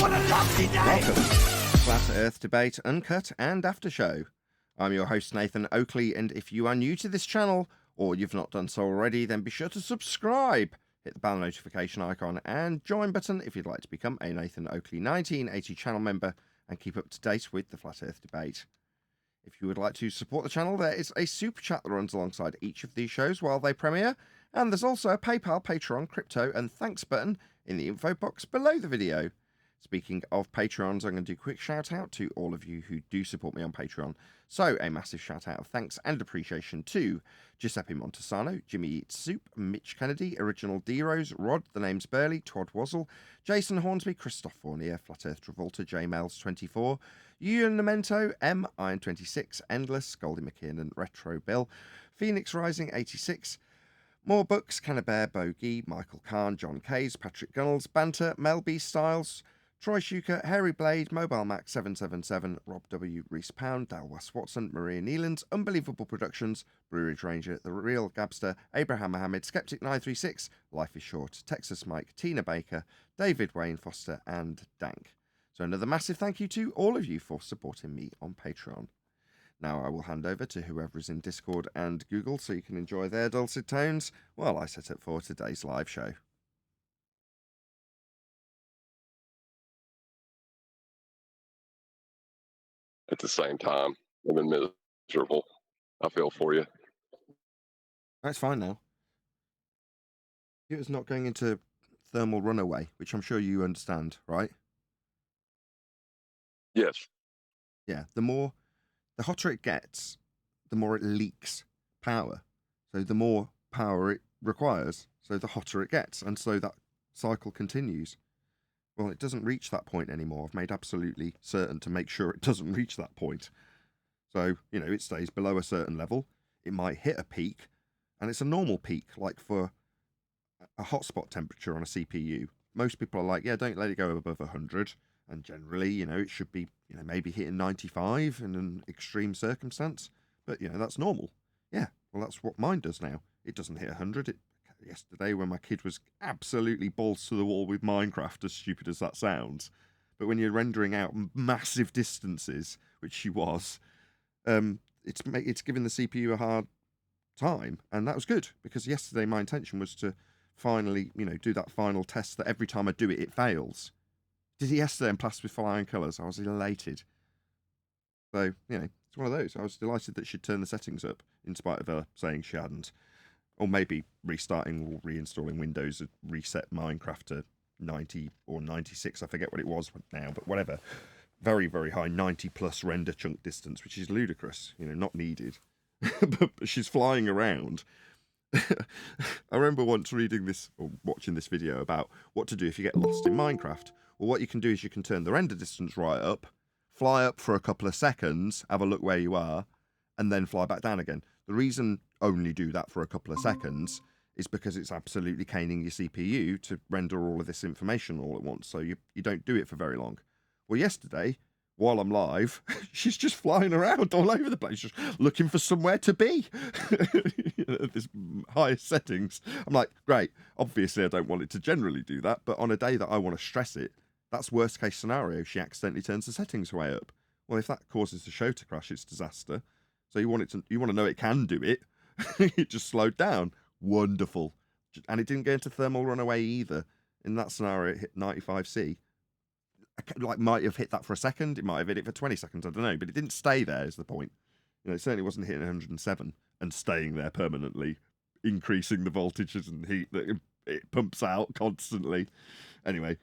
What a lovely day! Welcome to Flat Earth Debate Uncut and After Show. I'm your host Nathan Oakley, and if you are new to this channel, or you've not done so already, then be sure to subscribe, hit the bell notification icon and join button if you'd like to become a Nathan Oakley 1980 channel member and keep up to date with the Flat Earth Debate. If you would like to support the channel, there is a super chat that runs alongside each of these shows while they premiere, and there's also a PayPal, Patreon, crypto and thanks button in the info box below the video. Speaking of Patreons, I'm going to do a quick shout out to all of you who do support me on Patreon. So a massive shout out of thanks and appreciation to Giuseppe Montesano, Jimmy Eats Soup, Mitch Kennedy, Original D-Rose, Rod, The Name's Burley, Todd Wazzle, Jason Hornsby, Christoph Fournier, Flat Earth Travolta, J Mails 24, Ewan Memento, M, Iron 26, Endless, Goldie McKiernan, Retro Bill, Phoenix Rising 86, More Books, Cannabear, Bogey, Michael Kahn, John Kays, Patrick Gunnels, Banter, Mel B. Styles, Troy Shuker, Harry Blade, Mobile Max 777, Rob W, Reese Pound, Dal West Watson, Maria Neelands, Unbelievable Productions, Blue Ridge Ranger, The Real Gabster, Abraham Mohammed, Skeptic 936, Life is Short, Texas Mike, Tina Baker, David Wayne Foster, and Dank. So another massive thank you to all of you for supporting me on Patreon. Now I will hand over to whoever is in Discord and Google so you can enjoy their dulcet tones while I set up for today's live show. At the same time, I've been miserable. I feel for you. That's fine now. It was not going into thermal runaway, which I'm sure you understand, right? Yes. Yeah, the hotter it gets, the more it leaks power. So the more power it requires, so the hotter it gets, and so that cycle continues. Well, it doesn't reach that point anymore. I've made absolutely certain to make sure it doesn't reach that point. So, it stays below a certain level. It might hit a peak, and it's a normal peak, like for a hotspot temperature on a CPU. Most people are like, yeah, don't let it go above 100. And generally, it should be, maybe hitting 95 in an extreme circumstance. But, that's normal. Yeah, well, that's what mine does now. It doesn't hit 100. Yesterday, when my kid was absolutely balls to the wall with Minecraft, as stupid as that sounds, but when you're rendering out massive distances, which she was, it's giving the CPU a hard time, and that was good, because yesterday my intention was to finally, do that final test that every time I do it, it fails. Did it yesterday and plastered with flying colours. I was elated. So, it's one of those. I was delighted that she'd turned the settings up, in spite of her saying she hadn't. Or maybe restarting or reinstalling Windows and reset Minecraft to 90 or 96. I forget what it was now, but whatever. Very, very high 90 plus render chunk distance, which is ludicrous, not needed. but she's flying around. I remember once reading this or watching this video about what to do if you get lost in Minecraft. Well, what you can do is you can turn the render distance right up, fly up for a couple of seconds, have a look where you are, and then fly back down again. The reason only do that for a couple of seconds is because it's absolutely caning your CPU to render all of this information all at once, so you don't do it for very long. Well, yesterday, while I'm live, she's just flying around all over the place, just looking for somewhere to be at this highest settings. I'm like, great, obviously I don't want it to generally do that, but on a day that I want to stress it, that's worst case scenario. She accidentally turns the settings way up. Well, if that causes the show to crash, it's disaster. So you want to know it can do it. It just slowed down. Wonderful. And it didn't get into thermal runaway either. In that scenario, it hit 95C. Might have hit that for a second. It might have hit it for 20 seconds. I don't know. But it didn't stay there is the point. It certainly wasn't hitting 107 and staying there permanently, increasing the voltages and heat that it pumps out constantly. Anyway,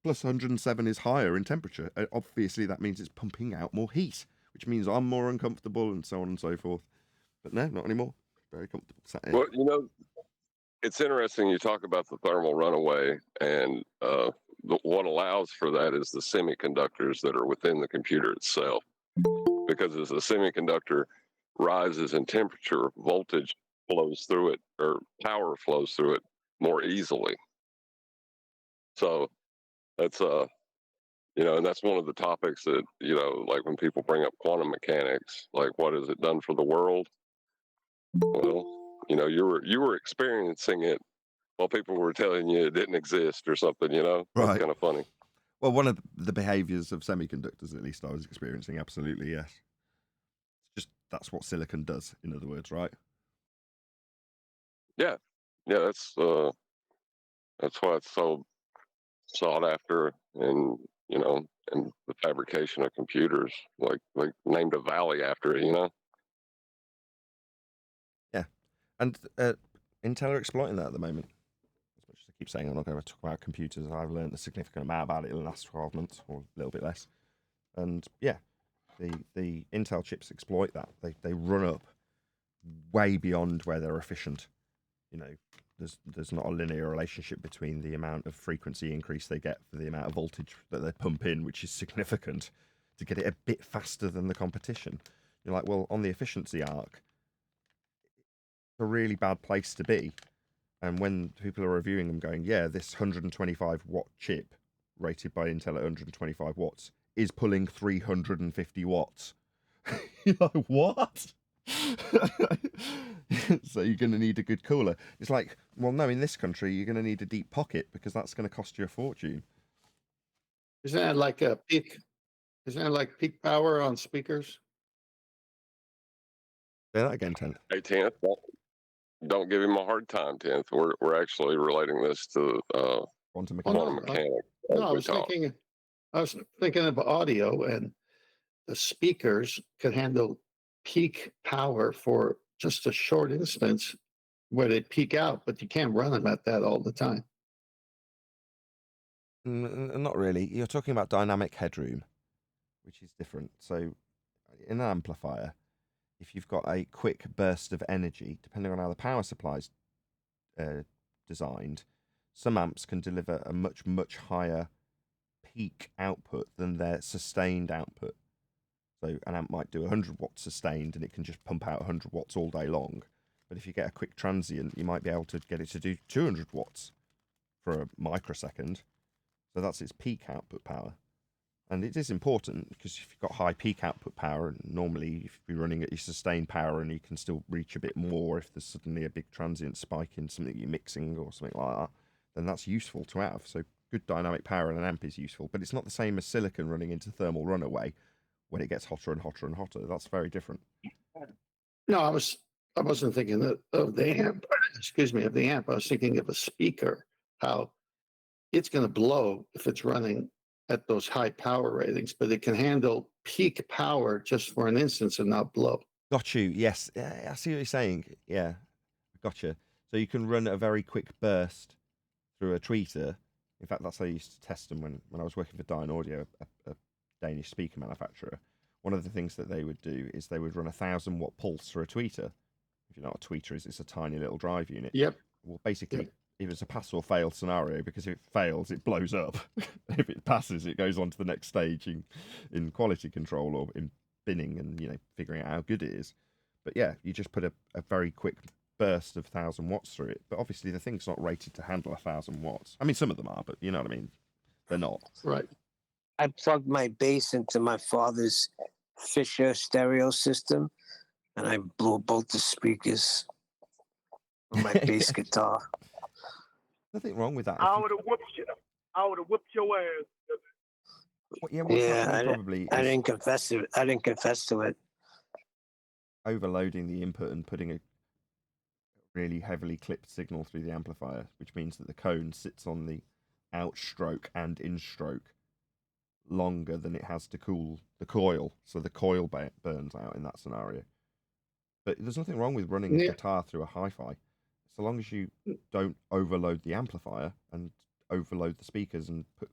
plus 107 is higher in temperature. Obviously, that means it's pumping out more heat, which means I'm more uncomfortable and so on and so forth. But no, not anymore. Very comfortable. Sat here. Well, it's interesting you talk about the thermal runaway, and what allows for that is the semiconductors that are within the computer itself. Because as the semiconductor rises in temperature, voltage flows through it, or power flows through it more easily. So that's and that's one of the topics that, like when people bring up quantum mechanics, like what has it done for the world? Well, you were experiencing it while people were telling you it didn't exist or something, That's Right. kind of funny. Well, one of the behaviors of semiconductors, at least I was experiencing, absolutely, yes. It's just that's what silicon does, in other words, right? Yeah, yeah, that's why it's so sought after, and and the fabrication of computers, like named a valley after it. Yeah. And Intel are exploiting that at the moment. As much as I keep saying I'm not going to talk about computers, I've learned a significant amount about it in the last 12 months, or a little bit less. And yeah, the Intel chips exploit that. They run up way beyond where they're efficient. You know, there's not a linear relationship between the amount of frequency increase they get for the amount of voltage that they pump in, which is significant, to get it a bit faster than the competition. You're like, well, on the efficiency arc, it's a really bad place to be. And when people are reviewing them, going, yeah, this 125 watt chip rated by Intel at 125 watts is pulling 350 watts. You're like, what? So you're going to need a good cooler. It's like, well, no, in this country, you're going to need a deep pocket because that's going to cost you a fortune. Isn't that like a peak? Isn't that like peak power on speakers? Say that again, 10th. Hey, Tenth, don't give him a hard time, Tenth. We're actually relating this to Quantum Well, mechanics. quantum mechanics. no, as we talk. I was thinking of audio, and the speakers could handle peak power for just a short instance where they peak out, but you can't run them at that all the time. Not really. You're talking about dynamic headroom, which is different. So, in an amplifier, if you've got a quick burst of energy, depending on how the power supply's designed, some amps can deliver a much, much higher peak output than their sustained output. So an amp might do 100 watts sustained and it can just pump out 100 watts all day long. But if you get a quick transient, you might be able to get it to do 200 watts for a microsecond. So that's its peak output power. And it is important because if you've got high peak output power, normally if you're running at your sustained power and you can still reach a bit more if there's suddenly a big transient spike in something you're mixing or something like that, then that's useful to have. So good dynamic power in an amp is useful, but it's not the same as silicon running into thermal runaway when it gets hotter and hotter and hotter. That's very different. No, I wasn't thinking of the amp. Excuse me, of the amp. I was thinking of a speaker. How it's going to blow if it's running at those high power ratings, but it can handle peak power just for an instance and not blow. Got you. Yes, I see what you're saying. Yeah, gotcha. So you can run a very quick burst through a tweeter. In fact, that's how I used to test them when I was working for Dyne Audio, a Danish speaker manufacturer. One of the things that they would do is they would run 1,000 watt pulse through a tweeter. If you know what a tweeter is, it's a tiny little drive unit. Yep. Well, basically, Yep. if it's a pass or fail scenario, because if it fails, it blows up. If it passes, it goes on to the next stage in quality control or in binning and figuring out how good it is. But yeah, you just put a very quick burst of 1,000 watts through it. But obviously, the thing's not rated to handle 1,000 watts. I mean, some of them are, but you know what I mean. They're not. Right. I plugged my bass into my father's Fisher stereo system, and I blew both the speakers on my bass guitar. Nothing wrong with that. I would have whooped you. I would have whooped your ass. What's Yeah, happening probably I is didn't confess to it. I didn't confess to it. overloading the input and putting a really heavily clipped signal through the amplifier, which means that the cone sits on the outstroke and instroke longer than it has to cool the coil, so the coil burns out in that scenario. But there's nothing wrong with running a Yeah. guitar through a hi-fi, so long as you don't overload the amplifier and overload the speakers and put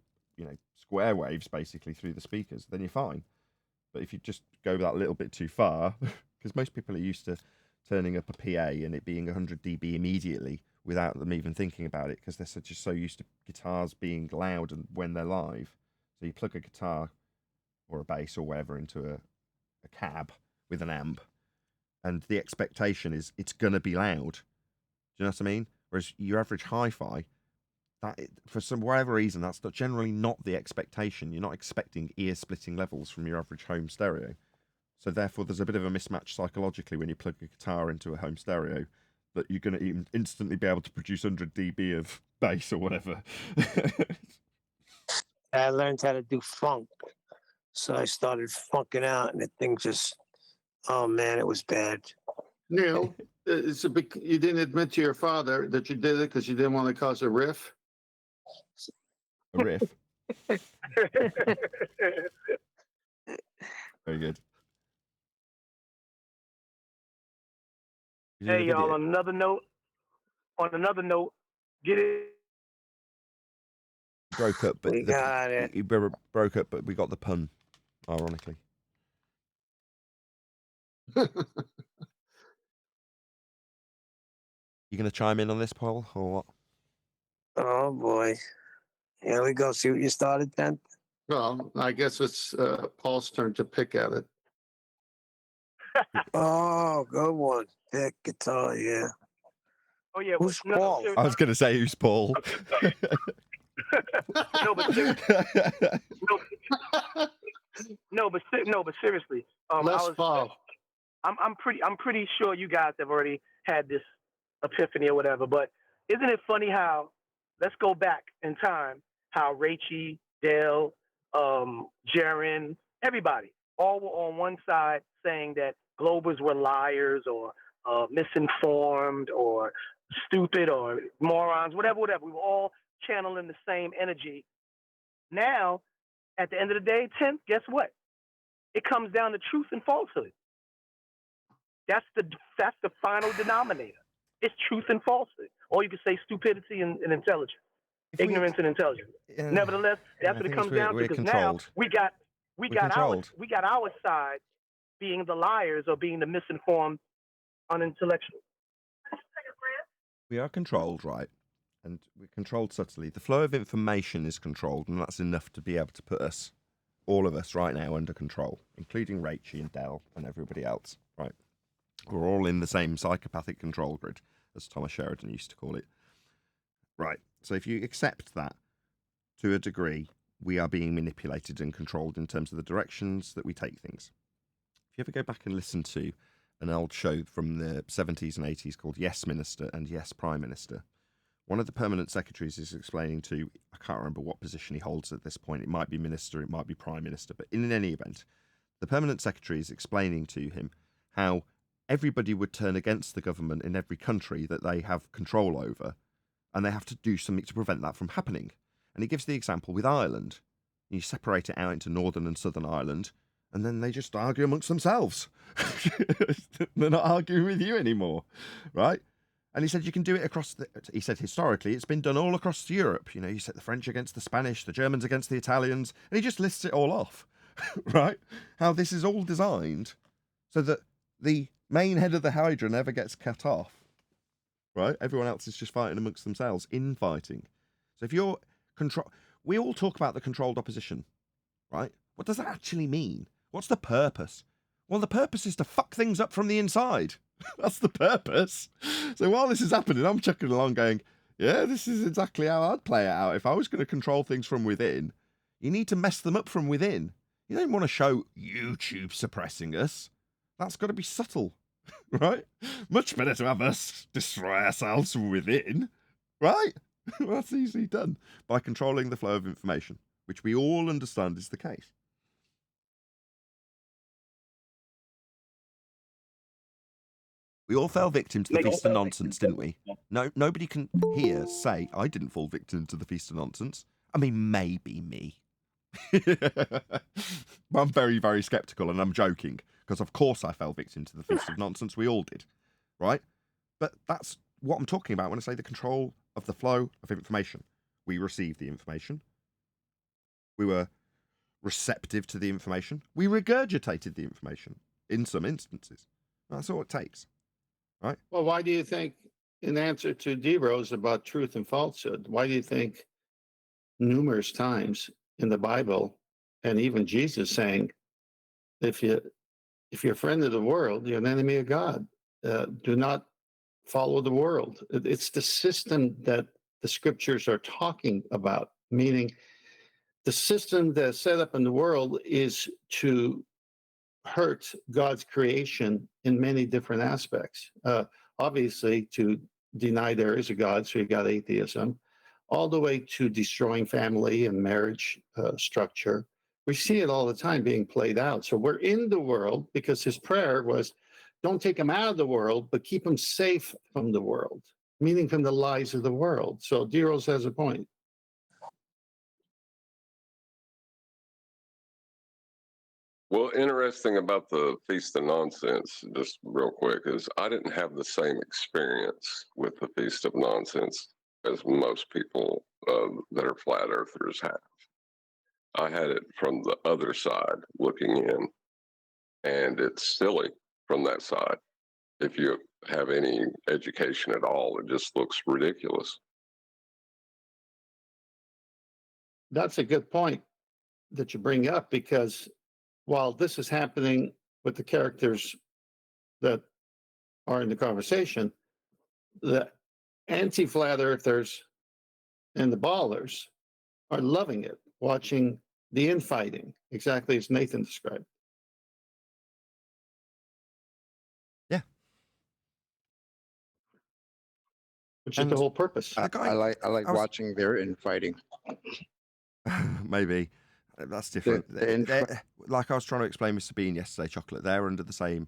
square waves basically through the speakers, then you're fine. But if you just go that little bit too far, because most people are used to turning up a PA and it being 100 dB immediately without them even thinking about it, because they're just so used to guitars being loud and when they're live. So you plug a guitar or a bass or whatever into a cab with an amp, and the expectation is it's going to be loud. Do you know what I mean? Whereas your average hi-fi, for some whatever reason, that's generally not the expectation. You're not expecting ear-splitting levels from your average home stereo. So therefore, there's a bit of a mismatch psychologically when you plug a guitar into a home stereo, that you're going to instantly be able to produce 100 dB of bass or whatever. I learned how to do funk. So I started funking out, and the thing just, oh man, it was bad. Neil, it's a big. You didn't admit to your father that you did it because you didn't want to cause a riff. A riff. Very good. You did a Hey, y'all. video. On another note, get it. Broke up, but We got it. you broke up, but we got the pun. Ironically, you gonna chime in on this, Paul, or what? Oh boy. Here we go. See what you started then? Well, I guess it's Paul's turn to pick at it. Oh, good one. Pick guitar, yeah. Oh yeah. Who's no, Paul? ser- I was gonna say who's Paul. no, but seriously. Less Paul. I'm pretty sure you guys have already had this epiphany or whatever. But isn't it funny how, let's go back in time, how Rachie, Dale, Jaron, everybody all were on one side saying that globers were liars or misinformed or stupid or morons, whatever. We were all channeling the same energy. Now, at the end of the day, Tim, guess what? It comes down to truth and falsehood. That's the final denominator. It's truth and falsehood. Or you could say stupidity and intelligence, ignorance and intelligence. Nevertheless, that's what it comes down to. Because now we got our side being the liars or being the misinformed, unintellectual. We are controlled, right? And we're controlled subtly. The flow of information is controlled, and that's enough to be able to put us, all of us right now, under control, including Rachie and Dell and everybody else, right? We're all in the same psychopathic control grid, as Thomas Sheridan used to call it. Right. So if you accept that, to a degree, we are being manipulated and controlled in terms of the directions that we take things. If you ever go back and listen to an old show from the 70s and 80s called Yes Minister and Yes Prime Minister, one of the permanent secretaries is explaining to, I can't remember what position he holds at this point, it might be minister, it might be prime minister, but in any event, the permanent secretary is explaining to him how everybody would turn against the government in every country that they have control over, and they have to do something to prevent that from happening. And he gives the example with Ireland. You separate it out into Northern and Southern Ireland, and then they just argue amongst themselves. They're not arguing with you anymore, right? And he said you can do it across he said historically it's been done all across Europe. You know, you set the French against the Spanish, the Germans against the Italians, and he just lists it all off, right? How this is all designed so that the main head of the Hydra never gets cut off, right? Everyone else is just fighting amongst themselves, infighting. So if you're we all talk about the controlled opposition, right? What does that actually mean? What's the purpose? Well, the purpose is to fuck things up from the inside. That's the purpose. So while this is happening, I'm chucking along going, yeah, this is exactly how I'd play it out. If I was going to control things from within, you need to mess them up from within. You don't want to show YouTube suppressing us. That's got to be subtle, right? Much better to have us destroy ourselves from within, right? That's easily done by controlling the flow of information, which we all understand is the case. We all fell victim to the feast of nonsense, didn't we? No, nobody can here say I didn't fall victim to the feast of nonsense. I mean, maybe me. I'm very, very sceptical, and I'm joking, because of course I fell victim to the feast of nonsense. We all did, right? But that's what I'm talking about when I say the control of the flow of information. We received the information. We were receptive to the information. We regurgitated the information in some instances. That's all it takes. Right. Well, why do you think, in answer to D-Rose about truth and falsehood, why do you think numerous times in the Bible, and even Jesus saying, if you're a friend of the world, you're an enemy of God. Do not follow the world. It's the system that the scriptures are talking about, meaning the system that's set up in the world is to hurt God's creation in many different aspects. Obviously, to deny there is a God, so you got atheism. all the way to destroying family and marriage structure. We see it all the time being played out. So we're in the world because his prayer was, don't take them out of the world, but keep them safe from the world, meaning from the lies of the world. So D-Rose has a point. Well, interesting about the Feast of Nonsense, just real quick, is I didn't have the same experience with the Feast of Nonsense as most people that are flat earthers have. I had it from the other side looking in, and it's silly from that side. If you have any education at all, it just looks ridiculous. That's a good point that you bring up, because while this is happening with the characters that are in the conversation, the anti-flat earthers and the ballers are loving it, watching the infighting, exactly as Nathan described. Yeah. Which is the whole purpose. The guy, I like I was- watching their infighting. maybe that's different. The Like I was trying to explain with Sabine yesterday, Chocolate, they're under the same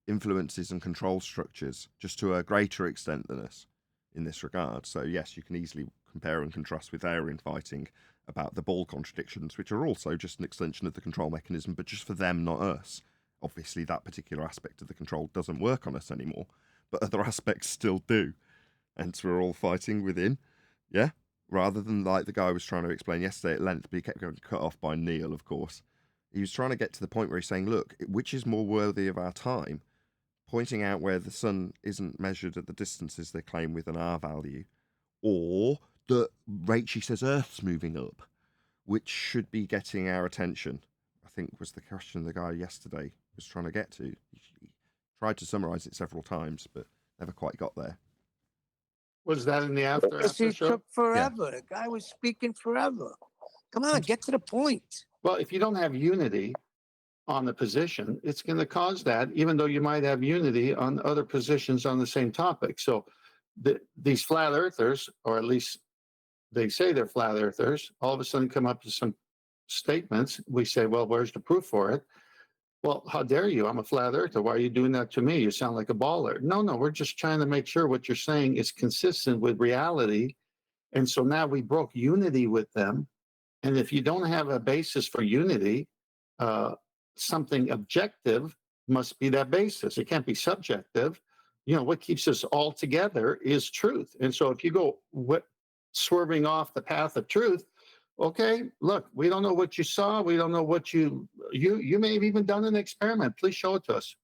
influences and control structures, just to a greater extent than us in this regard. So yes, you can easily compare and contrast with their infighting about the ball contradictions, which are also just an extension of the control mechanism, but just for them, not us. Obviously, that particular aspect of the control doesn't work on us anymore, but other aspects still do. And so we're all fighting within, yeah? Rather than like the guy was trying to explain yesterday at length, but he kept getting cut off by Neil, of course. He was trying to get to the point where he's saying, look, which is more worthy of our time? Pointing out where the sun isn't measured at the distances they claim with an R value, or the rate she says Earth's moving up, which should be getting our attention, I think was the question the guy yesterday was trying to get to. He tried to summarise it several times, but never quite got there. Was that in the after Because he show? took forever. The guy was speaking forever. Come on, get to the point. Well, if you don't have unity on the position, it's going to cause that, even though you might have unity on other positions on the same topic. So these flat earthers, or at least they say they're flat earthers, all of a sudden come up with some statements. We say, well, where's the proof for it? Well, how dare you? I'm a flat earther. Why are you doing that to me? You sound like a baller. No, we're just trying to make sure what you're saying is consistent with reality. And so now we broke unity with them. And if you don't have a basis for unity, something objective must be that basis. It can't be subjective. You know, what keeps us all together is truth. And so if you go swerving off the path of truth, okay, look, we don't know what you saw. We don't know what you may have even done an experiment. Please show it to us.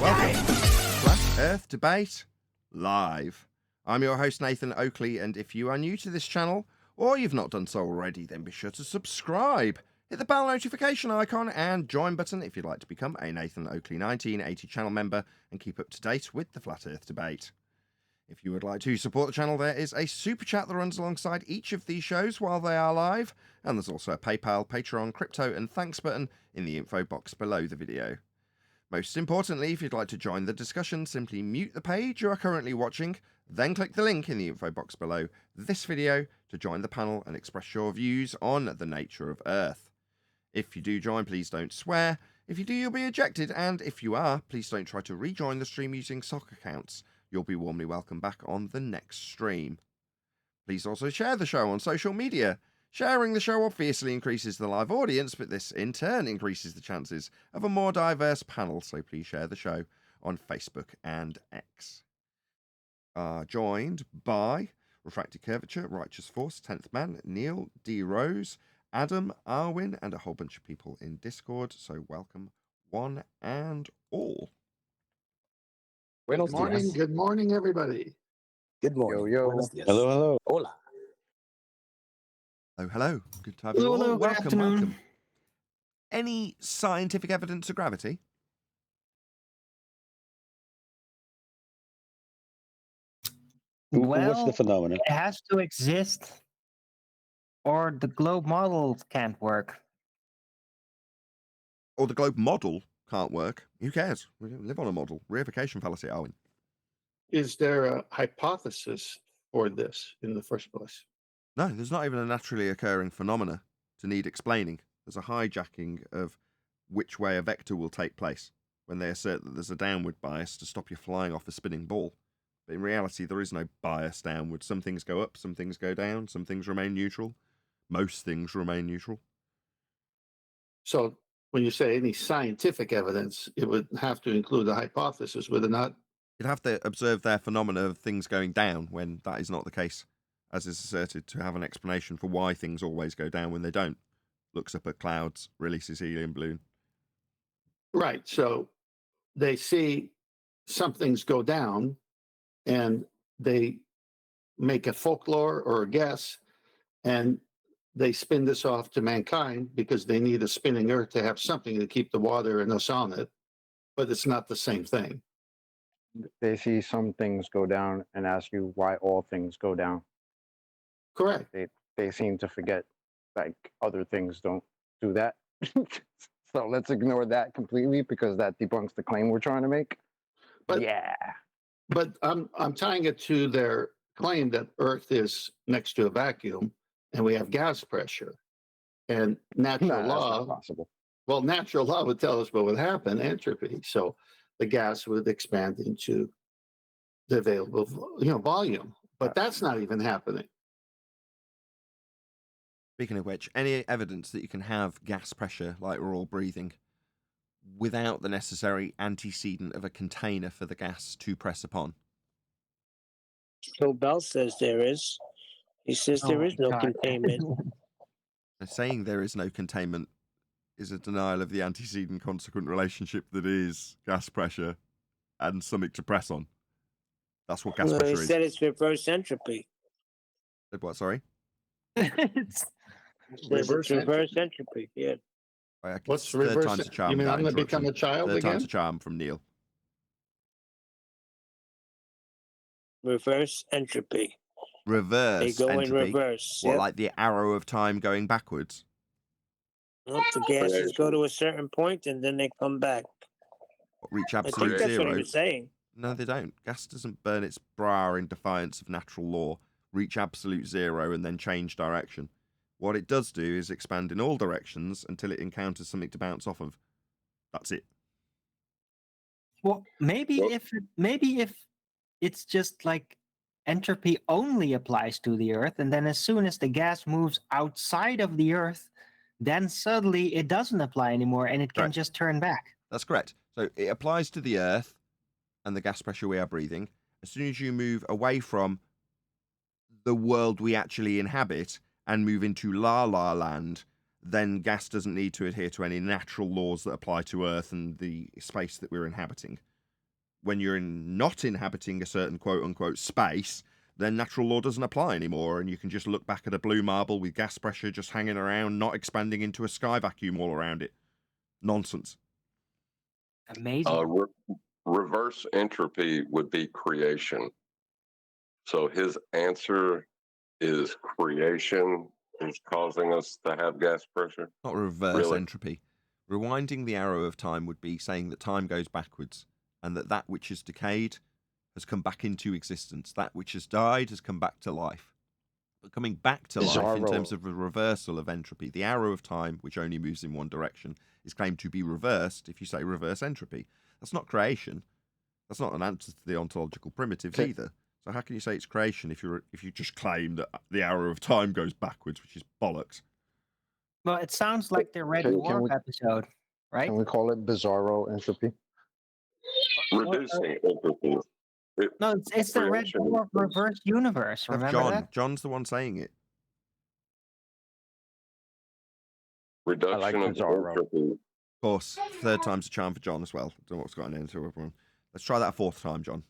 Welcome to Flat Earth Debate Live. I'm your host, Nathan Oakley, and if you are new to this channel, or you've not done so already, then be sure to subscribe. Hit the bell notification icon and join button if you'd like to become a Nathan Oakley 1980 channel member and keep up to date with the Flat Earth Debate. If you would like to support the channel, there is a super chat that runs alongside each of these shows while they are live, and there's also a PayPal, Patreon, crypto, and thanks button in the info box below the video. Most importantly, if you'd like to join the discussion, simply mute the page you are currently watching, then click the link in the info box below this video to join the panel and express your views on the nature of Earth. If you do join, please don't swear. If you do, you'll be ejected, and if you are, please don't try to rejoin the stream using sock accounts. You'll be warmly welcome back on the next stream. Please also share the show on social media. Sharing the show obviously increases the live audience, but this in turn increases the chances of a more diverse panel, so please share the show on Facebook and X. Joined by Refracted Curvature, Righteous Force, 10th Man, Neil, D. Rose, Adam, Arwin, and a whole bunch of people in Discord, so welcome one and all. Good morning, good morning, everybody. Good morning. Yo. Buenos dias. Hello. Hola. Oh, hello. Good to have you all. Good Welcome, afternoon. welcome. Any scientific evidence of gravity? Well, What's the phenomenon? it has to exist, or the globe model can't work. Or the globe model can't work? Who cares? We don't live on a model. Reification fallacy, Arwin. Is there a hypothesis for this in the first place? No, there's not even a naturally occurring phenomena to need explaining. There's a hijacking of which way a vector will take place when they assert that there's a downward bias to stop you flying off a spinning ball. But in reality, there is no bias downward. Some things go up, some things go down, some things remain neutral. Most things remain neutral. So when you say any scientific evidence, it would have to include a hypothesis, would it not? You'd have to observe their phenomena of things going down when that is not the case, as is asserted, to have an explanation for why things always go down when they don't. Looks up at clouds, releases helium balloon. Right. So they see some things go down and they make a folklore or a guess, and they spin this off to mankind because they need a spinning earth to have something to keep the water and us on it. But it's not the same thing. They see some things go down and ask you why all things go down. Correct. They seem to forget like other things don't do that. So let's ignore that completely because that debunks the claim we're trying to make. But yeah. But I'm tying it to their claim that Earth is next to a vacuum and we have gas pressure. And natural No, that's law, not possible. well, natural law would tell us what would happen, entropy. So the gas would expand into the available, volume. But that's not even happening. Speaking of which, any evidence that you can have gas pressure like we're all breathing without the necessary antecedent of a container for the gas to press upon? So Bell says there is. He says there is no God. containment. Saying there is no containment is a denial of the antecedent consequent relationship that is gas pressure and something to press on. That's what gas Well, pressure he is. said it's reverse entropy. Said what, sorry? It's- He says it's reverse entropy. Yeah. What's third reverse? time's a charm. You mean that I'm going to introduction. become a child Third again? time's a charm from Neil. Reverse entropy. Reverse They go entropy. in reverse. What, Yep. like the arrow of time going backwards? Well, the gases go to a certain point and then they come back. What, reach I think absolute that's what he zero? was saying. No, they don't. Gas doesn't burn its bra in defiance of natural law, reach absolute zero, and then change direction. What it does do is expand in all directions until it encounters something to bounce off of. That's it. well, maybe if it's just like entropy only applies to the Earth, and then as soon as the gas moves outside of the Earth, then suddenly it doesn't apply anymore, and it can Correct. just turn back. That's correct. So it applies to the Earth and the gas pressure we are breathing. As soon as you move away from the world we actually inhabit and move into La La Land, then gas doesn't need to adhere to any natural laws that apply to Earth and the space that we're inhabiting. When you're not inhabiting a certain quote-unquote space, then natural law doesn't apply anymore, and you can just look back at a blue marble with gas pressure just hanging around, not expanding into a sky vacuum all around it. Nonsense. Amazing. Reverse entropy would be creation. So his answer is creation is causing us to have gas pressure. Not reverse Really? entropy. Rewinding the arrow of time would be saying that time goes backwards, and that which is decayed has come back into existence. That which has died has come back to life. But coming back to life in terms of a reversal of entropy, the arrow of time, which only moves in one direction, is claimed to be reversed if you say reverse entropy. That's not creation. That's not an answer to the ontological primitives either. So how can you say it's creation if you just claim that the arrow of time goes backwards, which is bollocks? Well, it sounds like the Red Can Dwarf we- episode, right? Can we call it bizarro entropy? Reducing entropy. No, it's the Red Creation Dwarf is- reverse universe. That's Remember John. that? John's the one saying it. Reduction of bizarro. entropy. Of course, third time's a charm for John as well. Don't know what's gotten into everyone. Let's try that a fourth time, John.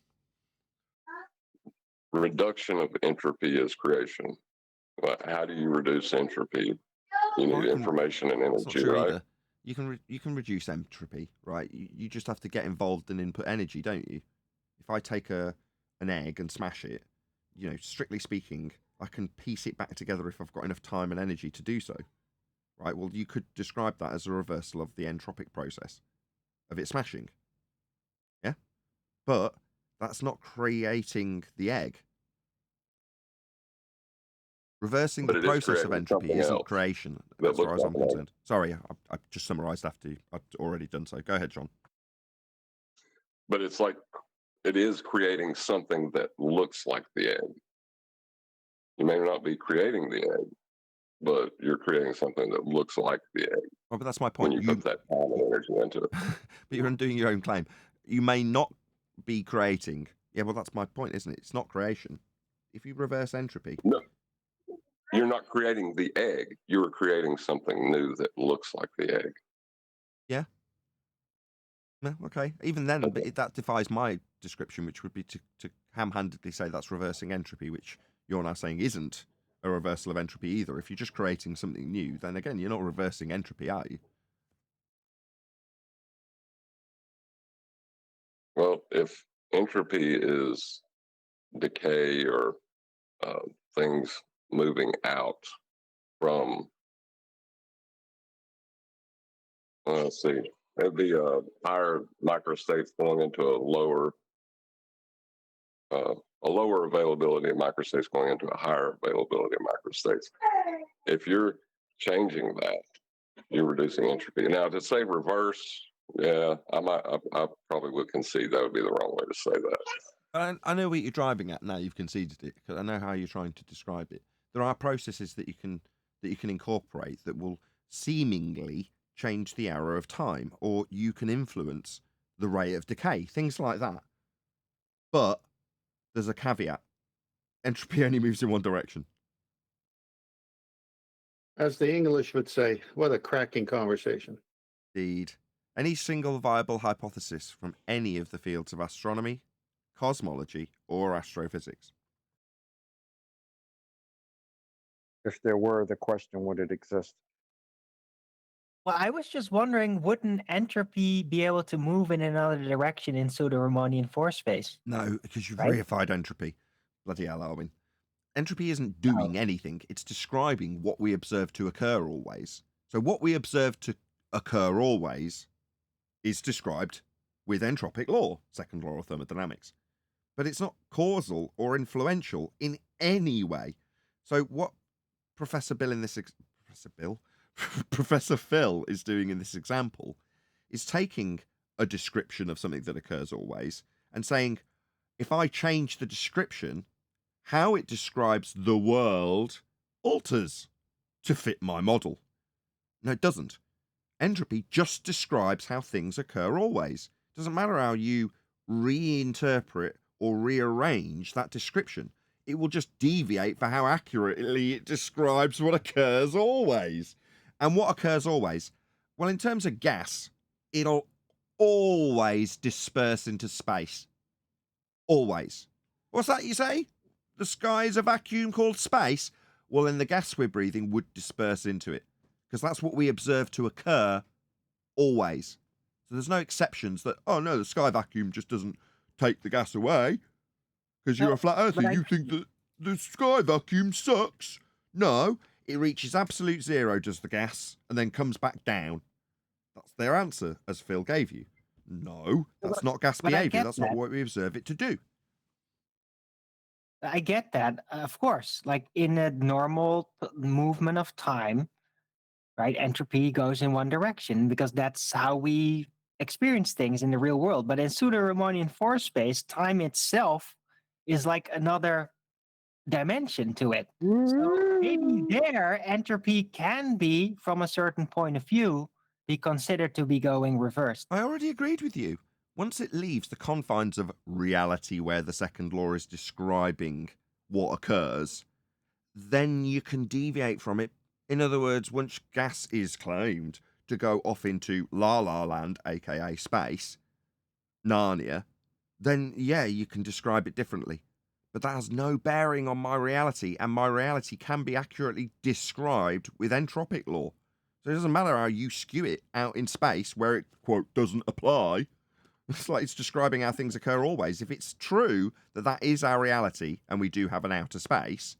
Reduction of entropy is creation. Well, how do you reduce entropy? You Well, need we can- information and That's not energy, true right? either. You can reduce entropy, right? You just have to get involved and input energy, don't you? If I take an egg and smash it, strictly speaking, I can piece it back together if I've got enough time and energy to do so. Right? Well, you could describe that as a reversal of the entropic process of it smashing. Yeah? But that's not creating the egg. Reversing But the it is process of creating entropy something isn't else creation, that as far looks as I'm like an egg. concerned. Sorry, I just summarised after I'd already done so. Go ahead, John. But it's like it is creating something that looks like the egg. You may not be creating the egg, but you're creating something that looks like the egg Well, but that's my when point. you put that time and energy into it. But you're undoing your own claim. You may not be creating. Yeah, well, that's my point, isn't it? It's not creation. If you reverse entropy, No, you're not creating the egg. You're creating something new that looks like the egg. no, okay. Even then, Okay. that defies my description, which would be to ham-handedly say that's reversing entropy, which you're now saying isn't a reversal of entropy either. If you're just creating something new, then again, you're not reversing entropy, are you? Well, if entropy is decay or things moving out from, let's see, it'd be higher microstates going into a lower availability of microstates going into a higher availability of microstates. If you're changing that, you're reducing entropy. Now, to say reverse, yeah, I probably would concede that would be the wrong way to say that. I know what you're driving at now. You've conceded it because I know how you're trying to describe it. There are processes that you can incorporate that will seemingly change the arrow of time, or you can influence the rate of decay, things like that. But there's a caveat: entropy only moves in one direction. As the English would say, what a cracking conversation. Indeed, any single viable hypothesis from any of the fields of astronomy, cosmology, or astrophysics. If there were, the question, would it exist? Well, I was just wondering, wouldn't entropy be able to move in another direction in pseudo-Riemannian force space? No, because you've Right? reified entropy. Bloody hell, Alwyn. Entropy isn't doing anything. It's describing what we observe to occur always. So what we observe to occur always is described with entropic law, second law of thermodynamics. But it's not causal or influential in any way. So what Professor Phil is doing in this example is taking a description of something that occurs always and saying, if I change the description, how it describes the world alters to fit my model. No, it doesn't. Entropy just describes how things occur always. Doesn't matter how you reinterpret or rearrange that description. It will just deviate for how accurately it describes what occurs always. And what occurs always? Well, in terms of gas, it'll always disperse into space. Always. What's that you say? The sky is a vacuum called space? Well, then the gas we're breathing would disperse into it, because that's what we observe to occur always. So there's no exceptions that, oh no, the sky vacuum just doesn't take the gas away because you're No, a flat earther. but You think that the sky vacuum sucks. No, it reaches absolute zero, does the gas, and then comes back down. That's their answer, as Phil gave you. No, that's not gas but I behavior. get That's not that. what we observe it to do. I get that, of course. Like in a normal movement of time, right? Entropy goes in one direction because that's how we experience things in the real world. But in pseudo-Riemannian force space, time itself is like another dimension to it. So maybe there entropy can be, from a certain point of view, be considered to be going reversed. I already agreed with you. Once it leaves the confines of reality where the second law is describing what occurs, then you can deviate from it. In other words, once gas is claimed to go off into La La Land, aka space, Narnia, then yeah, you can describe it differently. But that has no bearing on my reality, and my reality can be accurately described with entropic law. So it doesn't matter how you skew it out in space where it, quote, doesn't apply. It's like it's describing how things occur always. If it's true that that is our reality and we do have an outer space,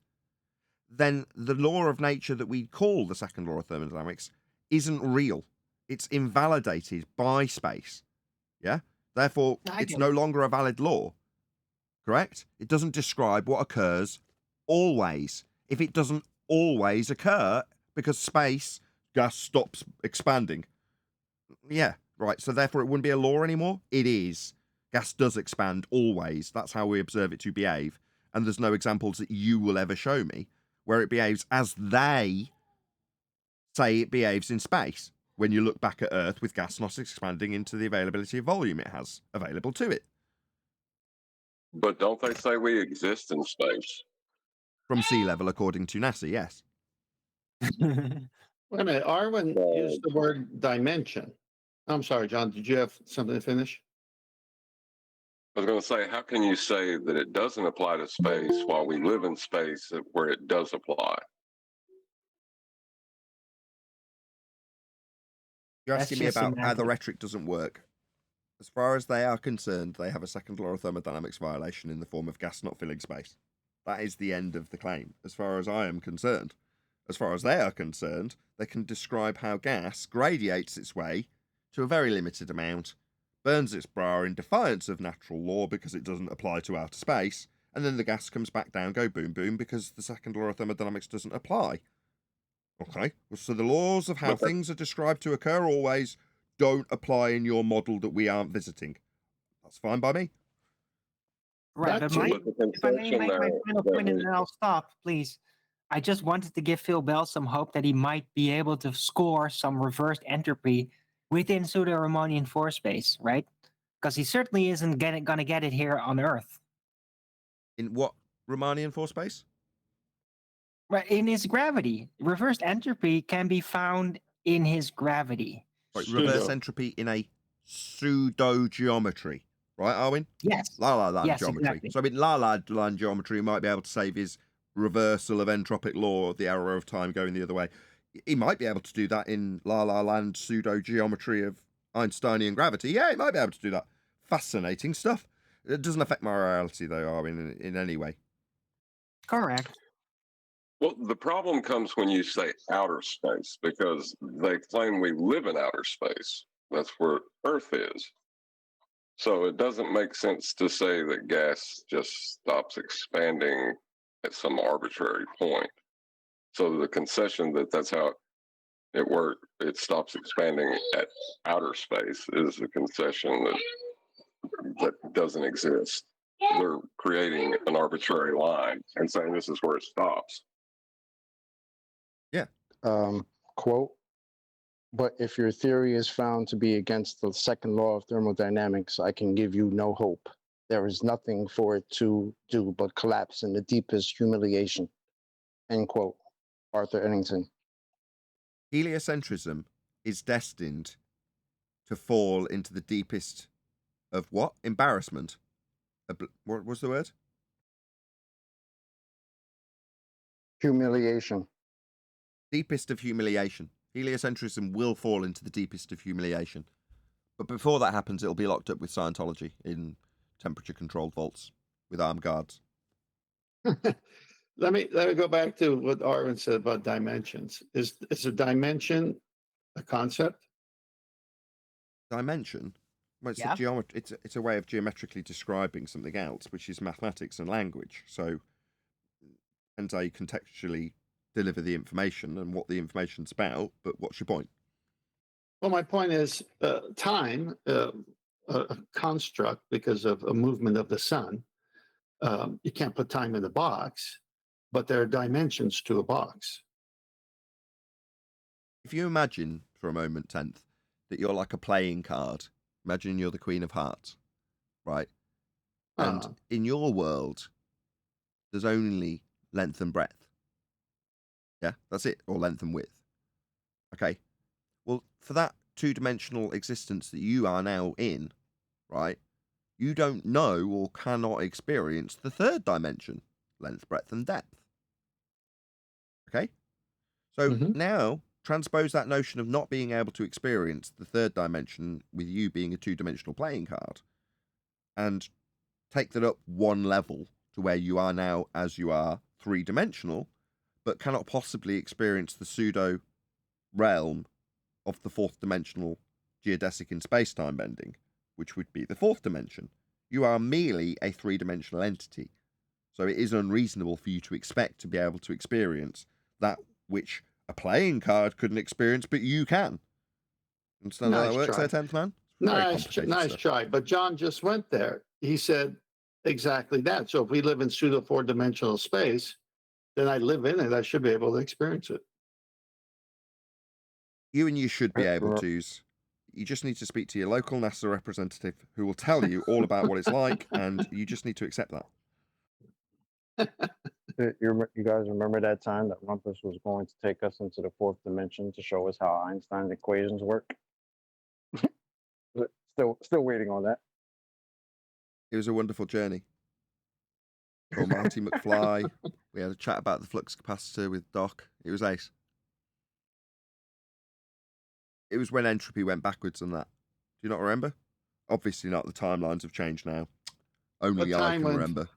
then the law of nature that we call the second law of thermodynamics isn't real. It's invalidated by space. Yeah? Therefore, it's no longer a valid law. Correct? It doesn't describe what occurs always. If it doesn't always occur because space, gas stops expanding. Yeah, right. So therefore it wouldn't be a law anymore? It is. Gas does expand always. That's how we observe it to behave. And there's no examples that you will ever show me where it behaves as they say it behaves in space when you look back at Earth with gas not expanding into the availability of volume it has available to it. But don't they say we exist in space? From sea level, according to NASA, yes. Wait a minute. Arwen used the word dimension. I'm sorry, John. Did you have something to finish? I was going to say, how can you say that it doesn't apply to space while we live in space where it does apply? You're That's asking me just about how the semantics. rhetoric doesn't work. As far as they are concerned, they have a second law of thermodynamics violation in the form of gas not filling space. That is the end of the claim, as far as I am concerned. As far as they are concerned, they can describe how gas gradiates its way to a very limited amount, burns its bra in defiance of natural law because it doesn't apply to outer space, and then the gas comes back down, go boom boom, because the second law of thermodynamics doesn't apply. Okay, so the laws of how things are described to occur always don't apply in your model that we aren't visiting. That's fine by me. Right, That's but it. if I may make my final point and then I'll stop, please. I just wanted to give Phil Bell some hope that he might be able to score some reversed entropy within pseudo-Riemannian force space, right? Because he certainly isn't going to get it here on Earth. In what Riemannian force space? Right, in his gravity. Reversed entropy can be found in his gravity. Right, reverse Pseudo. entropy in a pseudo geometry, right, Arwin? Yes. La La Land Yes, geometry. exactly. So in La La Land geometry, he might be able to save his reversal of entropic law, the arrow of time going the other way. He might be able to do that in La La Land pseudo geometry of Einsteinian gravity. Yeah, he might be able to do that. Fascinating stuff. It doesn't affect my reality, though, Arwin, in any way. Correct. Well, the problem comes when you say outer space, because they claim we live in outer space. That's where Earth is. So it doesn't make sense to say that gas just stops expanding at some arbitrary point. So the concession that that's how it stops expanding at outer space is a concession that doesn't exist. They're creating an arbitrary line and saying this is where it stops. Quote, but if your theory is found to be against the second law of thermodynamics, I can give you no hope. There is nothing for it to do but collapse in the deepest humiliation. End quote. Arthur Eddington. Heliocentrism is destined to fall into the deepest of what? Embarrassment. What was the word? Humiliation. Deepest of humiliation. Heliocentrism will fall into the deepest of humiliation. But before that happens, it'll be locked up with Scientology in temperature-controlled vaults with armed guards. Let me go back to what Arwen said about dimensions. Is a dimension a concept? Dimension? Well, it's, Yeah. it's a way of geometrically describing something else, which is mathematics and language. So, and how you contextually deliver the information and what the information's about, but what's your point? Well, my point is time, a construct because of a movement of the sun, You can't put time in a box, but there are dimensions to a box. If you imagine for a moment, 10th, that you're like a playing card, imagine you're the Queen of Hearts, right? And in your world, there's only length and breadth. Yeah, that's it, or length and width. Okay. Well, for that two-dimensional existence that you are now in, right, you don't know or cannot experience the third dimension, length, breadth, and depth. Okay? So now, transpose that notion of not being able to experience the third dimension with you being a two-dimensional playing card, and take that up one level to where you are now, as you are, three-dimensional, but cannot possibly experience the pseudo realm of the fourth dimensional geodesic in space-time bending, which would be the fourth dimension. You are merely a three-dimensional entity, so it is unreasonable for you to expect to be able to experience that which a playing card couldn't experience, but you can. Understand how that works there, 10th man? Nice try. But John just went there. He said exactly that. So if we live in pseudo four-dimensional space, then I live in it. I should be able to experience it. You and you should be able to. You just need to speak to your local NASA representative who will tell you all about what it's like, and you just need to accept that. You guys remember that time that Rumpus was going to take us into the fourth dimension to show us how Einstein's equations work? Still waiting on that. It was a wonderful journey. Or Marty McFly. We had a chat about the flux capacitor with Doc. It was ace. It was when entropy went backwards and that. Do you not remember? Obviously not. The timelines have changed now. Only I can remember.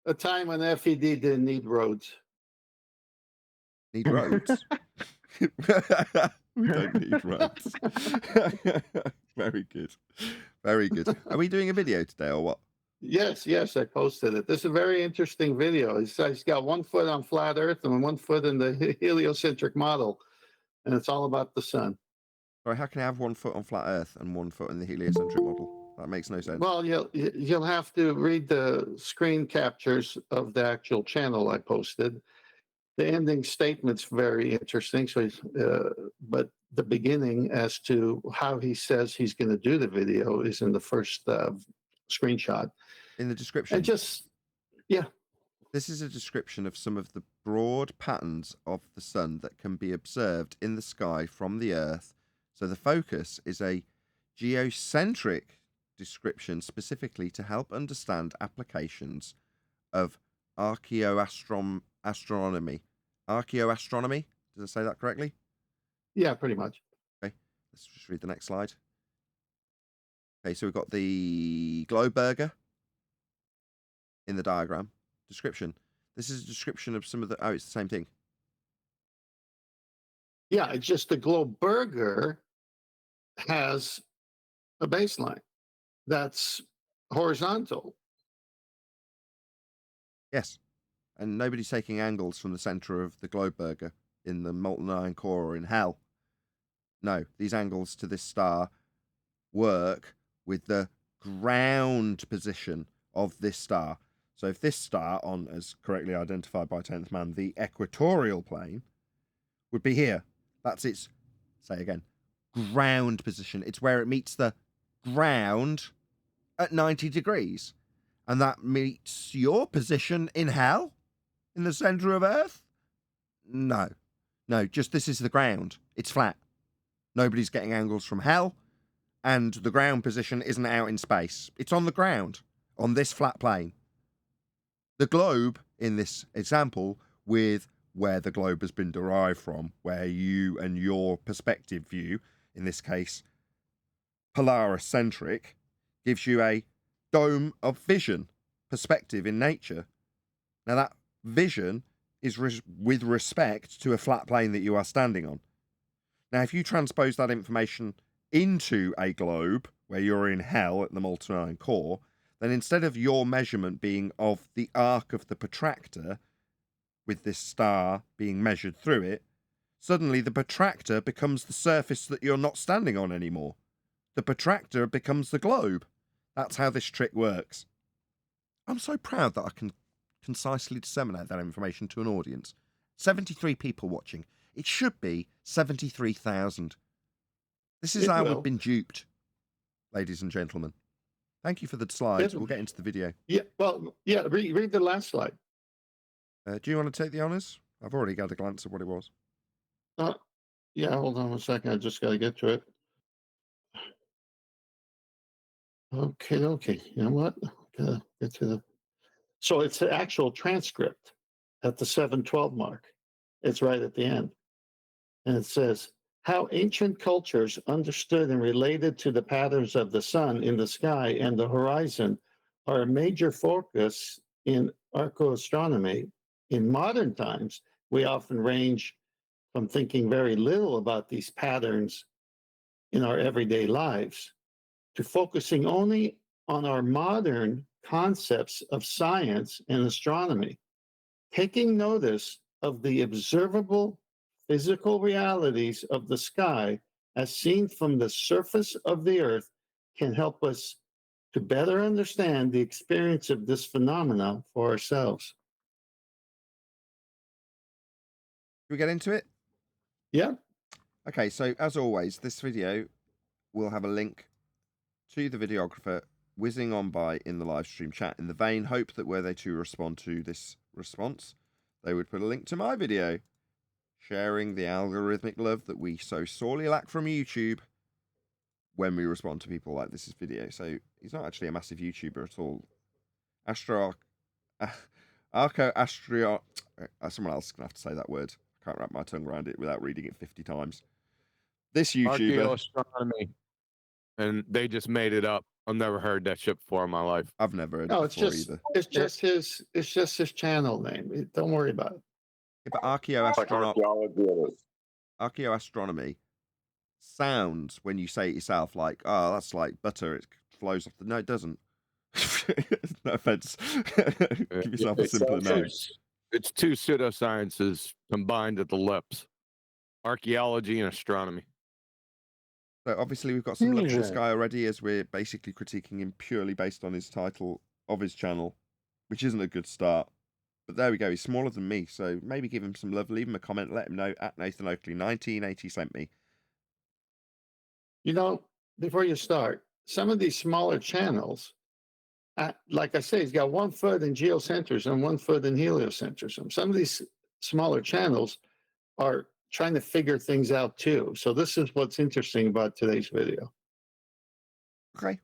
A time when FED didn't need roads. Need roads? We don't need roads. Very good. Very good. Are we doing a video today or what? Yes, I posted it. This is a very interesting video. He's got 1 foot on flat Earth and 1 foot in the heliocentric model, and it's all about the sun. Sorry, how can I have 1 foot on flat Earth and 1 foot in the heliocentric model? That makes no sense. Well, you'll have to read the screen captures of the actual channel I posted. The ending statement's very interesting. So, but the beginning as to how he says he's going to do the video is in the first screenshot. In the description. And just, yeah. This is a description of some of the broad patterns of the sun that can be observed in the sky from the Earth. So the focus is a geocentric description specifically to help understand applications of archaeoastronomy. Archaeoastronomy? Did I say that correctly? Yeah, pretty much. Okay, let's just read the next slide. Okay, so we've got the Globerger in the diagram. Description. This is a description of some of the... Oh, it's the same thing. Yeah, it's just the Globerger has a baseline that's horizontal. Yes. And nobody's taking angles from the center of the Globerger in the molten iron core or in hell. No, these angles to this star work with the ground position of this star. So if this star on, as correctly identified by 10th man, the equatorial plane would be here. That's its, say again, ground position. It's where it meets the ground at 90 degrees. And that meets your position in hell? In the center of Earth? No, just this is the ground. It's flat. Nobody's getting angles from hell, and the ground position isn't out in space. It's on the ground, on this flat plane. The globe, in this example, with where the globe has been derived from, where you and your perspective view, in this case, Polaris-centric, gives you a dome of vision, perspective in nature. Now that vision is with respect to a flat plane that you are standing on. Now, if you transpose that information into a globe where you're in hell at the molten iron core, then instead of your measurement being of the arc of the protractor, with this star being measured through it, suddenly the protractor becomes the surface that you're not standing on anymore. The protractor becomes the globe. That's how this trick works. I'm so proud that I can concisely disseminate that information to an audience. 73 people watching. It should be 73,000. This is It how we've will. been duped, ladies and gentlemen. Thank you for the slides. It- We'll get into the video. Yeah, well, yeah. Read the last slide. Do you want to take the honours? I've already got a glance at what it was. Yeah, hold on 1 second. I just got to get to it. Okay. You know what? Gotta get to the. So it's the actual transcript at the 712 mark. It's right at the end. And it says, how ancient cultures understood and related to the patterns of the sun in the sky and the horizon are a major focus in archaeoastronomy. In modern times, we often range from thinking very little about these patterns in our everyday lives to focusing only on our modern concepts of science and astronomy. Taking notice of the observable physical realities of the sky as seen from the surface of the earth can help us to better understand the experience of this phenomena for ourselves. Should we get into it? Yeah. Okay, so as always, this video will have a link to the videographer whizzing on by in the live stream chat in the vain hope that were they to respond to this response, they would put a link to my video, sharing the algorithmic love that we so sorely lack from YouTube when we respond to people like this video. So he's not actually a massive YouTuber at all. Someone else is going to have to say that word. I can't wrap my tongue around it without reading it 50 times. This YouTuber... Archaeoastronomy. And they just made it up. I've never heard that shit before in my life. I've never heard No, it it's before just either. it's just his channel name. Don't worry about it. Yeah, but Like archaeology. archaeoastronomy sounds, when you say it yourself, like, oh, that's like butter, it flows off the... No, it doesn't. No offense. Give yourself a simpler name. It's two pseudosciences combined at the lips: archaeology and astronomy. So obviously we've got some love for this Fusion. guy already, as we're basically critiquing him purely based on his title of his channel, which isn't a good start. But there we go. He's smaller than me, so maybe give him some love. Leave him a comment. Let him know at Nathan Oakley 1980 sent me. You know, before you start, some of these smaller channels, like I say, he's got 1 foot in geocentrism and 1 foot in heliocentrism. Some of these smaller channels are trying to figure things out too. So this is what's interesting about today's video. Okay.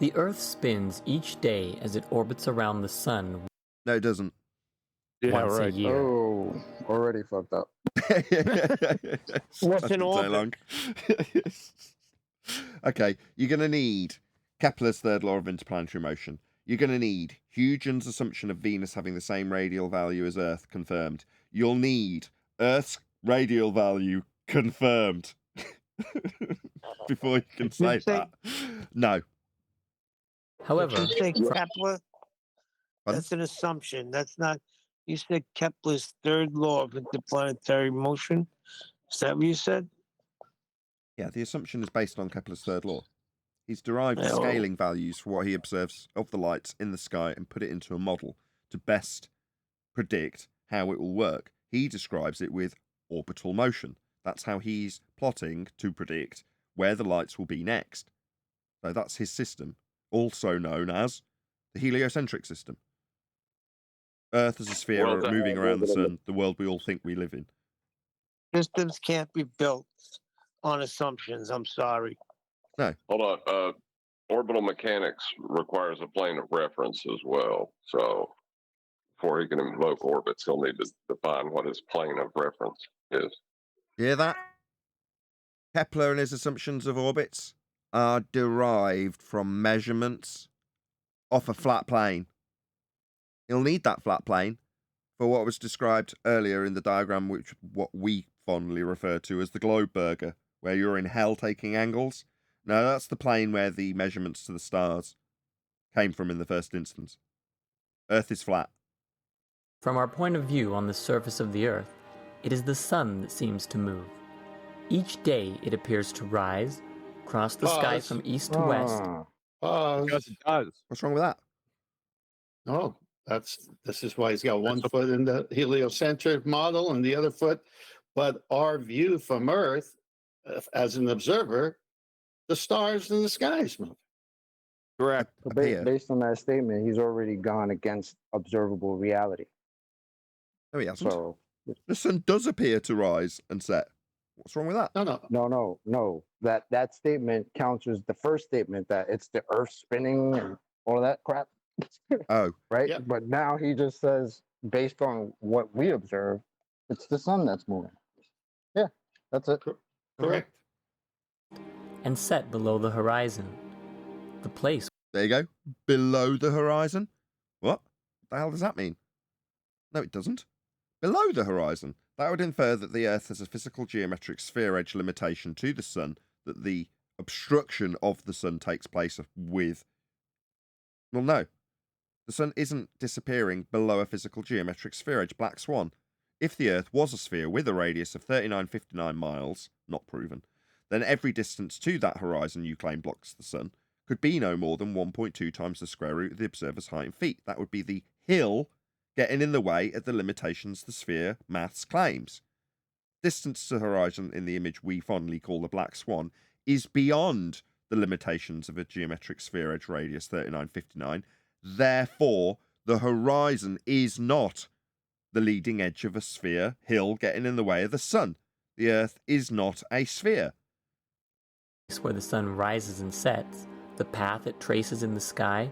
The Earth spins each day as it orbits around the Sun No, it doesn't. Yeah, once a right. year. Oh, already fucked up. What's in Doesn't take orbit? long. Okay, you're going to need Kepler's third law of interplanetary motion. You're going to need Huygens' assumption of Venus having the same radial value as Earth confirmed. You'll need Earth's radial value confirmed before you can say that. No. However, You say Kepler? Pardon? That's an assumption. That's not. You said Kepler's third law of interplanetary motion. Is that what you said? Yeah, the assumption is based on Kepler's third law. He's derived the Oh. scaling values for what he observes of the lights in the sky and put it into a model to best predict how it will work. He describes it with orbital motion. That's how he's plotting to predict where the lights will be next. So that's his system, also known as the heliocentric system. Earth as a sphere Well, moving around the sun, the world we all think we live in. Systems can't be built on assumptions. I'm sorry. Hold on. Orbital mechanics requires a plane of reference as well. So before he can invoke orbits, he'll need to define what his plane of reference is. Hear that? Kepler and his assumptions of orbits are derived from measurements off a flat plane. He'll need that flat plane for what was described earlier in the diagram, which what we fondly refer to as the globe burger, where you're in hell taking angles, No, that's the plane where the measurements to the stars came from in the first instance. Earth is flat. From our point of view on the surface of the Earth, it is the sun that seems to move. Each day it appears to rise, cross the sky Pause. from east to west. Pause. Yes, it does. What's wrong with that? No, this is why he's got one That's a- foot in the heliocentric model and the other foot. But our view from Earth, as an observer, the stars and the skies move. Correct. So Appear. based on that statement, he's already gone against observable reality. No, he hasn't. So The sun does appear to rise and set. What's wrong with that? No. That statement counters the first statement that it's the Earth spinning and all that crap, Oh, right? Yep. But now he just says, based on what we observe, it's the sun that's moving. Yeah, that's it. Correct. And set below the horizon. The place there you go. Below the horizon. What the hell does that mean? No, it doesn't. Below the horizon. That would infer that the Earth has a physical geometric sphere edge limitation to the sun that the obstruction of the sun takes place with. Well, no. The sun isn't disappearing below a physical geometric sphere edge, black swan. If the Earth was a sphere with a radius of 3959 miles, not proven, then every distance to that horizon you claim blocks the sun could be no more than 1.2 times the square root of the observer's height in feet. That would be the hill getting in the way of the limitations the sphere maths claims. Distance to horizon in the image we fondly call the black swan is beyond the limitations of a geometric sphere edge radius 3959. Therefore, the horizon is not the leading edge of a sphere hill getting in the way of the sun. The Earth is not a sphere. where the sun rises and sets, the path it traces in the sky,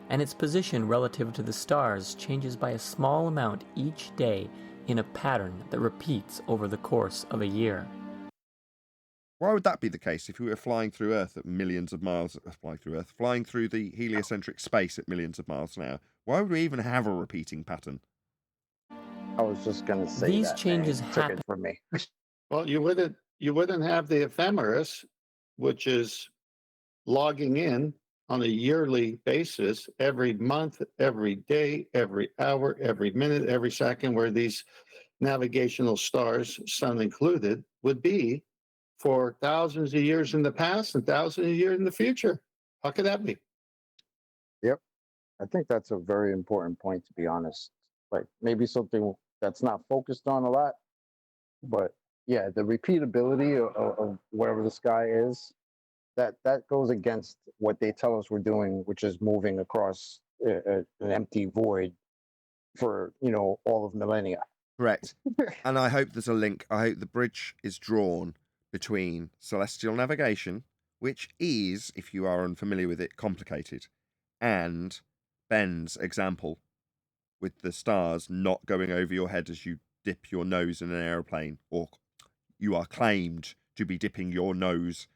and its position relative to the stars changes by a small amount each day in a pattern that repeats over the course of a year. Why would that be the case if we were flying through Earth at millions of miles, flying through the heliocentric space at millions of miles an hour? Why would we even have a repeating pattern? I was just gonna say These that, changes man. Took happen. it from me. Well, you wouldn't have the ephemeris, which is logging in on a yearly basis every month, every day, every hour, every minute, every second, where these navigational stars, sun included, would be for thousands of years in the past and thousands of years in the future. How could that be? Yep. I think that's a very important point, to be honest. Like maybe something that's not focused on a lot, but yeah, the repeatability of wherever the sky is, that goes against what they tell us we're doing, which is moving across an empty void for all of millennia. Correct. And I hope there's a link. I hope the bridge is drawn between celestial navigation, which is, if you are unfamiliar with it, complicated, and Ben's example with the stars not going over your head as you dip your nose in an aeroplane, or you are claimed to be dipping your nose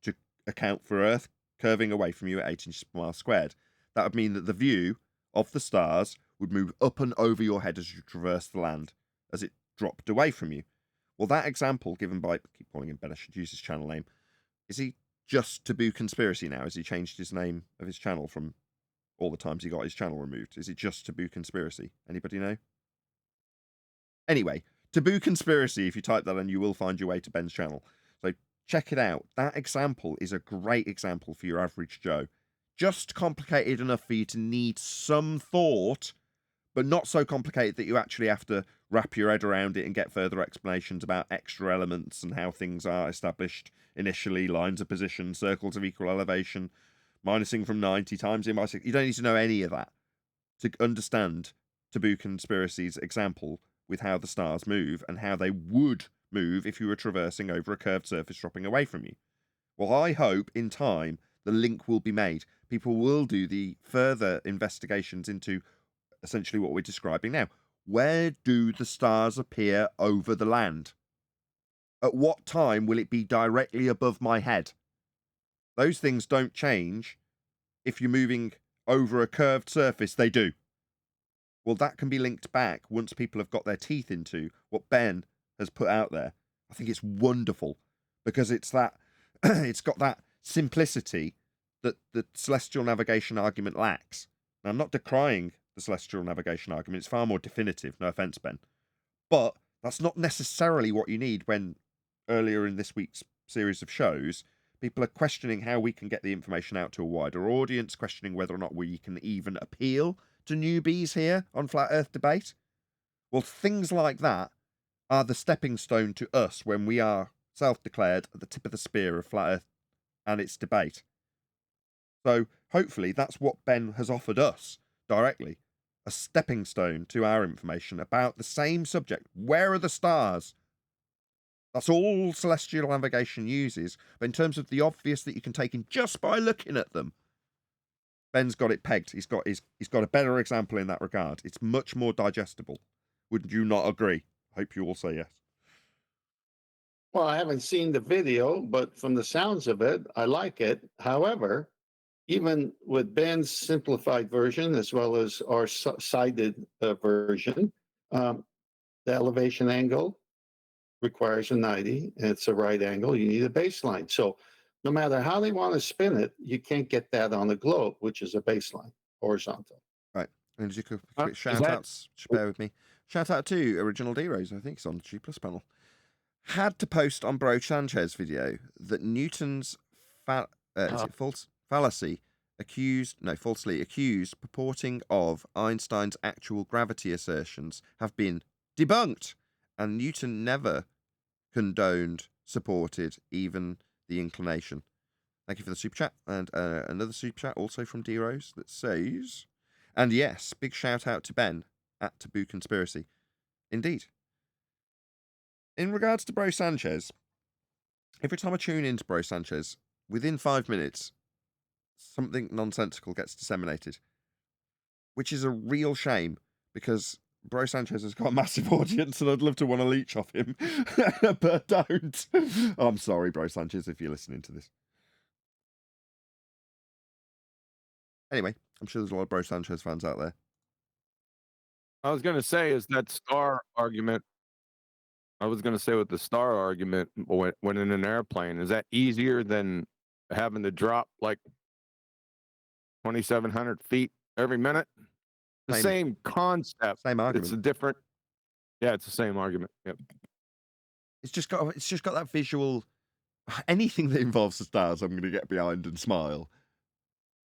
to account for Earth curving away from you at 8 inches per mile squared. That would mean that the view of the stars would move up and over your head as you traverse the land, as it dropped away from you. Well, that example given by, I keep calling him Ben, I should use his channel name. Is he just Taboo Conspiracy now? Has he changed his name of his channel from all the times he got his channel removed? Is it just Taboo Conspiracy? Anybody know? Anyway, Taboo Conspiracy, if you type that in, you will find your way to Ben's channel. So check it out. That example is a great example for your average Joe. Just complicated enough for you to need some thought, but not so complicated that you actually have to wrap your head around it and get further explanations about extra elements and how things are established initially, lines of position, circles of equal elevation, minusing from 90 times in by 6. You don't need to know any of that to understand Taboo Conspiracy's example with how the stars move and how they would move if you were traversing over a curved surface dropping away from you. Well, I hope in time the link will be made. People will do the further investigations into essentially what we're describing now. Where do the stars appear over the land? At what time will it be directly above my head? Those things don't change. If you're moving over a curved surface, they do. Well, that can be linked back once people have got their teeth into what Ben has put out there. I think it's wonderful because it's that it's got that simplicity that the celestial navigation argument lacks. Now, I'm not decrying the celestial navigation argument. It's far more definitive. No offense, Ben. But that's not necessarily what you need when earlier in this week's series of shows, people are questioning how we can get the information out to a wider audience, questioning whether or not we can even appeal to newbies here on Flat Earth Debate. Well, things like that are the stepping stone to us when we are self-declared at the tip of the spear of Flat Earth and its debate. So hopefully that's what Ben has offered us directly, a stepping stone to our information about the same subject. Where are the stars? That's all celestial navigation uses. But in terms of the obvious that you can take in just by looking at them, Ben's got it pegged. He's got a better example in that regard. It's much more digestible. Would you not agree? I hope you all say yes. Well, I haven't seen the video, but from the sounds of it, I like it. However, even with Ben's simplified version as well as our cited version, the elevation angle requires a 90, and it's a right angle. You need a baseline. So no matter how they want to spin it, you can't get that on a globe, which is a baseline, horizontal. Right. And just a quick Is shout that- outs. Bear with me. Shout out to Original D-Rose. I think it's on the G Plus panel. Had to post on Bro Sanchez video that Newton's fallacy falsely accused purporting of Einstein's actual gravity assertions have been debunked, and Newton never condoned, supported even the inclination. Thank you for the super chat. And another super chat also from D-Rose that says, and yes, big shout out to Ben at Taboo Conspiracy. Indeed. In regards to Bro Sanchez, every time I tune into Bro Sanchez, within 5 minutes, something nonsensical gets disseminated, which is a real shame because Bro Sanchez has got a massive audience and I'd love to want to leech off him, but don't. I'm sorry, Bro Sanchez, if you're listening to this. Anyway, I'm sure there's a lot of Bro Sanchez fans out there. I was going to say is that star argument. I was going to say with the star argument when in an airplane, is that easier than having to drop like 2,700 feet every minute? The same concept. Same argument. It's a different. Yeah, it's the same argument. Yep. It's just got that visual. Anything that involves the stars, I'm going to get behind and smile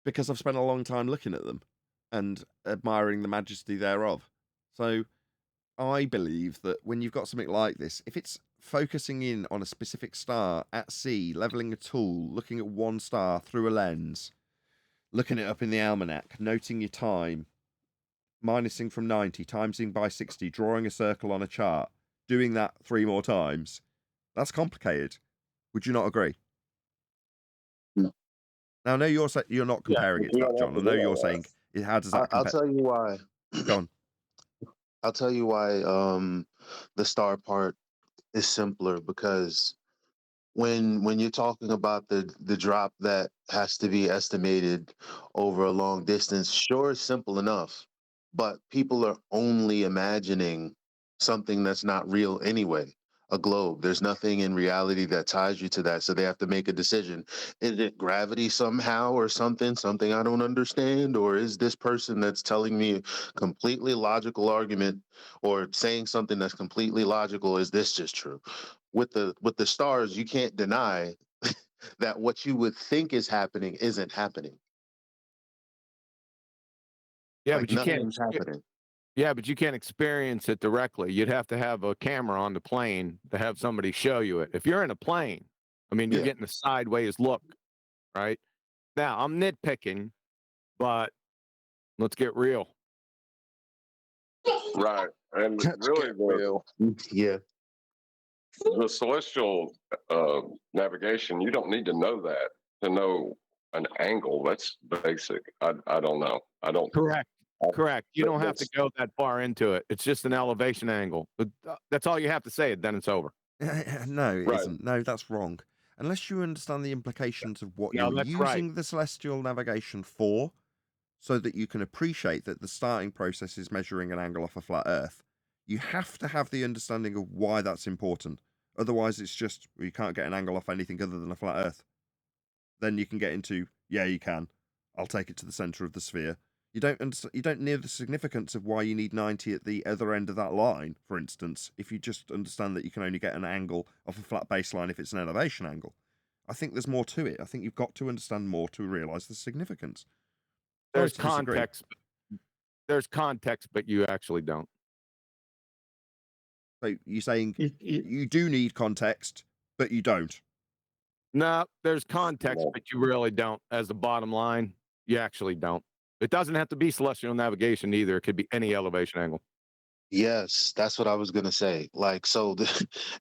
because I've spent a long time looking at them and admiring the majesty thereof. So I believe that when you've got something like this, if it's focusing in on a specific star at sea, leveling a tool, looking at one star through a lens, looking it up in the almanac, noting your time, minusing from 90, timesing by 60, drawing a circle on a chart, doing that 3 more times, that's complicated. Would you not agree? No. Now, I know you're not comparing it to that, John. I know you're saying, how does that compare? I'll tell you why. Go on. I'll tell you why the star part is simpler, because when you're talking about the drop that has to be estimated over a long distance, sure, it's simple enough, but people are only imagining something that's not real anyway. A globe. There's nothing in reality that ties you to that. So they have to make a decision. Is it gravity somehow or something I don't understand? Or is this person that's telling me a completely logical argument or saying something that's completely logical, is this just true? With the stars, you can't deny that what you would think is happening isn't happening. Yeah, Like but you can't. nothing's happening. Yeah, but you can't experience it directly. You'd have to have a camera on the plane to have somebody show you it. If you're in a plane, I mean, you're Yeah. getting a sideways look, right? Now, I'm nitpicking, but let's get real. Right. And Let's really, get real. Yeah. the celestial navigation, you don't need to know that to know an angle. That's basic. I don't know. I don't. Correct. Correct. You That- don't have to that's- go that far into it. It's just an elevation angle. But that's all you have to say, then it's over. No, it Right. isn't. No, that's wrong. Unless you understand the implications of what No, you're that's using right. the celestial navigation for, so that you can appreciate that the starting process is measuring an angle off a flat Earth, you have to have the understanding of why that's important. Otherwise, it's just, you can't get an angle off anything other than a flat Earth. then you can get into, yeah, you can. I'll take it to the center of the sphere. You don't know the significance of why you need 90 at the other end of that line, for instance, if you just understand that you can only get an angle off a flat baseline if it's an elevation angle. I think there's more to it. I think you've got to understand more to realize the significance. There's context. There's context, but you actually don't. So you're saying you do need context, but you don't? No, there's context, but you really don't. As the bottom line, you actually don't. It doesn't have to be celestial navigation either. It could be any elevation angle. Yes, that's what I was gonna say. Like, so,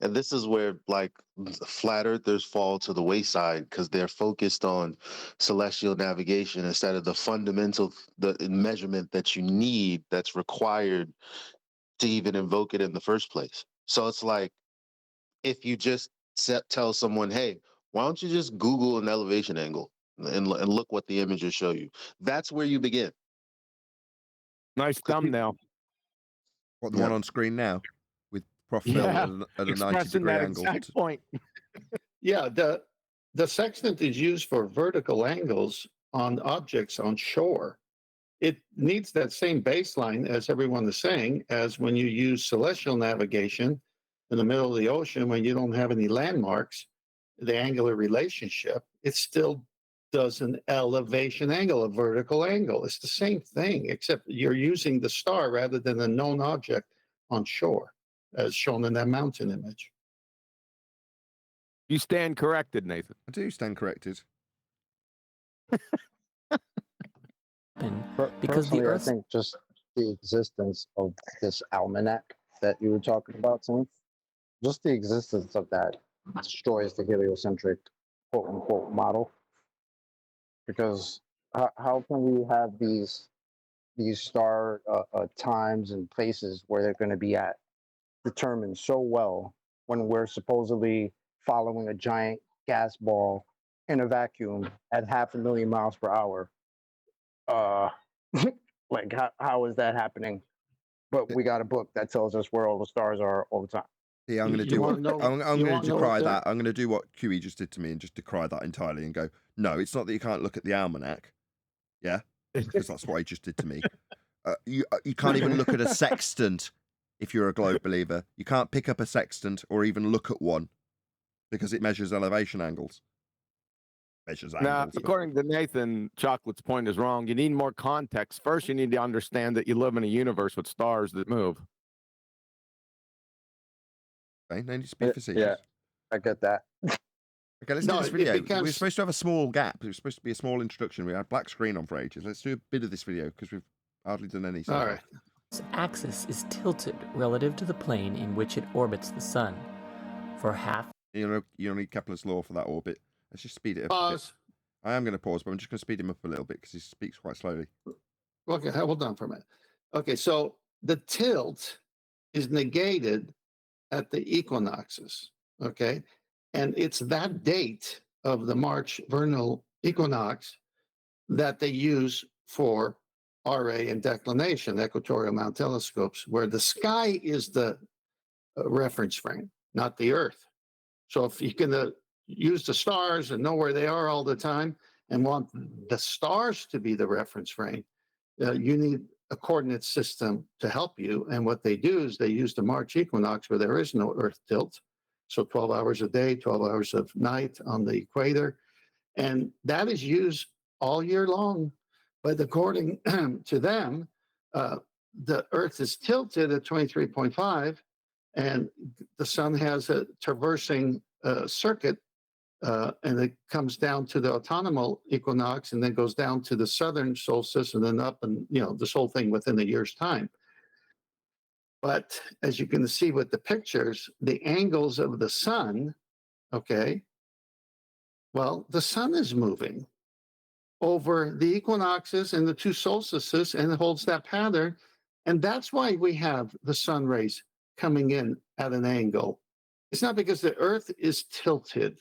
and this is where like flat earthers fall to the wayside because they're focused on celestial navigation instead of the fundamental, the measurement that you need that's required to even invoke it in the first place. So it's like if you just tell someone, "Hey, why don't you just Google an elevation angle and look what the images show you?" That's where you begin. Nice thumbnail. What, the one on screen now with Prof. Phil at a 90-degree angle? Exact point. Yeah, the sextant is used for vertical angles on objects on shore. It needs that same baseline, as everyone is saying, as when you use celestial navigation in the middle of the ocean when you don't have any landmarks, the angular relationship. It still does an elevation angle, a vertical angle. It's the same thing, except you're using the star rather than a known object on shore, as shown in that mountain image. You stand corrected, Nathan. I do stand corrected. Because the Personally, Earth. I think just the existence of this almanac that you were talking about, Tim, just the existence of that destroys the heliocentric quote unquote model. Because how can we have these star times and places where they're going to be at determined so well when we're supposedly following a giant gas ball in a vacuum at 500,000 miles per hour? Like how is that happening? But we got a book that tells us where all the stars are all the time. Yeah, I'm going to do what I'm going to decry that. I'm going to do what QE just did to me and just decry that entirely and go, no, it's not that you can't look at the almanac. Yeah, because that's what he just did to me. You can't even look at a sextant if you're a globe believer. You can't pick up a sextant or even look at one because it measures elevation angles. Now, according to Nathan, Chocolate's point is wrong. You need more context. First, you need to understand that you live in a universe with stars that move. Okay, no need to speak facetious. Yeah, I get that. Okay, let's do this video. We're supposed to have a small gap. It was supposed to be a small introduction. We had black screen on for ages. Let's do a bit of this video because we've hardly done any. All right. Its axis is tilted relative to the plane in which it orbits the sun. For half. You don't need Kepler's law for that orbit. Let's just speed it up. Pause. I am going to pause, but I'm just going to speed him up a little bit because he speaks quite slowly. Okay, hold on for a minute. Okay, so the tilt is negated at the equinoxes. Okay, and it's that date of the March vernal equinox that they use for RA and declination, equatorial mount telescopes, where the sky is the reference frame, not the Earth. So if you can use the stars and know where they are all the time and want the stars to be the reference frame, you need a coordinate system to help you. And what they do is they use the March equinox where there is no Earth tilt. So 12 hours a day, 12 hours of night on the equator. And that is used all year long. But according to them, the Earth is tilted at 23.5 and the sun has a traversing circuit and it comes down to the autumnal equinox and then goes down to the southern solstice and then up and, this whole thing within a year's time. But as you can see with the pictures, the angles of the sun, okay, well, the sun is moving over the equinoxes and the two solstices and it holds that pattern. And that's why we have the sun rays coming in at an angle. It's not because the Earth is tilted.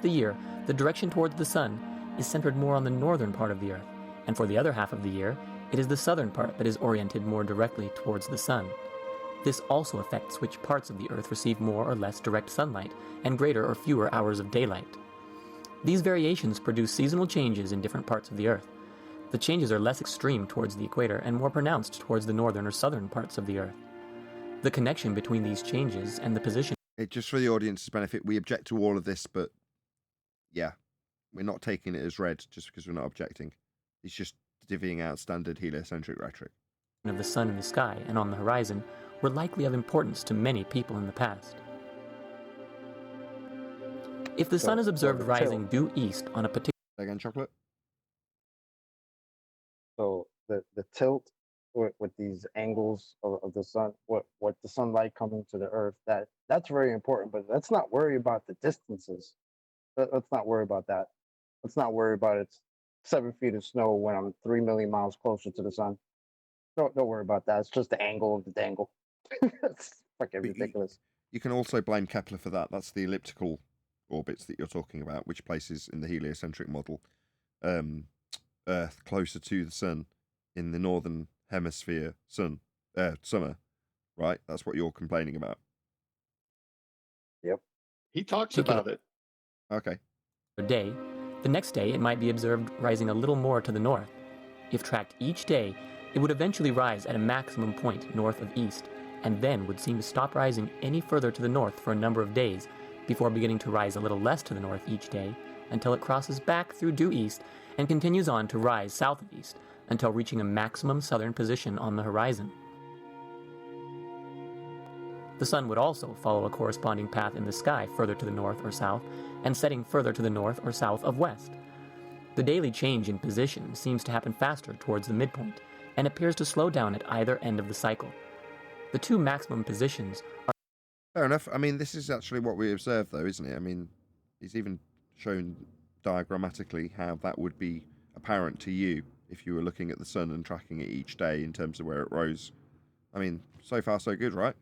The year, the direction towards the sun is centered more on the northern part of the Earth, and for the other half of the year, it is the southern part that is oriented more directly towards the sun. This also affects which parts of the Earth receive more or less direct sunlight, and greater or fewer hours of daylight. These variations produce seasonal changes in different parts of the Earth. The changes are less extreme towards the equator and more pronounced towards the northern or southern parts of the Earth. The connection between these changes and the position... Just for the audience's benefit, we object to all of this, but yeah, we're not taking it as read just because we're not objecting. It's just divvying out standard heliocentric rhetoric. ...of the sun in the sky and on the horizon were likely of importance to many people in the past. If the sun is observed rising due east on a particular... Again, chocolate? So the tilt with these angles of the sun, what the sunlight coming to the earth, that's very important. But let's not worry about the distances. Let's not worry about that. Let's not worry about it's 7 feet of snow when I'm 3 million miles closer to the sun. Don't worry about that. It's just the angle of the dangle. It's fucking ridiculous. You can also blame Kepler for that. That's the elliptical orbits that you're talking about, which places in the heliocentric model Earth closer to the sun in the northern hemisphere summer, right? That's what you're complaining about. Yep. He talks about it. Okay. ...day, the next day it might be observed rising a little more to the north. If tracked each day, it would eventually rise at a maximum point north of east, and then would seem to stop rising any further to the north for a number of days, before beginning to rise a little less to the north each day, until it crosses back through due east and continues on to rise south of east, until reaching a maximum southern position on the horizon. The sun would also follow a corresponding path in the sky further to the north or south, and setting further to the north or south of west. The daily change in position seems to happen faster towards the midpoint, and appears to slow down at either end of the cycle. The two maximum positions are... Fair enough. I mean, this is actually what we observe, though, isn't it? I mean, he's even shown diagrammatically how that would be apparent to you if you were looking at the sun and tracking it each day in terms of where it rose. I mean, so far so good, right?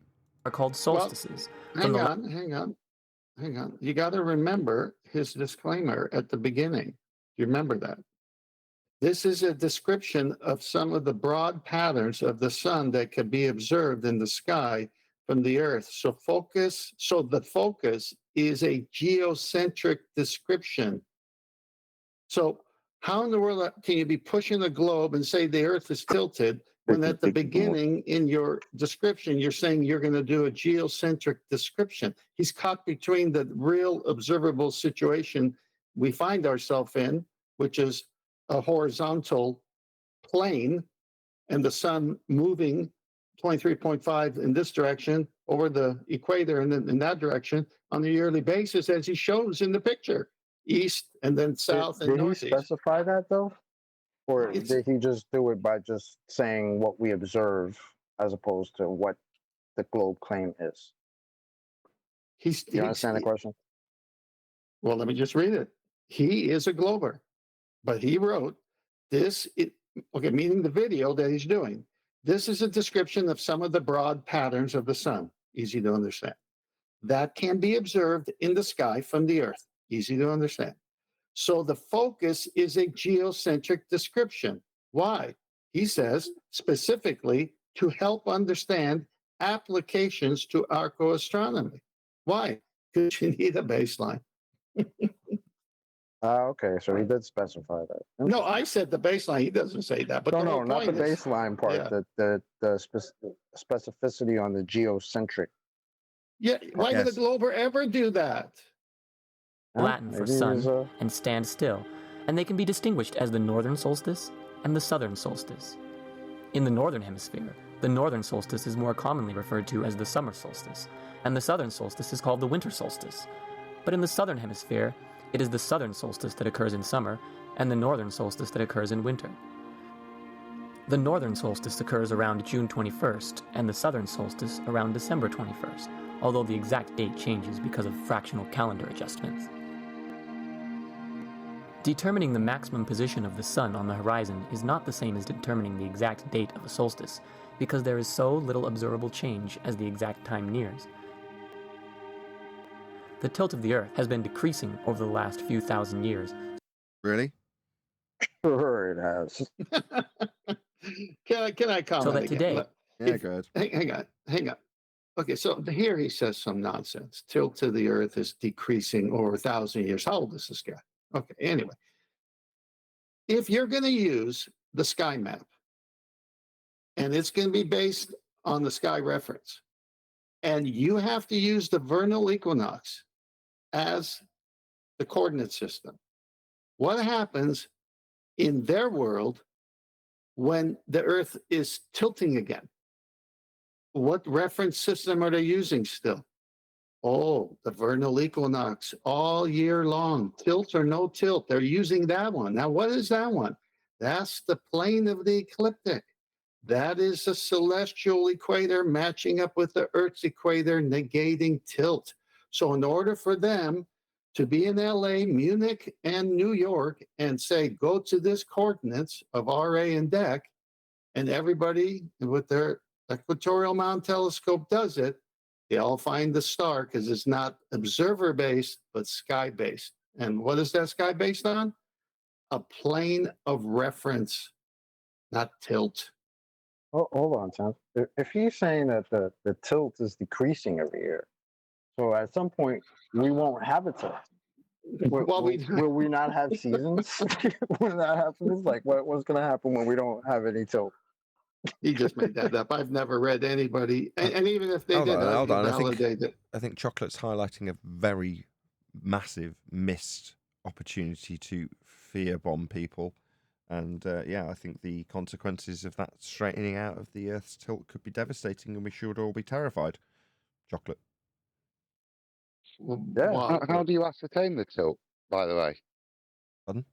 Are called solstices. Well, hang on. You got to remember his disclaimer at the beginning. You remember that? This is a description of some of the broad patterns of the sun that can be observed in the sky from the Earth. So the focus is a geocentric description. So how in the world can you be pushing the globe and say the Earth is tilted when at the beginning in your description you're saying you're going to do a geocentric description? He's caught between the real observable situation we find ourselves in, which is a horizontal plane, and the sun moving 23.5 in this direction over the equator and then in that direction on a yearly basis, as he shows in the picture, east and then south and northeast. Did he specify that though? Or did he just do it by just saying what we observe as opposed to what the globe claim is? You understand the question? Well, let me just read it. He is a glober, but he wrote this, meaning the video that he's doing. This is a description of some of the broad patterns of the sun, easy to understand, that can be observed in the sky from the Earth, easy to understand. So the focus is a geocentric description. Why? He says specifically to help understand applications to arcoastronomy. Why? Because you need a baseline. Okay, so he did specify that. No, I said the baseline. He doesn't say that. But no, not the baseline part. Yeah. The specificity on the geocentric. Yeah, why would a glober ever do that? Latin for sun and stand still, and they can be distinguished as the northern solstice and the southern solstice. In the northern hemisphere, the northern solstice is more commonly referred to as the summer solstice, and the southern solstice is called the winter solstice. But in the southern hemisphere, it is the southern solstice that occurs in summer, and the northern solstice that occurs in winter. The northern solstice occurs around June 21st, and the southern solstice around December 21st, although the exact date changes because of fractional calendar adjustments. Determining the maximum position of the sun on the horizon is not the same as determining the exact date of a solstice, because there is so little observable change as the exact time nears. The tilt of the Earth has been decreasing over the last few thousand years. Really? Sure it has. Can I comment? So that today... Yeah, go ahead. Hang on. Okay, so here he says some nonsense. Tilt to the Earth is decreasing over 1,000 years. How old is this guy? Okay, anyway, if you're going to use the sky map, and it's going to be based on the sky reference, and you have to use the vernal equinox as the coordinate system, what happens in their world when the Earth is tilting again? What reference system are they using still? Oh, the vernal equinox all year long, tilt or no tilt. They're using that one. Now, what is that one? That's the plane of the ecliptic. That is the celestial equator matching up with the Earth's equator, negating tilt. So, in order for them to be in LA, Munich, and New York and say, go to this coordinates of RA and DEC, and everybody with their equatorial mountain telescope does it, they all find the star because it's not observer based, but sky based. And what is that sky based on? A plane of reference, not tilt. Oh, hold on, Tom. If he's saying that the tilt is decreasing every year, so at some point we won't have a tilt. Will we not have seasons when that happens? Like, what's going to happen when we don't have any tilt? He just made that up. I've never read anybody, and even if they did, hold on. validate it. I think Chocolate's highlighting a very massive missed opportunity to fear bomb people. And I think the consequences of that straightening out of the Earth's tilt could be devastating, and we should all be terrified. Chocolate. Yeah. How do you ascertain the tilt, by the way? Pardon?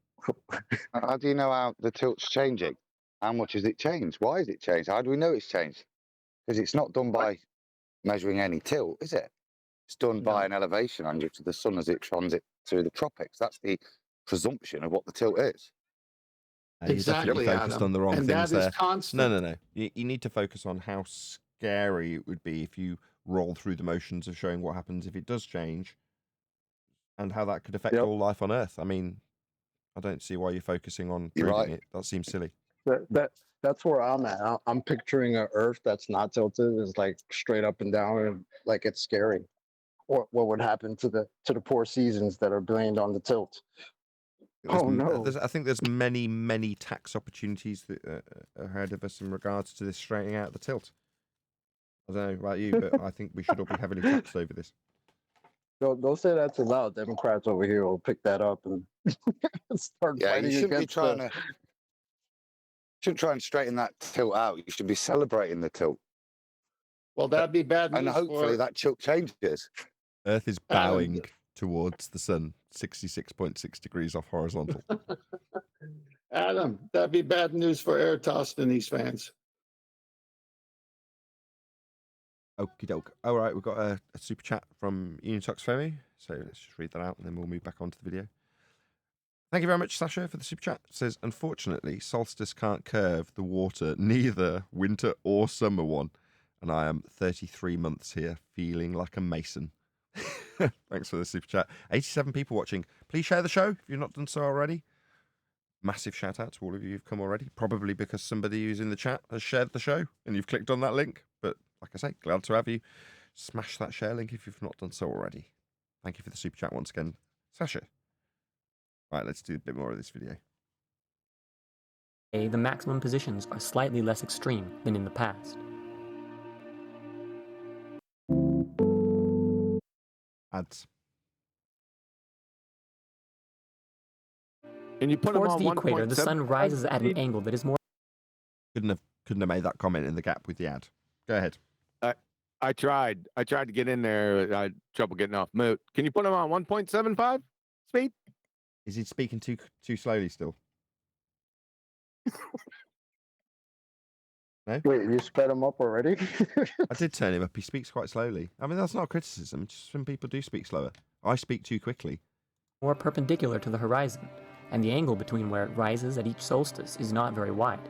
How do you know how the tilt's changing? How much has it changed? Why has it changed? How do we know it's changed? Because it's not done by measuring any tilt, is it? It's done by an elevation angle to the sun as it transits through the tropics. That's the presumption of what the tilt is. Exactly, You're focused on the wrong and things that there. is constant. No. You need to focus on how scary it would be if you roll through the motions of showing what happens if it does change, and how that could affect all life on Earth. I mean, I don't see why you're focusing on proving it. That seems silly. That's where I'm at. I'm picturing an Earth that's not tilted, is like straight up and down, and like it's scary. What would happen to the poor seasons that are blamed on the tilt? No! I think there's many tax opportunities that are ahead of us in regards to this straightening out the tilt. I don't know about you, but I think we should all be heavily taxed over this. Don't say that too loud. Democrats over here will pick that up and start fighting you shouldn't be against shouldn't try and straighten that tilt out. You should be celebrating the tilt. Well, that'd be bad news. And hopefully that tilt changes. Earth is bowing towards the sun, 66.6 degrees off horizontal. Adam, that'd be bad news for Eratosthenes fans. Okie doke. All right, we've got a super chat from Unitox Femi. So let's just read that out and then we'll move back onto the video. Thank you very much, Sasha, for the super chat. It says, unfortunately, solstice can't curve the water, neither winter or summer one. And I am 33 months here, feeling like a mason. Thanks for the super chat. 87 people watching. Please share the show if you've not done so already. Massive shout out to all of you who've come already. Probably because somebody who's in the chat has shared the show and you've clicked on that link. But like I say, glad to have you. Smash that share link if you've not done so already. Thank you for the super chat once again, Sasha. Right, let's do a bit more of this video. The maximum positions are slightly less extreme than in the past. Ads. Can you put them Towards on the equator, the sun 1.75? rises at an angle that is more. Couldn't have made that comment in the gap with the ad. Go ahead. I tried to get in there. I had trouble getting off mute. Can you put them on 1.75 speed? Is he speaking too slowly still? No? Wait, you sped him up already? I did turn him up. He speaks quite slowly. I mean, that's not a criticism. Just some people do speak slower. I speak too quickly. More perpendicular to the horizon, and the angle between where it rises at each solstice is not very wide.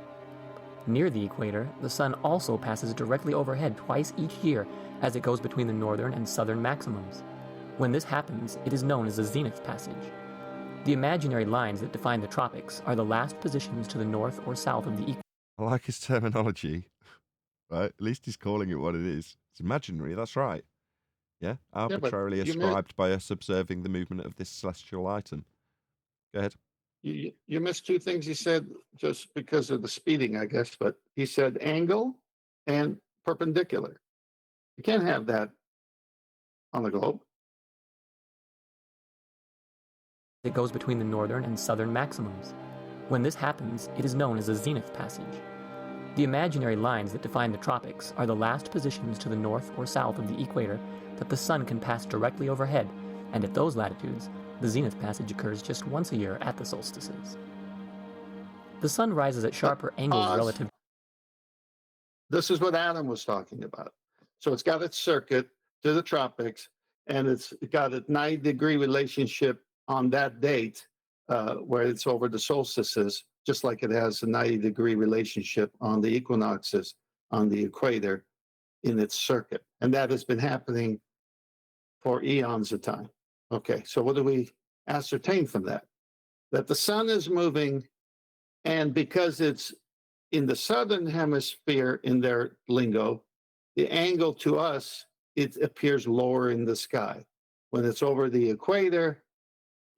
Near the equator, the sun also passes directly overhead twice each year as it goes between the northern and southern maximums. When this happens, it is known as the zenith passage. The imaginary lines that define the tropics are the last positions to the north or south of the equator. I like his terminology. Right? At least he's calling it what it is. It's imaginary, that's right. Yeah, but arbitrarily you ascribed by us observing the movement of this celestial item. Go ahead. You missed two things he said just because of the speeding, I guess, but he said angle and perpendicular. You can't have that on the globe. It goes between the northern and southern maximums. When this happens, it is known as a zenith passage. The imaginary lines that define the tropics are the last positions to the north or south of the equator that the sun can pass directly overhead, and at those latitudes, the zenith passage occurs just once a year at the solstices. The sun rises at sharper angles relative. This is what Adam was talking about. So it's got its circuit to the tropics, and it's got a 90-degree relationship on that date where it's over the solstices, just like it has a 90-degree relationship on the equinoxes on the equator in its circuit. And that has been happening for eons of time. Okay, so what do we ascertain from that? That the sun is moving, and because it's in the southern hemisphere in their lingo, the angle to us, it appears lower in the sky. When it's over the equator,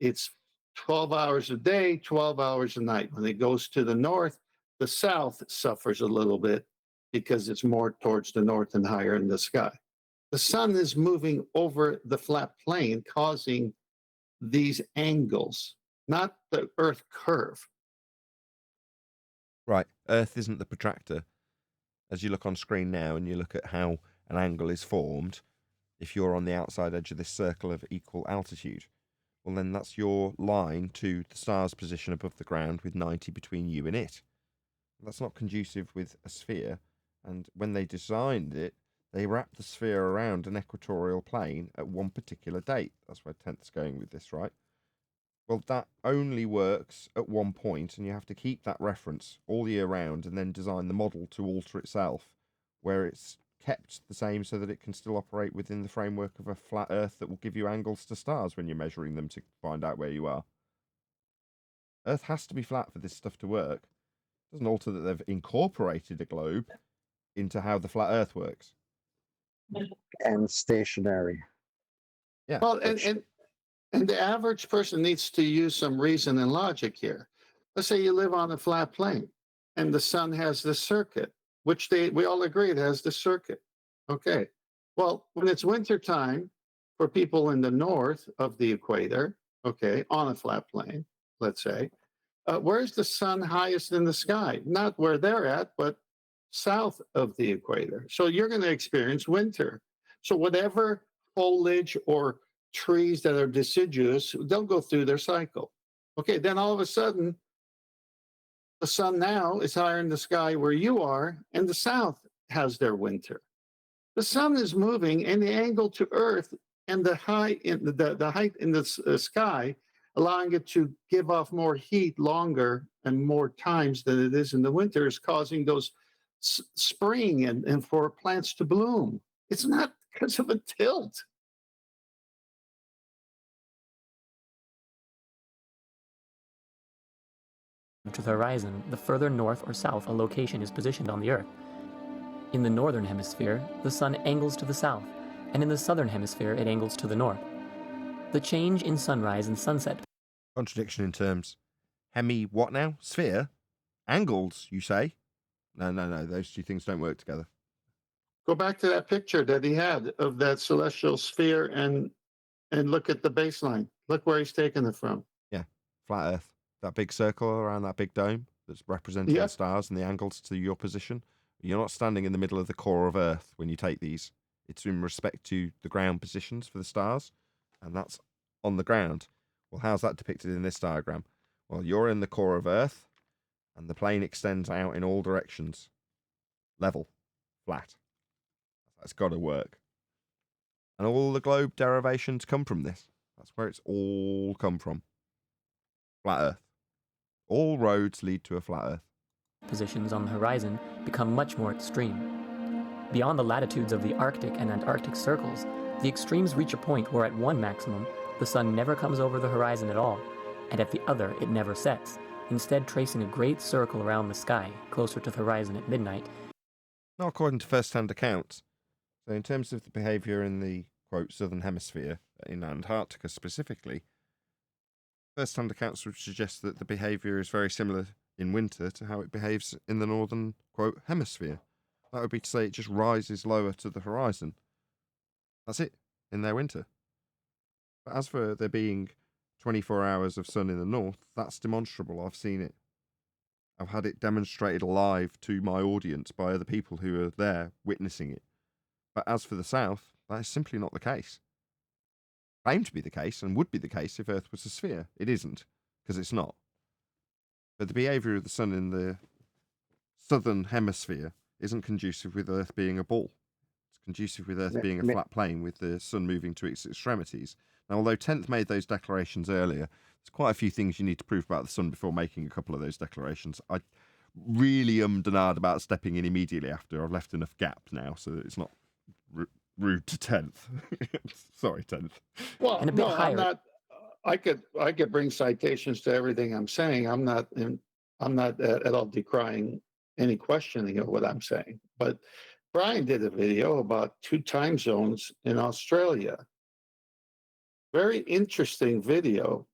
it's 12 hours a day, 12 hours a night. When it goes to the north, the south suffers a little bit because it's more towards the north and higher in the sky. The sun is moving over the flat plane, causing these angles, not the Earth curve. Right, Earth isn't the protractor. As you look on screen now and you look at how an angle is formed, if you're on the outside edge of this circle of equal altitude, well then that's your line to the star's position above the ground with 90 between you and it. That's not conducive with a sphere, and when they designed it, they wrapped the sphere around an equatorial plane at one particular date. That's where 10th's going with this, right? Well, that only works at one point, and you have to keep that reference all year round and then design the model to alter itself, where it's kept the same so that it can still operate within the framework of a flat Earth that will give you angles to stars when you're measuring them to find out where you are. Earth has to be flat for this stuff to work. It doesn't alter that they've incorporated a globe into how the flat Earth works. And stationary. Yeah. Well, and the average person needs to use some reason and logic here. Let's say you live on a flat plane and the sun has this circuit, which we all agree it has the circuit. Okay. Well, when it's winter time for people in the north of the equator, okay, on a flat plane, let's say, where's the sun highest in the sky? Not where they're at, but south of the equator. So you're going to experience winter. So whatever foliage or trees that are deciduous, they'll go through their cycle. Okay, then all of a sudden, the sun now is higher in the sky where you are, and the south has their winter. The sun is moving, and the angle to Earth and the height in the sky, allowing it to give off more heat longer and more times than it is in the winter, is causing those spring and for plants to bloom. It's not because of a tilt. To the horizon, the further north or south a location is positioned on the Earth. In the northern hemisphere, the sun angles to the south, and in the southern hemisphere, it angles to the north. The change in sunrise and sunset. Contradiction in terms. What now? Sphere? Angles, you say? No. Those two things don't work together. Go back to that picture that he had of that celestial sphere and look at the baseline. Look where he's taking it from. Yeah, flat Earth. That big circle around that big dome that's representing the stars and the angles to your position. You're not standing in the middle of the core of Earth when you take these. It's in respect to the ground positions for the stars, and that's on the ground. Well, how's that depicted in this diagram? Well, you're in the core of Earth, and the plane extends out in all directions. Level. Flat. That's got to work. And all the globe derivations come from this. That's where it's all come from. Flat Earth. All roads lead to a flat Earth. Positions on the horizon become much more extreme. Beyond the latitudes of the Arctic and Antarctic circles, the extremes reach a point where at one maximum, the sun never comes over the horizon at all, and at the other it never sets, instead tracing a great circle around the sky, closer to the horizon at midnight. Not according to first-hand accounts. So in terms of the behaviour in the, quote, southern hemisphere, in Antarctica specifically, first-hand accounts would suggest that the behaviour is very similar in winter to how it behaves in the northern, quote, hemisphere. That would be to say it just rises lower to the horizon. That's it, in their winter. But as for there being 24 hours of sun in the north, that's demonstrable. I've seen it. I've had it demonstrated live to my audience by other people who are there witnessing it. But as for the south, that is simply not the case. Claimed to be the case, and would be the case if Earth was a sphere. It isn't, because it's not. But the behaviour of the sun in the southern hemisphere isn't conducive with Earth being a ball. It's conducive with Earth being a flat plane with the sun moving to its extremities. Now, although 10th made those declarations earlier, there's quite a few things you need to prove about the sun before making a couple of those declarations. I really am denied about stepping in immediately after. I've left enough gap now so that it's not rude to 10th. Sorry, 10th. Well, And a bit no, higher. I'm not. I could bring citations to everything I'm saying. I'm not at all decrying any questioning of what I'm saying. But Brian did a video about 2 time zones in Australia. Very interesting video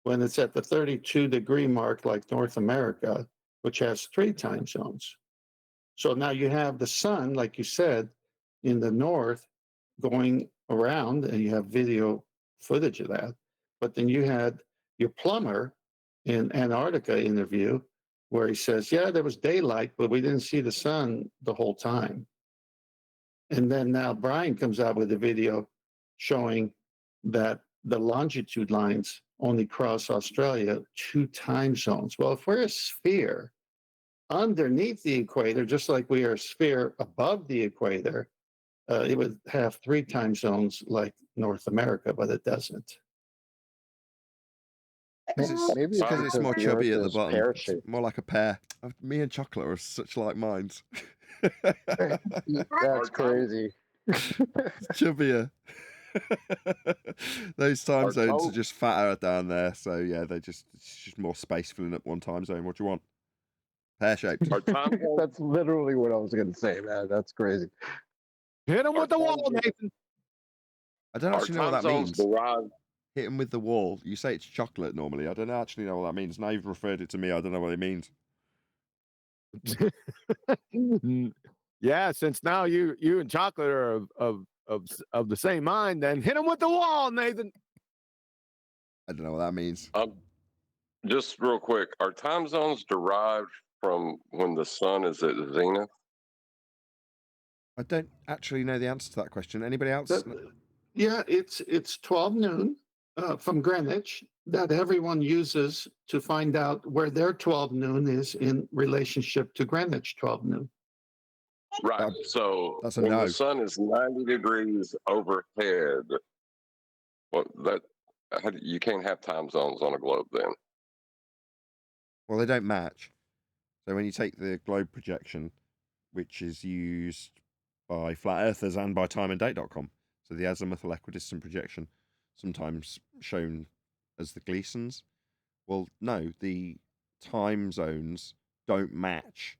when it's at the 32-degree mark, like North America, which has 3 time zones. So now you have the sun, like you said, in the north going around, and you have video footage of that. But then you had your plumber in Antarctica interview where he says, yeah, there was daylight, but we didn't see the sun the whole time. And then now Brian comes out with a video showing that the longitude lines only cross Australia 2 time zones. Well, if we're a sphere underneath the equator, just like we are a sphere above the equator, it would have 3 time zones like North America, but it doesn't. Maybe Because it's more the chubby Earth at the is bottom. It's pear-shaped. more like a pear. Me and chocolate are such like minds. That's crazy. Chubbier. Those time Our zones are total- just fatter down there, so yeah, it's just more space filling up one time zone. What do you want? Pear shaped. Our time zone, That's literally what I was going to say, man. That's crazy. Hit him Our with the wall, time zone- Nathan. I don't our actually know what time that zones means. derive. Hit them with the wall. You say it's chocolate normally. I don't actually know what that means. Now you've referred it to me. I don't know what it means. Yeah, since now you and chocolate are of the same mind, then hit him with the wall, Nathan. I don't know what that means. Just real quick, are time zones derived from when the sun is at zenith? I don't actually know the answer to that question. Anybody else? Yeah, it's 12 noon from Greenwich that everyone uses to find out where their 12 noon is in relationship to Greenwich 12 noon. Right. So that's a when no. the sun is 90 degrees overhead, well, you can't have time zones on a globe then. Well, they don't match. So when you take the globe projection, which is used by flat earthers and by timeanddate.com, so the azimuthal equidistant projection, sometimes shown as the Gleasons, well, no, the time zones don't match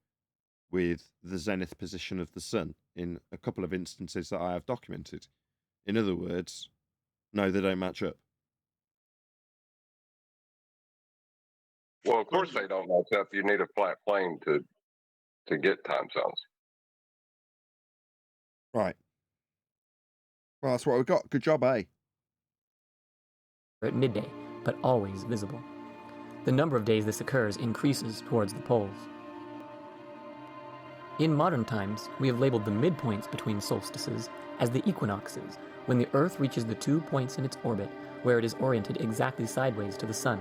with the zenith position of the sun in a couple of instances that I have documented. In other words, no, they don't match up. Well, of course they don't match up. You need a flat plane to get time zones. Right. Well, that's what we've got. Good job, eh? At midday, but always visible. The number of days this occurs increases towards the poles. In modern times, we have labeled the midpoints between solstices as the equinoxes, when the Earth reaches the 2 points in its orbit where it is oriented exactly sideways to the Sun.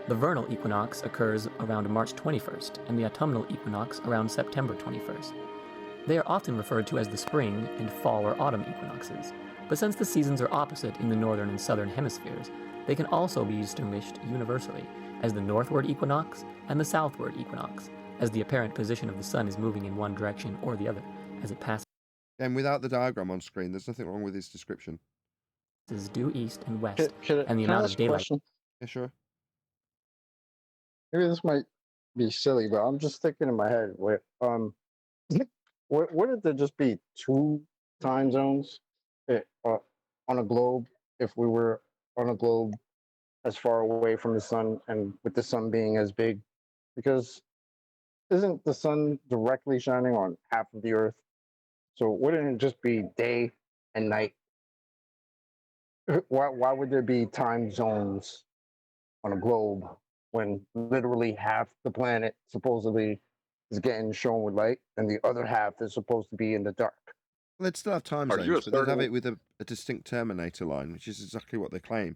The vernal equinox occurs around March 21st, and the autumnal equinox around September 21st. They are often referred to as the spring and fall or autumn equinoxes, but since the seasons are opposite in the northern and southern hemispheres, they can also be distinguished universally as the northward equinox and the southward equinox, as the apparent position of the sun is moving in one direction or the other as it passes. And without the diagram on screen, there's nothing wrong with his description. Due east and west, Can and the I amount ask of a daylight. question? Yeah, sure. Maybe this might be silly, but I'm just thinking in my head, what if there just be 2 time zones on a globe if we were on a globe as far away from the sun and with the sun being as big? Because isn't the sun directly shining on half of the earth? So wouldn't it just be day and night? Why would there be time zones on a globe when literally half the planet supposedly is getting shown with light and the other half is supposed to be in the dark? Well, they'd still have time Are you zones, but they'd have asserting? it with a distinct terminator line, which is exactly what they claim.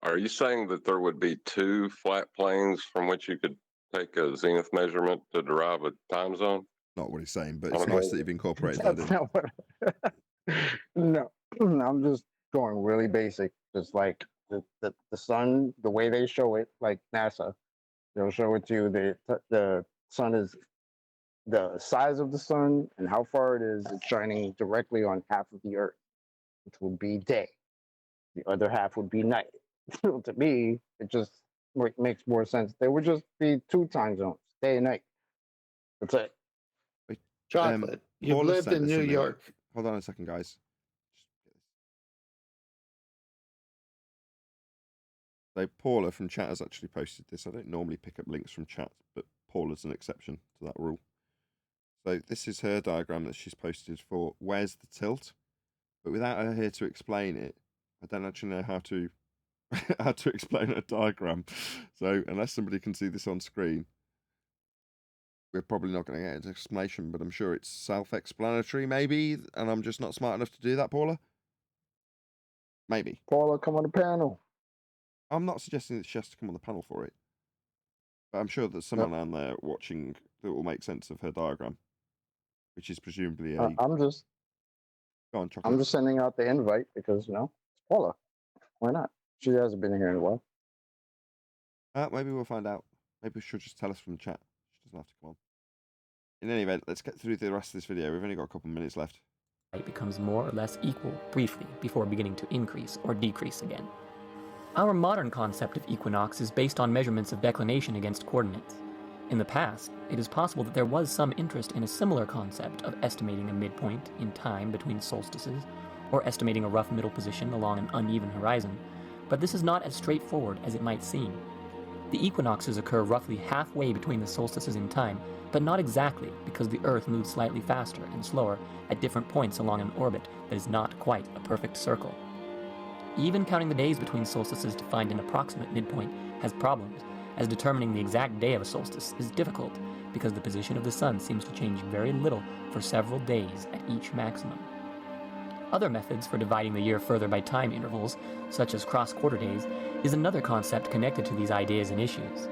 Are you saying that there would be two flat planes from which you could take a zenith measurement to derive a time zone? Not what he's saying, but On it's a nice globe? that you've incorporated that That's in. not what. No, I'm just going really basic. Just like the sun, the way they show it, like NASA, they'll show it to you. The sun is the size of the sun and how far it is. It's shining directly on half of the Earth, which would be day. The other half would be night. So to me, it just makes more sense. There would just be two time zones, day and night. That's it. Chocolate. You've Paula lived sent in this New to me. York. Hold on a second, guys. So Paula from chat has actually posted this. I don't normally pick up links from chat, but Paula's an exception to that rule. So this is her diagram that she's posted for where's the tilt, but without her here to explain it, I don't actually know how to how to explain a diagram. So unless somebody can see this on screen, we're probably not going to get an explanation, but I'm sure it's self-explanatory maybe, and I'm just not smart enough to do that, Paula. Maybe. Paula, come on the panel. I'm not suggesting that she has to come on the panel for it, but I'm sure there's someone down there watching that will make sense of her diagram, which is presumably a... I'm just Go on, Chocolate. I'm just sending out the invite because it's Paula. Why not? She hasn't been here in a while. Maybe we'll find out. Maybe she'll just tell us from the chat. She doesn't have to come on. In any event, let's get through the rest of this video. We've only got a couple of minutes left. Light becomes more or less equal briefly before beginning to increase or decrease again. Our modern concept of equinox is based on measurements of declination against coordinates. In the past, it is possible that there was some interest in a similar concept of estimating a midpoint in time between solstices, or estimating a rough middle position along an uneven horizon, but this is not as straightforward as it might seem. The equinoxes occur roughly halfway between the solstices in time, but not exactly, because the Earth moves slightly faster and slower at different points along an orbit that is not quite a perfect circle. Even counting the days between solstices to find an approximate midpoint has problems, as determining the exact day of a solstice is difficult because the position of the sun seems to change very little for several days at each maximum. Other methods for dividing the year further by time intervals, such as cross-quarter days, is another concept connected to these ideas and issues.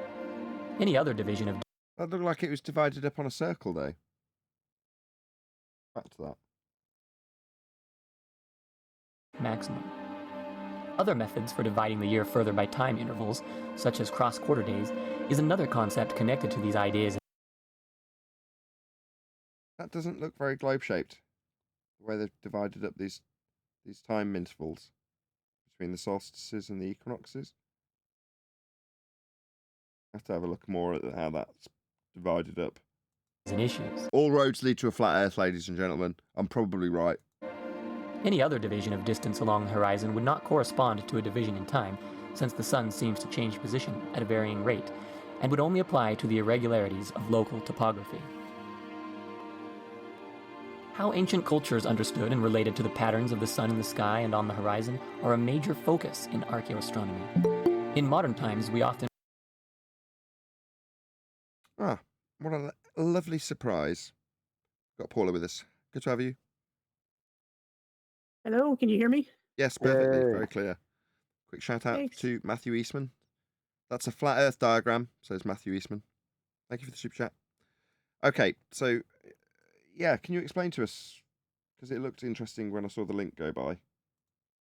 Any other division of... That looked like it was divided up on a circle, though. Back to that. Maximum. Other methods for dividing the year further by time intervals, such as cross-quarter days, is another concept connected to these ideas. That doesn't look very globe-shaped, the way they've divided up these time intervals between the solstices and the equinoxes. I have to have a look more at how that's divided up. And issues. All roads lead to a flat Earth, ladies and gentlemen. I'm probably right. Any other division of distance along the horizon would not correspond to a division in time, since the sun seems to change position at a varying rate, and would only apply to the irregularities of local topography. How ancient cultures understood and related to the patterns of the sun in the sky and on the horizon are a major focus in archaeoastronomy. In modern times, we often... Ah, what a lovely surprise. Got Paula with us. Good to have you. Hello, can you hear me? Yes, perfectly. Yay. Very clear. Quick shout out Thanks. to Matthew Eastman. That's a flat Earth diagram, says Matthew Eastman. Thank you for the super chat. Okay, so, yeah, can you explain to us, because it looked interesting when I saw the link go by.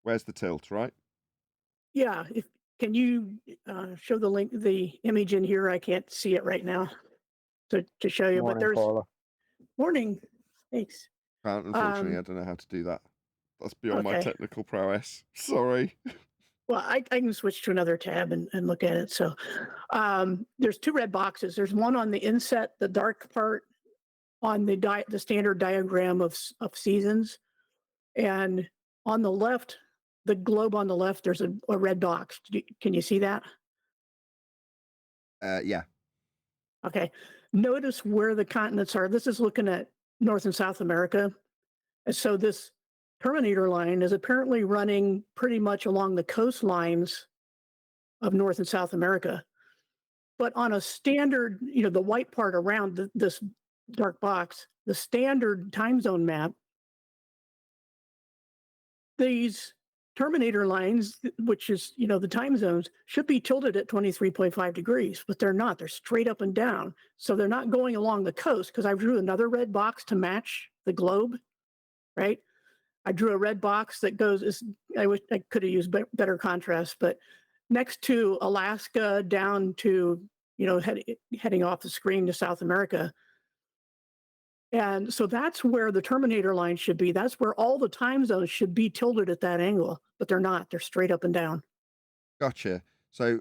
Where's the tilt, right? Yeah, can you show the link, the image in here? I can't see it right now to show you, but Morning, there's... Paula. Morning, thanks. Unfortunately, I don't know how to do that. That's beyond my Okay. technical prowess. Sorry. Well, I can switch to another tab and look at it. So there's two red boxes. There's one on the inset, the dark part on the standard diagram of seasons, and on the left, the globe on the left, there's a red box. Can you see that? Yeah. Okay. Notice where the continents are. This is looking at North and South America. And so this terminator line is apparently running pretty much along the coastlines of North and South America. But on a standard, the white part around this dark box, the standard time zone map, these terminator lines, which is, the time zones, should be tilted at 23.5 degrees, but they're not. They're straight up and down. So they're not going along the coast, because I drew another red box to match the globe, right? I drew a red box that goes, I wish I could have used better contrast, but next to Alaska down to, heading off the screen to South America. And so that's where the terminator line should be. That's where all the time zones should be tilted at that angle, but they're not. They're straight up and down. Gotcha. So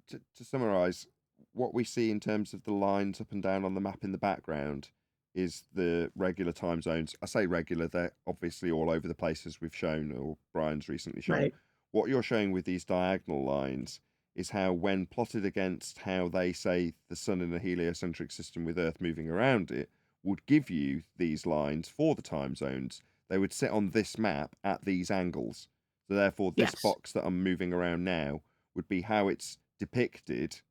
to summarize, what we see in terms of the lines up and down on the map in the background is the regular time zones. I say regular, they're obviously all over the place, as we've shown, or Brian's recently shown. Right. What you're showing with these diagonal lines is how, when plotted against how they say the sun in a heliocentric system with Earth moving around it would give you these lines for the time zones, they would sit on this map at these angles. So therefore, this Yes. box that I'm moving around now would be how it's depicted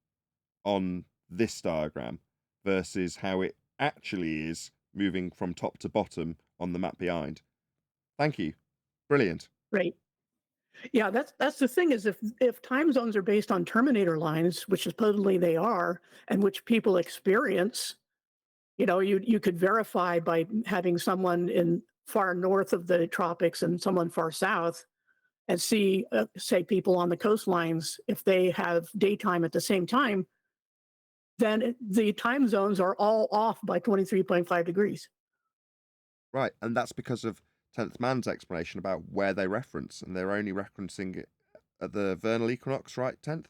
on this diagram versus how it actually is moving from top to bottom on the map behind. Thank you. Brilliant. Right. Yeah, that's the thing, is if time zones are based on terminator lines, which supposedly they are, and which people experience, you could verify by having someone in far north of the tropics and someone far south, and see, say, people on the coastlines, if they have daytime at the same time, then the time zones are all off by 23.5 degrees. Right, and that's because of 10th Man's explanation about where they reference, and they're only referencing it at the vernal equinox, right, 10th?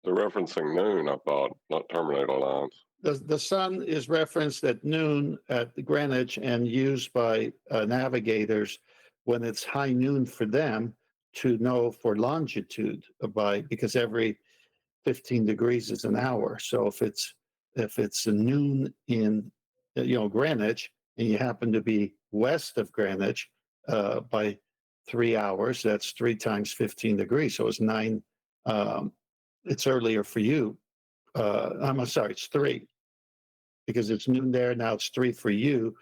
They're referencing noon, I thought, not terminator lines. The sun is referenced at noon at Greenwich and used by navigators when it's high noon for them to know for longitude because every 15 degrees is an hour. So if it's a noon in Greenwich, and you happen to be west of Greenwich by 3 hours, that's 3 times 15 degrees. So it's 9. It's earlier for you. I'm sorry, it's 3 because it's noon there. Now it's 3 for you.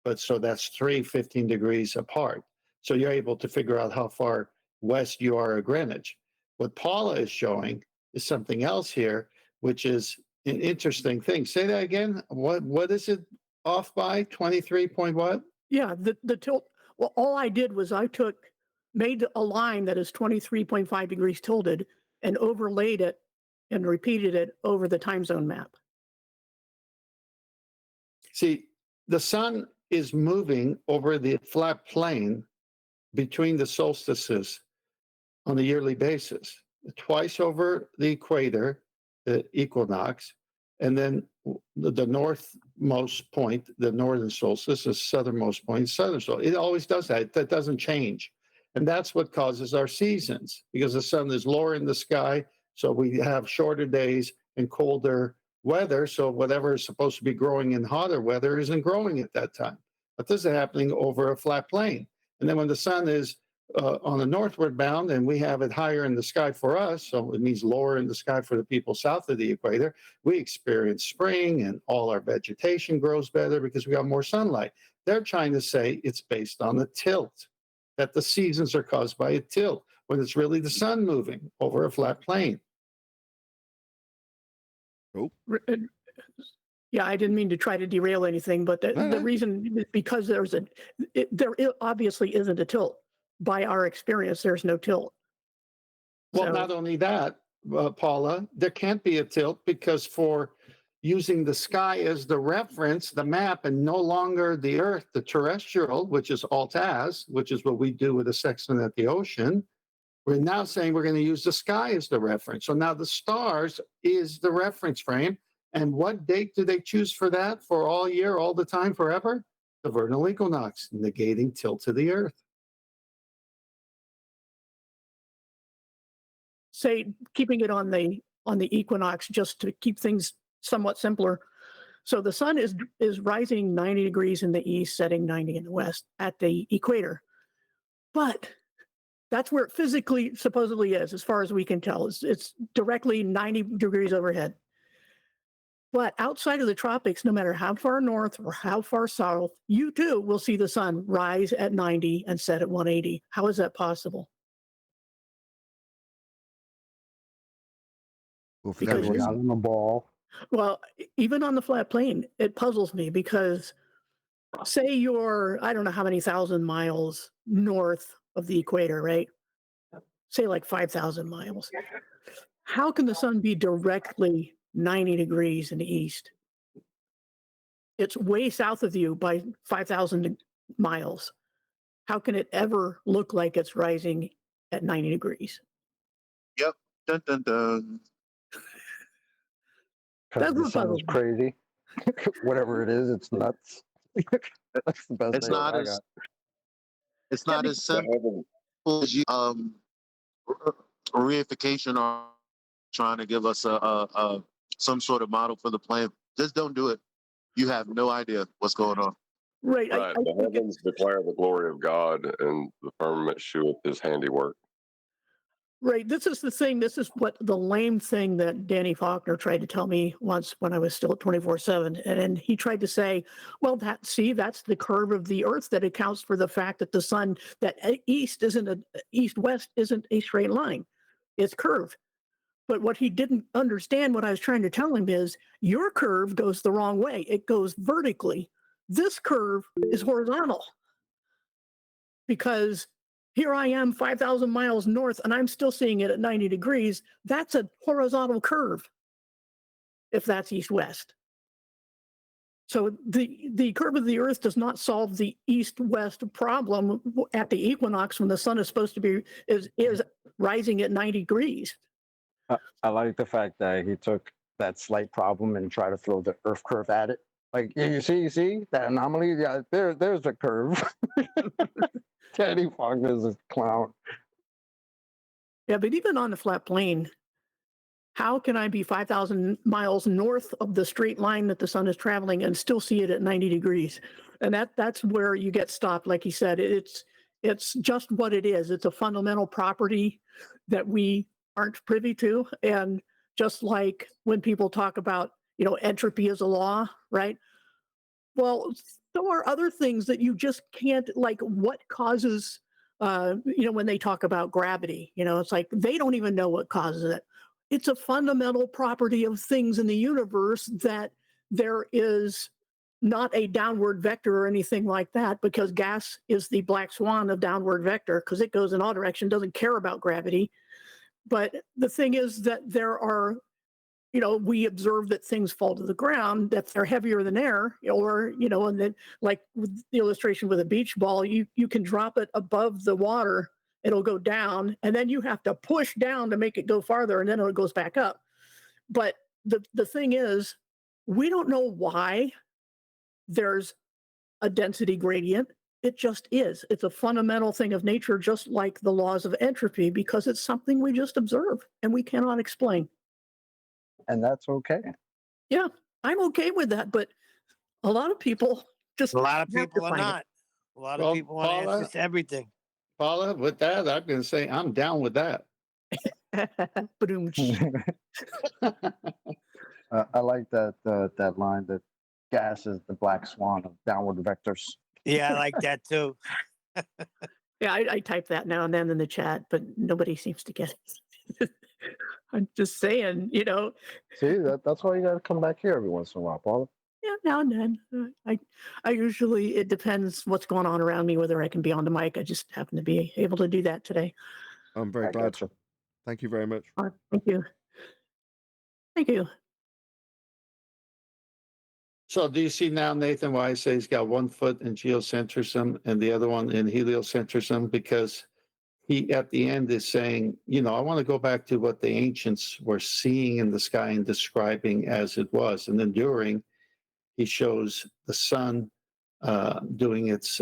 But so that's 15 degrees apart. So you're able to figure out how far west you are of Greenwich. What Paula is showing is something else here, which is an interesting thing. Say that again. What is it off by? 23 point what? Yeah, the tilt. Well, all I did was made a line that is 23.5 degrees tilted and overlaid it and repeated it over the time zone map. See, the sun is moving over the flat plane between the solstices on a yearly basis, twice over the equator, the equinox, and then the northmost point, the northern solstice, the southernmost point, southern solstice. It always does that. That doesn't change. And that's what causes our seasons, because the sun is lower in the sky, so we have shorter days and colder weather. So whatever is supposed to be growing in hotter weather isn't growing at that time. But this is happening over a flat plane. And then when the sun is on the northward bound and we have it higher in the sky for us, so it means lower in the sky for the people south of the equator, we experience spring and all our vegetation grows better because we have more sunlight. They're trying to say it's based on the tilt, that the seasons are caused by a tilt when it's really the sun moving over a flat plane. Oh. Yeah, I didn't mean to try to derail anything, but the reason is because there obviously isn't a tilt. By our experience, there's no tilt. Well, So- not only that, Paula, there can't be a tilt because for using the sky as the reference, the map, and no longer the Earth, the terrestrial, which is alt-as, which is what we do with a sextant at the ocean, we're now saying we're going to use the sky as the reference. So now the stars is the reference frame, And what date do they choose for that? For all year, all the time, forever? The vernal equinox, negating tilt to the Earth. Say, keeping it on the equinox, just to keep things somewhat simpler. So the sun is rising 90 degrees in the east, setting 90 in the west at the equator. But that's where it physically supposedly is, as far as we can tell. It's directly 90 degrees overhead. But outside of the tropics, no matter how far north or how far south, you too will see the sun rise at 90 and set at 180. How is that possible? Well, for Because that We're reason. not on the ball. Well, even on the flat plane, it puzzles me because say you're, I don't know how many thousand miles north of the equator, right? Say like 5,000 miles. How can the sun be directly 90 degrees in the east? It's way south of you by 5,000 miles. How can it ever look like it's rising at 90 degrees? Yep. Dun dun dun. Because That's the what sun puzzles is me. crazy. Whatever it is, it's nuts. That's the best It's answer not I as got. it's Yeah, not as simple as you reification are trying to give us a some sort of model for the plan. Just don't do it. You have no idea what's going on. right. Right. I The think heavens declare the glory of God, and the firmament sheweth his handiwork. Right. This is the thing. This is what the lame thing that Danny Faulkner tried to tell me once when I was still at 24/7. And he tried to say, well, that's the curve of the earth that accounts for the fact that the sun, that east-west isn't a straight line. It's curved. But what he didn't understand, what I was trying to tell him is your curve goes the wrong way. It goes vertically. This curve is horizontal because here I am 5,000 miles north and I'm still seeing it at 90 degrees. That's a horizontal curve if that's east-west. So the curve of the earth does not solve the east-west problem at the equinox when the sun is supposed to be is rising at 90 degrees. I like the fact that he took that slight problem and tried to throw the Earth curve at it. Like, yeah, you see that anomaly? Yeah, there's the curve. Danny Faulkner is a clown. Yeah, but even on the flat plane, how can I be 5,000 miles north of the straight line that the sun is traveling and still see it at 90 degrees? And that's where you get stopped. Like he said, it's just what it is. It's a fundamental property that we aren't privy to. And just like when people talk about, entropy is a law, right? Well, there are other things that you just can't, like what causes, when they talk about gravity, it's like they don't even know what causes it. It's a fundamental property of things in the universe that there is not a downward vector or anything like that, because gas is the black swan of downward vector because it goes in all directions, doesn't care about gravity. But the thing is that there are, we observe that things fall to the ground, that they're heavier than air, or, and then like with the illustration with a beach ball, you can drop it above the water, it'll go down, and then you have to push down to make it go farther, and then it goes back up. But the thing is, we don't know why there's a density gradient. It just is. It's a fundamental thing of nature, just like the laws of entropy, because it's something we just observe and we cannot explain. And that's okay. Yeah, I'm okay with that, but a lot of people just A lot of have to people are find it. not. A lot Well, of people want Paula- answers to everything. Paula, with that, I'm going to say I'm down with that. Ba-doom. I like that line that gas is the black swan of downward vectors. Yeah, I like that too. Yeah, I type that now and then in the chat, but nobody seems to get it. I'm just saying, See, that's why you got to come back here every once in a while, Paula. yeah, now and then. I usually, it depends what's going on around me, whether I can be on the mic. I just happen to be able to do that today. I'm very I glad. gotcha. Thank you very much. Thank you. Thank you. So do you see now, Nathan, why I say he's got 1 foot in geocentrism and the other one in heliocentrism? Because he at the end is saying, I want to go back to what the ancients were seeing in the sky and describing as it was. And then during, he shows the sun doing its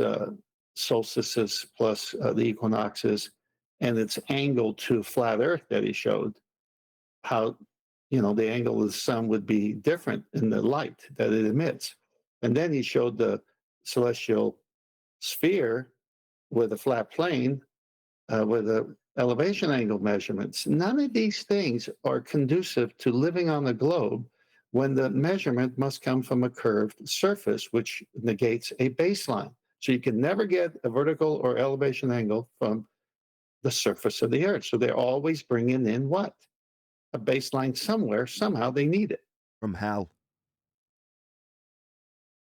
solstices plus the equinoxes, and its angle to flat Earth that he showed, how the angle of the sun would be different in the light that it emits. And then he showed the celestial sphere with a flat plane with the elevation angle measurements. None of these things are conducive to living on the globe when the measurement must come from a curved surface, which negates a baseline. So you can never get a vertical or elevation angle from the surface of the Earth. So they're always bringing in what? A baseline somewhere. Somehow they need it. From hell.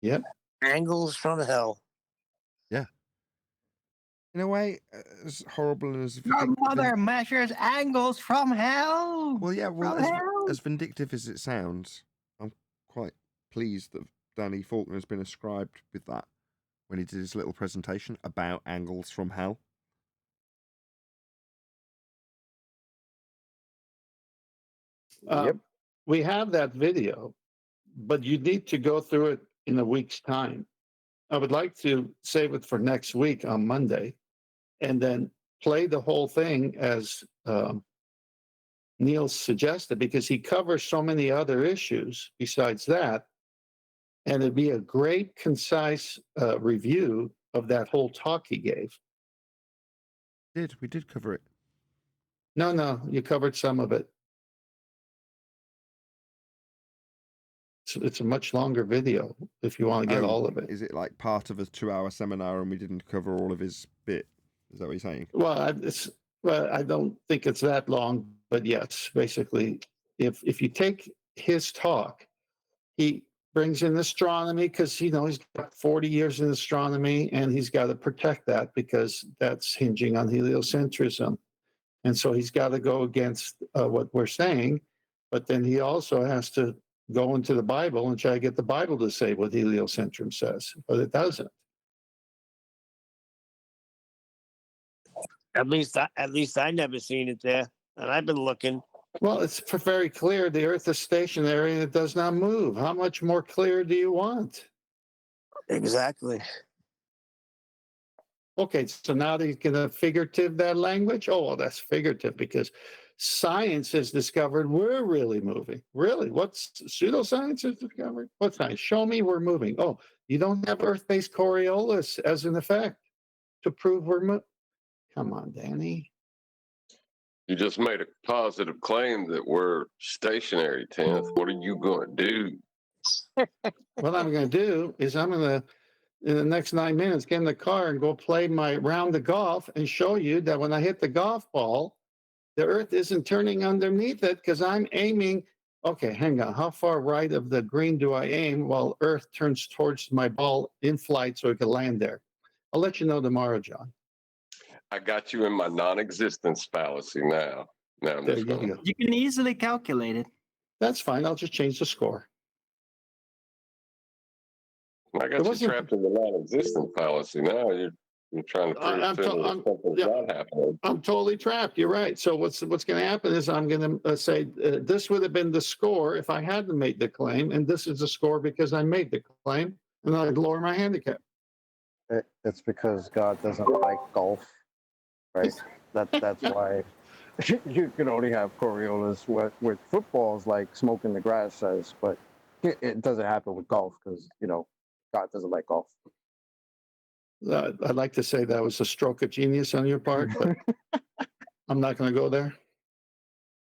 Yep. Angles from hell. Yeah. In a way, as horrible and as Your mother measures angles from hell. Well, yeah. Well, From hell. as vindictive as it sounds, I'm quite pleased that Danny Faulkner has been ascribed with that when he did his little presentation about angles from hell. Yep. We have that video, but you need to go through it in a week's time. I would like to save it for next week on Monday and then play the whole thing as Neil suggested, because he covers so many other issues besides that. And it'd be a great, concise review of that whole talk he gave. We did cover it. No, you covered some of it. It's a much longer video if you want to get all of it. Is it like part of a 2-hour seminar and we didn't cover all of his bit? Is that what you're saying? Well, I don't think it's that long, but yes, basically, if you take his talk, he brings in astronomy because he's got 40 years in astronomy and he's got to protect that because that's hinging on heliocentrism. And so he's got to go against what we're saying, but then he also has to go into the Bible and try to get the Bible to say what heliocentrism says, but it doesn't. At least I never seen it there, and I've been looking. Well, it's very clear the Earth is stationary and it does not move. How much more clear do you want? Exactly. Okay, so now they're going to figurative that language? Oh, well, that's figurative because science has discovered we're really moving. Really? What's pseudoscience has discovered? What science? Show me we're moving. Oh, you don't have Earth-based Coriolis as an effect to prove we're moving? Come on, Danny. You just made a positive claim that we're stationary, 10th. What are you going to do? What I'm going to do is I'm going to, in the next 9 minutes, get in the car and go play my round of golf and show you that when I hit the golf ball, the Earth isn't turning underneath it because I'm aiming. Okay, hang on. How far right of the green do I aim while Earth turns towards my ball in flight so it can land there? I'll let you know tomorrow, John. I got you in my non-existence fallacy now. Now I'm There just you going. go. You can easily calculate it. That's fine. I'll just change the score. I got you trapped in the non-existent fallacy. Now you're trying to prove to me that something's not happening. I'm totally trapped. You're right. So what's going to happen is I'm going to say this would have been the score if I hadn't made the claim, and this is the score because I made the claim, and I'd lower my handicap. It's because God doesn't like golf, right? That's why you can only have Coriolis with footballs, like Smoke in the Grass says, but it doesn't happen with golf because God doesn't like golf. I'd like to say that was a stroke of genius on your part, but I'm not going to go there.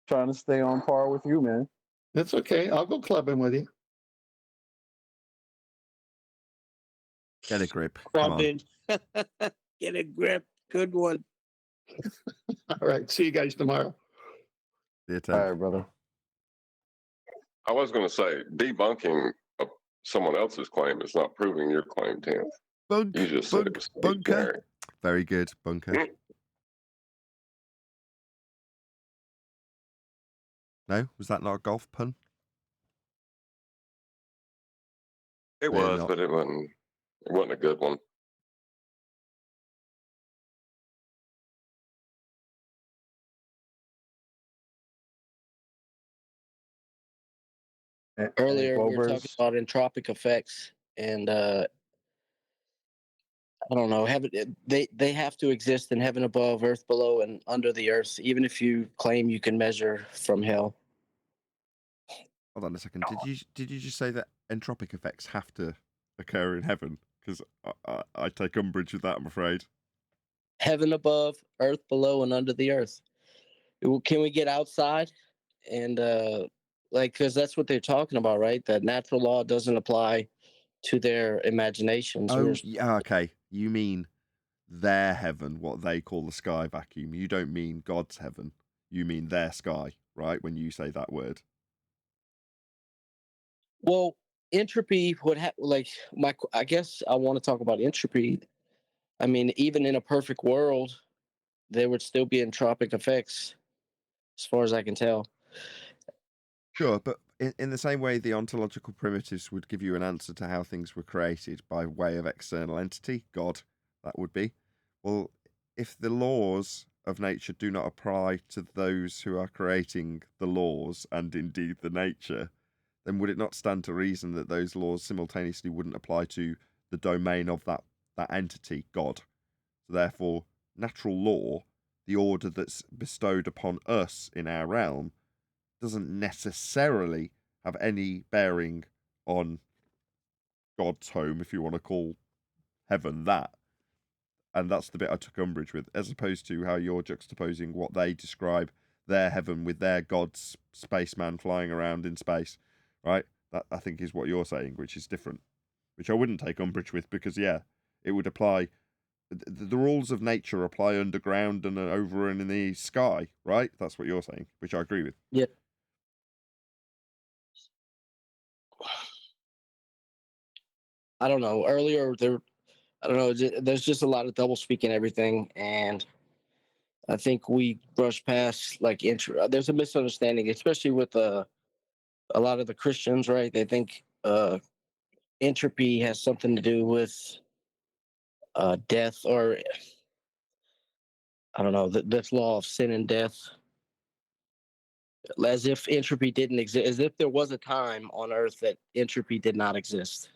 Trying to stay on par with you, man. That's okay. I'll go clubbing with you. Get a grip. Clubbing. Get a grip. Good one. All right. See you guys tomorrow. All right, brother. I was going to say debunking someone else's claim is not proving your claim, 10th. You just said it was bunker. Very good, bunker. No, was that not a golf pun? It was, but it wasn't a good one. Earlier, we were talking Wilbur's? about entropic effects, and I don't know. They have to exist in heaven above, earth below, and under the earth. Even if you claim you can measure from hell. Hold on a second. Did you just say that entropic effects have to occur in heaven? Because I take umbrage with that, I'm afraid. Heaven above, earth below, and under the earth. Can we get outside and because that's what they're talking about, right? That natural law doesn't apply to their imaginations. Oh, yeah, okay. You mean their heaven, what they call the sky vacuum. You don't mean God's heaven. You mean their sky, right? When you say that word. Well, entropy would have I guess I want to talk about entropy. I mean, even in a perfect world, there would still be entropic effects, as far as I can tell. Sure, but in the same way the ontological primitives would give you an answer to how things were created by way of external entity, God, that would be. Well, if the laws of nature do not apply to those who are creating the laws and indeed the nature, then would it not stand to reason that those laws simultaneously wouldn't apply to the domain of that entity, God? So therefore, natural law, the order that's bestowed upon us in our realm, doesn't necessarily have any bearing on God's home, if you want to call heaven that. And that's the bit I took umbrage with, as opposed to how you're juxtaposing what they describe their heaven with their God's spaceman flying around in space, right? That, I think, is what you're saying, which is different, which I wouldn't take umbrage with because, yeah, it would apply. The rules of nature apply underground and over and in the sky, right? That's what you're saying, which I agree with. Yeah. I don't know. Earlier, I don't know. There's just a lot of double speaking everything, and I think we brush past there's a misunderstanding, especially with a lot of the Christians, right? They think entropy has something to do with death, or I don't know, this law of sin and death, as if entropy didn't exist, as if there was a time on Earth that entropy did not exist.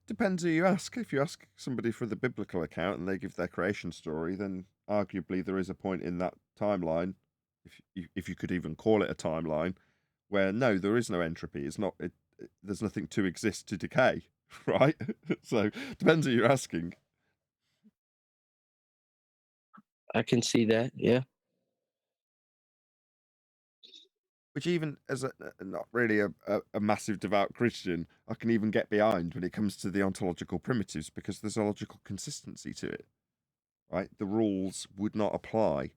Depends who you ask. If you ask somebody for the biblical account and they give their creation story, then arguably there is a point in that timeline, if you could even call it a timeline, where no, there is no entropy. It's not. There's nothing to exist to decay, right? So depends who you're asking. I can see that, yeah. Which even as not really a massive devout Christian, I can even get behind when it comes to the ontological primitives because there's a logical consistency to it, right? The rules would not apply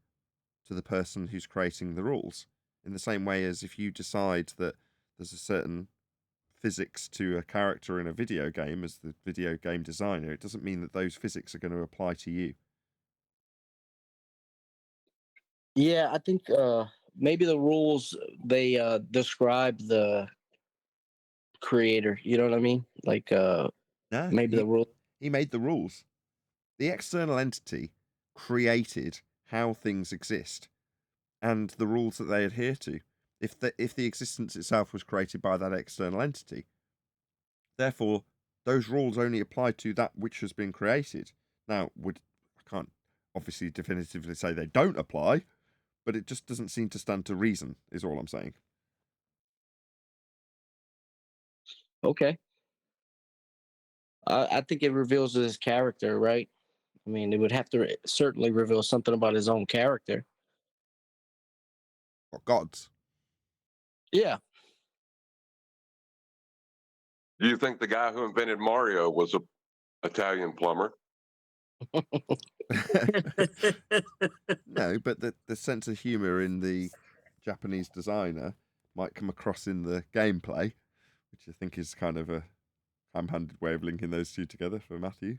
to the person who's creating the rules in the same way as if you decide that there's a certain physics to a character in a video game as the video game designer, it doesn't mean that those physics are going to apply to you. Yeah, I think maybe the rules, they describe the creator, you know what I mean? Like maybe the rule. He made the rules. The external entity created how things exist and the rules that they adhere to. If the existence itself was created by that external entity, therefore those rules only apply to that which has been created. Now, I can't obviously definitively say they don't apply, but it just doesn't seem to stand to reason, is all I'm saying. Okay. I think it reveals his character, right? I mean, it would have to certainly reveal something about his own character. Or God's. Yeah. Do you think the guy who invented Mario was a Italian plumber? No, but the sense of humor in the Japanese designer might come across in the gameplay, which I think is kind of a ham-handed way of linking those two together for Matthew.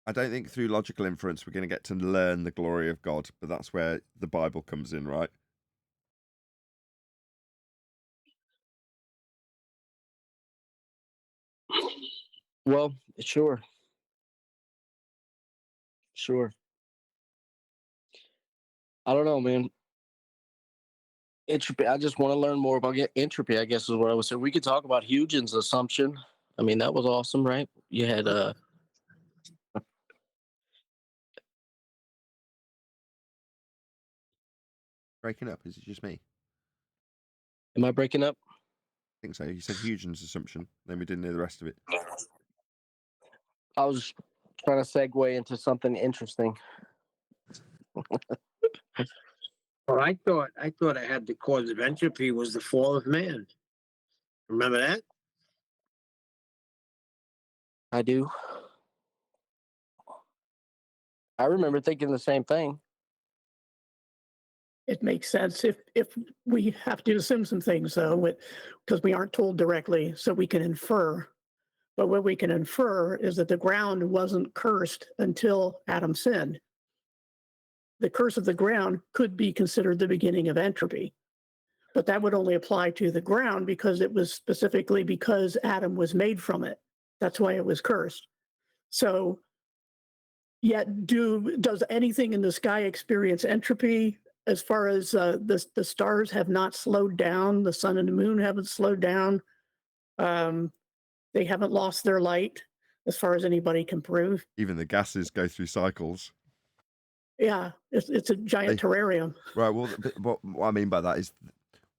I don't think through logical inference we're going to get to learn the glory of God, but that's where the Bible comes in, right? Well, sure. sure. I don't know, man. Entropy. I just want to learn more about entropy, I guess is what I was saying. We could talk about Huygens' assumption. I mean, that was awesome, right? You had Breaking up? Is it just me? Am I breaking up? I think so. You said Huygens' assumption, then we didn't hear the rest of it. I was trying to segue into something interesting. Well, I thought I had the cause of entropy was the fall of man. Remember that? I do. I remember thinking the same thing. It makes sense if we have to assume some things, though, because we aren't told directly, so we can infer. But what we can infer is that the ground wasn't cursed until Adam sinned. The curse of the ground could be considered the beginning of entropy. But that would only apply to the ground because it was specifically because Adam was made from it. That's why it was cursed. So, yet does anything in the sky experience entropy? As far as the stars have not slowed down, the sun and the moon haven't slowed down. They haven't lost their light, as far as anybody can prove. Even the gases go through cycles. Yeah, it's a giant terrarium. Right. Well, what I mean by that is,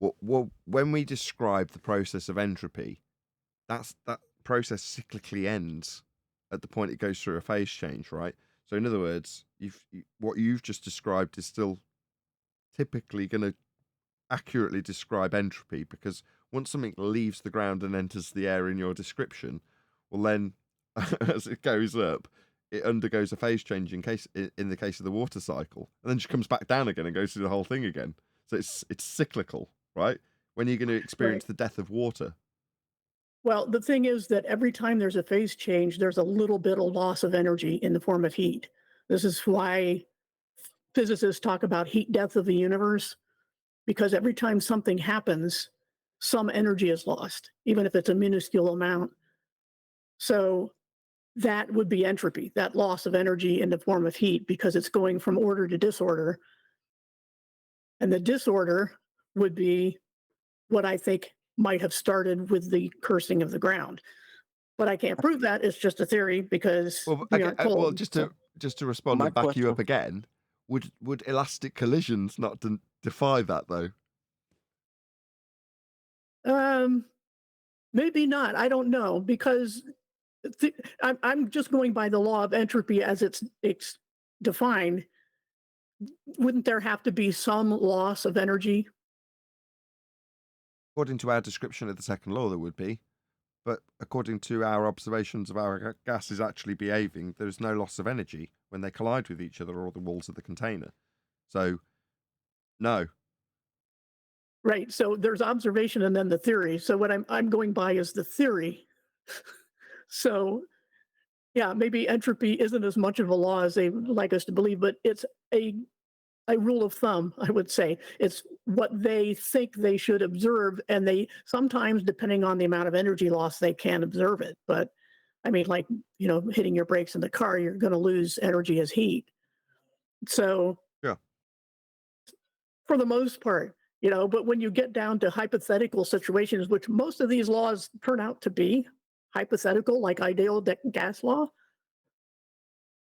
when we describe the process of entropy, that process cyclically ends at the point it goes through a phase change, right? So, in other words, what you've just described is still typically going to accurately describe entropy, because once something leaves the ground and enters the air in your description, well, then as it goes up, it undergoes a phase change in the case of the water cycle, and then just comes back down again and goes through the whole thing again. So it's cyclical, right? When are you going to experience the death of water? Well, the thing is that every time there's a phase change, there's a little bit of loss of energy in the form of heat. This is why physicists talk about heat death of the universe, because every time something happens, some energy is lost, even if it's a minuscule amount. So that would be entropy, that loss of energy in the form of heat, because it's going from order to disorder. And the disorder would be what I think might have started with the cursing of the ground. But I can't prove that. It's just a theory, because we aren't told. Well, just to respond and back you up again, would elastic collisions not defy that, though? Maybe not. I don't know, because I'm just going by the law of entropy as it's defined. Wouldn't there have to be some loss of energy? According to our description of the second law, there would be. But according to our observations of our gases actually behaving, there is no loss of energy when they collide with each other or the walls of the container. So, no. Right. So there's observation and then the theory. So what I'm going by is the theory. So, yeah, maybe entropy isn't as much of a law as they like us to believe, but it's a rule of thumb, I would say. It's what they think they should observe, and they sometimes, depending on the amount of energy loss, they can observe it. But I mean, like, hitting your brakes in the car, you're going to lose energy as heat. So, yeah, for the most part, but when you get down to hypothetical situations, which most of these laws turn out to be hypothetical, like ideal gas law,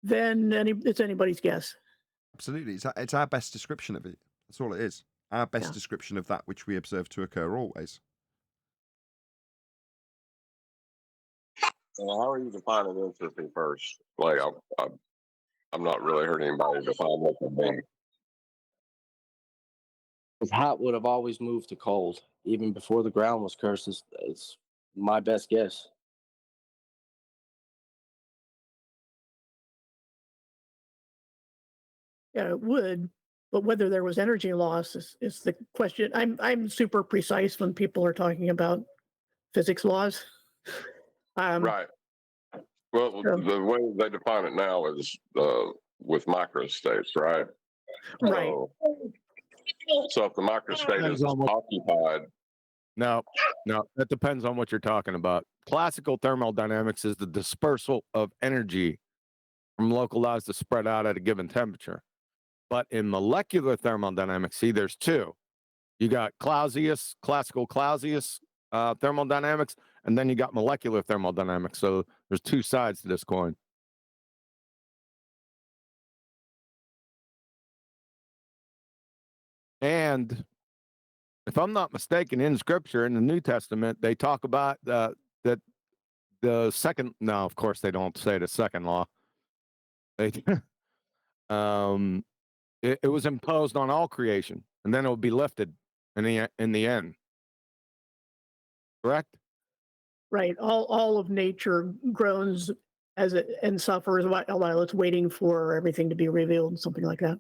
then it's anybody's guess. Absolutely. It's our best description of it. That's all it is. Our best description of that which we observe to occur always. How are you defining entropy first? Like, I'm not really heard anybody define what they mean. Because hot would have always moved to cold, even before the ground was cursed. It's my best guess. Yeah, it would, but whether there was energy loss is the question. I'm super precise when people are talking about physics laws. Right. Well, the way they define it now is with microstates, right? Right. So if the microstate is occupied. No, that depends on what you're talking about. Classical thermodynamics is the dispersal of energy from localized to spread out at a given temperature. But in molecular thermodynamics, see, there's two. You got Clausius, classical Clausius thermodynamics, and then you got molecular thermodynamics. So there's two sides to this coin. And if I'm not mistaken, in Scripture, in the New Testament, they talk about that the second. No, of course they don't say the second law. They, it was imposed on all creation, and then it will be lifted in the end. Correct? Right. All of nature groans as it and suffers while it's waiting for everything to be revealed, something like that.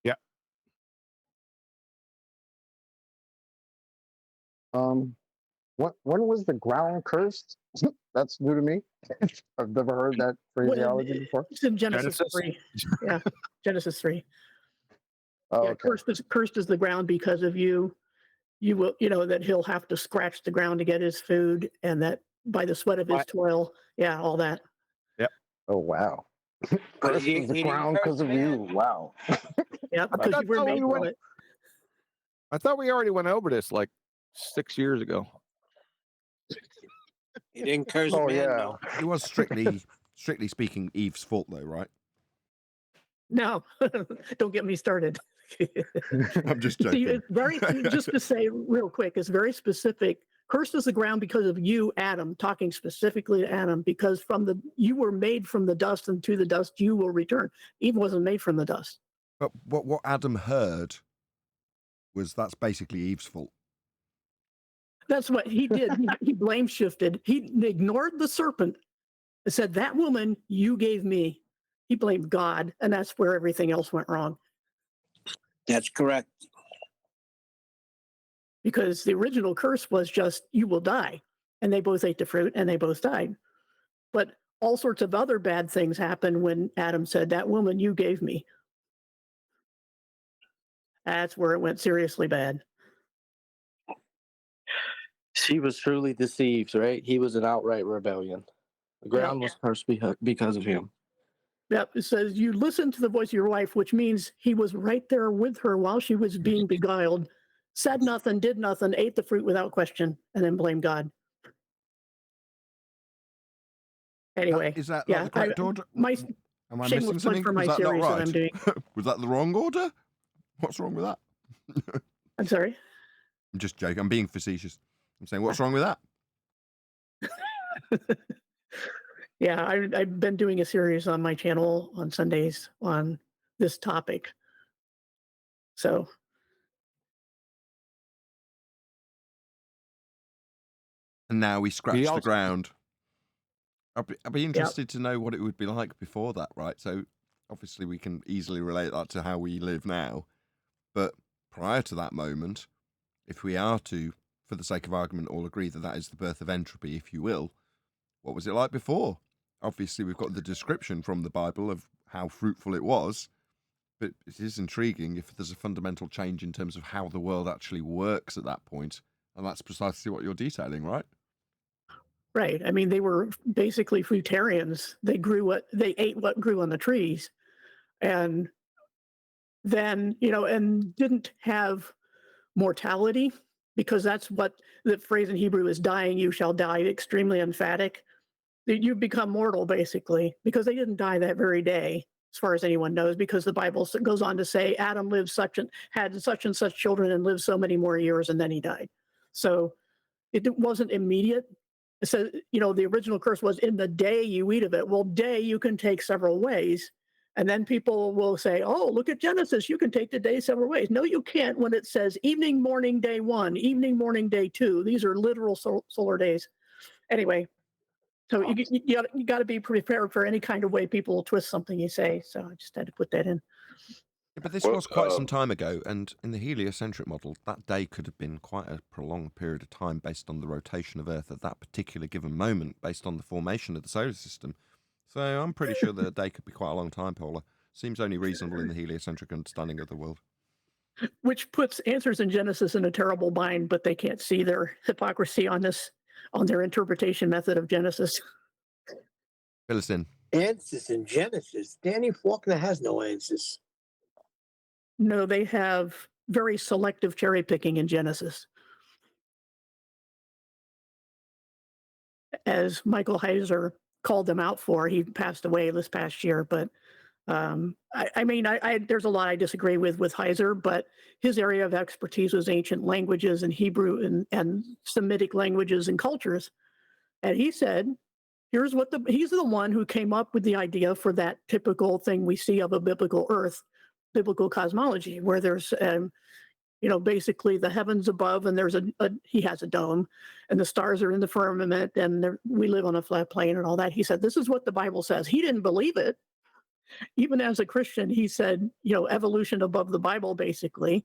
Yeah. When was the ground cursed? That's new to me. I've never heard that phraseology before. It's in Genesis 3. Yeah, Genesis 3. Oh, yeah, okay. cursed is the ground because of you. You will, that he'll have to scratch the ground to get his food, and that by the sweat of his toil, yeah, all that. Yep. Oh wow. But Cursed he is the didn't ground because of you. Wow. Yeah, because you were made from it. I thought we already went over this like 6 years ago. He didn't curse Oh man, yeah. no. It was strictly speaking, Eve's fault, though, right? No, don't get me started. I'm just joking. See, it's very, just to say real quick, it's very specific. Cursed is the ground because of you, Adam, talking specifically to Adam, because you were made from the dust, and to the dust you will return. Eve wasn't made from the dust. But what Adam heard that's basically Eve's fault. That's what he did. He blame shifted. He ignored the serpent and said, "That woman you gave me." He blamed God, and that's where everything else went wrong. That's correct. Because the original curse was just, you will die. And they both ate the fruit and they both died. But all sorts of other bad things happened when Adam said, "That woman you gave me." That's where it went seriously bad. She was truly deceived, right? He was an outright rebellion. The ground was cursed because of him. Yep, it says, you listen to the voice of your wife, which means he was right there with her while she was being beguiled, said nothing, did nothing, ate the fruit without question, and then blamed God. Anyway, Is that not the correct order? Am I missing something? For my Was that not series right? that I'm doing. Was that the wrong order? What's wrong with that? I'm sorry? I'm just joking. I'm being facetious. I'm saying, what's wrong with that? Yeah, I've been doing a series on my channel on Sundays on this topic. So. And now we scratch the ground. I'd be interested to know what it would be like before that, right? So obviously we can easily relate that to how we live now. But prior to that moment, if we are to, for the sake of argument, all agree that that is the birth of entropy, if you will, what was it like before? Obviously, we've got the description from the Bible of how fruitful it was, but it is intriguing if there's a fundamental change in terms of how the world actually works at that point, and that's precisely what you're detailing, right? Right. I mean, they were basically fruitarians. They ate what grew on the trees, and then and didn't have mortality, because that's what the phrase in Hebrew is, "Dying you shall die," extremely emphatic. You become mortal, basically, because they didn't die that very day, as far as anyone knows, because the Bible goes on to say Adam had such and such children and lived so many more years, and then he died. So it wasn't immediate. It says, the original curse was, "In the day you eat of it." Well, day you can take several ways. And then people will say, "Oh, look at Genesis. You can take the day several ways." No, you can't when it says evening, morning, day 1, evening, morning, day 2. These are literal solar days. Anyway. So you got to be prepared for any kind of way people will twist something you say. So I just had to put that in. Yeah, but this was quite some time ago, and in the heliocentric model, that day could have been quite a prolonged period of time based on the rotation of Earth at that particular given moment, based on the formation of the solar system. So I'm pretty sure that a day could be quite a long time, Paula. Seems only reasonable in the heliocentric understanding of the world. Which puts answers in Genesis in a terrible bind, but they can't see their hypocrisy on their interpretation method of Genesis. Fill us in. Answers in Genesis. Danny Faulkner has no answers. No, they have very selective cherry picking in Genesis. As Michael Heiser called them out for, he passed away this past year. But I mean, there's a lot I disagree with Heiser, but his area of expertise was ancient languages and Hebrew and Semitic languages and cultures. And he said, he's the one who came up with the idea for that typical thing we see of a biblical earth, biblical cosmology, where there's, basically the heavens above, and he has a dome, and the stars are in the firmament, and we live on a flat plane and all that. He said, this is what the Bible says. He didn't believe it. Even as a Christian, he said, evolution above the Bible, basically.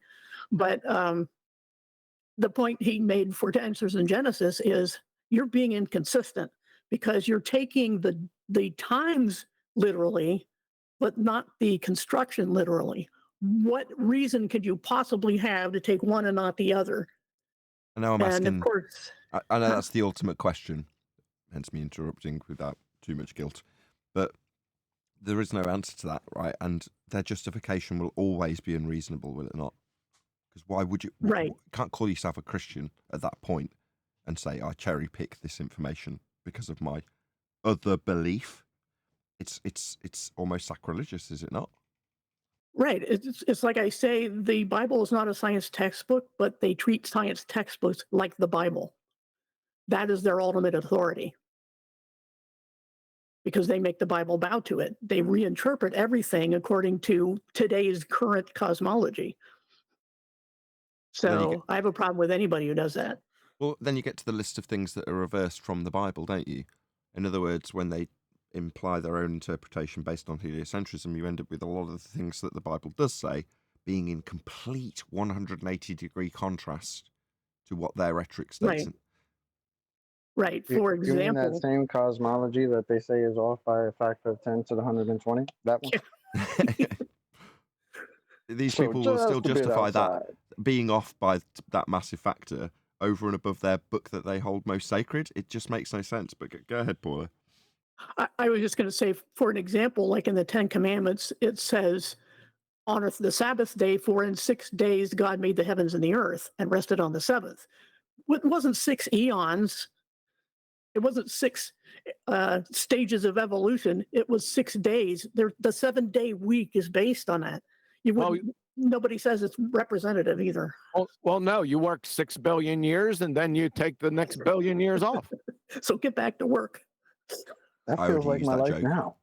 But the point he made for Answers in Genesis is you're being inconsistent because you're taking the times literally, but not the construction literally. What reason could you possibly have to take one and not the other? I know I'm asking. And of course, I know that's the ultimate question, hence me interrupting without too much guilt. But there is no answer to that, right? And their justification will always be unreasonable, will it not? Because why would you? Right. You can't call yourself a Christian at that point and say, I cherry pick this information because of my other belief. It's almost sacrilegious, is it not? Right. It's like I say, the Bible is not a science textbook, but they treat science textbooks like the Bible. That is their ultimate authority because they make the Bible bow to it. They reinterpret everything according to today's current cosmology. So I have a problem with anybody who does that. Well, then you get to the list of things that are reversed from the Bible, don't you? In other words, when they imply their own interpretation based on heliocentrism, you end up with a lot of the things that the Bible does say being in complete 180-degree contrast to what their rhetoric states. Right. For example, you mean that same cosmology that they say is off by a factor of 10 to the 120? That one? These people will still justify that being off by that massive factor over and above their book that they hold most sacred. It just makes no sense. But go ahead, Paula. I was just going to say, for an example, like in the 10 Commandments, it says, honor the Sabbath day, for in 6 days God made the heavens and the earth and rested on the seventh. It wasn't 6 eons. It wasn't 6 stages of evolution. It was 6 days. The 7-day week is based on that. Nobody says it's representative either. Well, no, you work 6 billion years and then you take the next billion years off. So get back to work. That feels like my life now.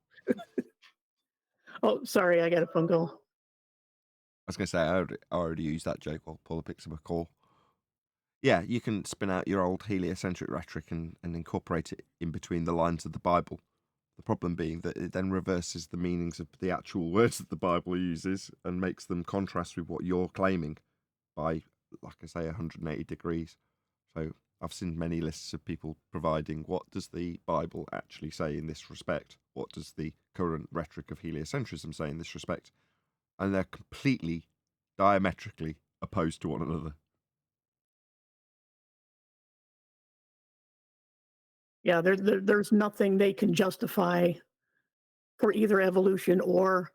Oh, sorry, I got a phone call. I was going to say, I already used that joke while Paula picks up a call. Yeah, you can spin out your old heliocentric rhetoric and incorporate it in between the lines of the Bible. The problem being that it then reverses the meanings of the actual words that the Bible uses and makes them contrast with what you're claiming by, like I say, 180 degrees. So I've seen many lists of people providing what does the Bible actually say in this respect? What does the current rhetoric of heliocentrism say in this respect? And they're completely diametrically opposed to one another. Yeah, there's nothing they can justify for either evolution or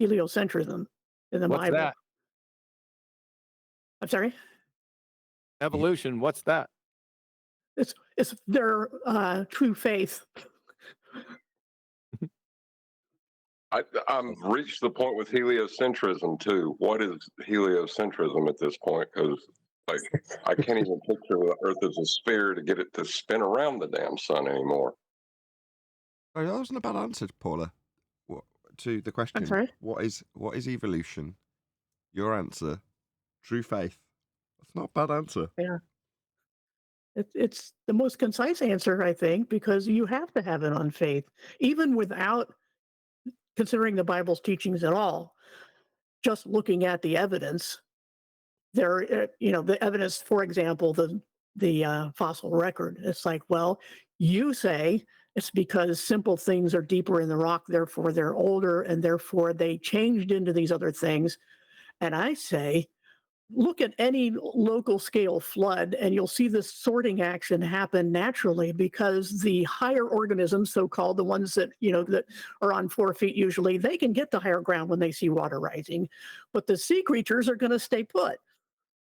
heliocentrism in the What's Bible. that? I'm sorry? Evolution, what's that? It's their true faith. I've reached the point with heliocentrism too. What is heliocentrism at this point? Because I can't even picture the Earth as a sphere to get it to spin around the damn sun anymore. Oh, that wasn't a bad answer, Paula. To the question, I'm sorry? what is evolution? Your answer, true faith. That's not a bad answer. Yeah. It's the most concise answer, I think, because you have to have it on faith, even without considering the Bible's teachings at all. Just looking at the evidence, the evidence, for example, the fossil record. It's like, well, you say it's because simple things are deeper in the rock, therefore they're older, and therefore they changed into these other things. And I say, look at any local scale flood and you'll see this sorting action happen naturally because the higher organisms, so-called, the ones that, that are on 4 feet usually, they can get to higher ground when they see water rising, but the sea creatures are going to stay put.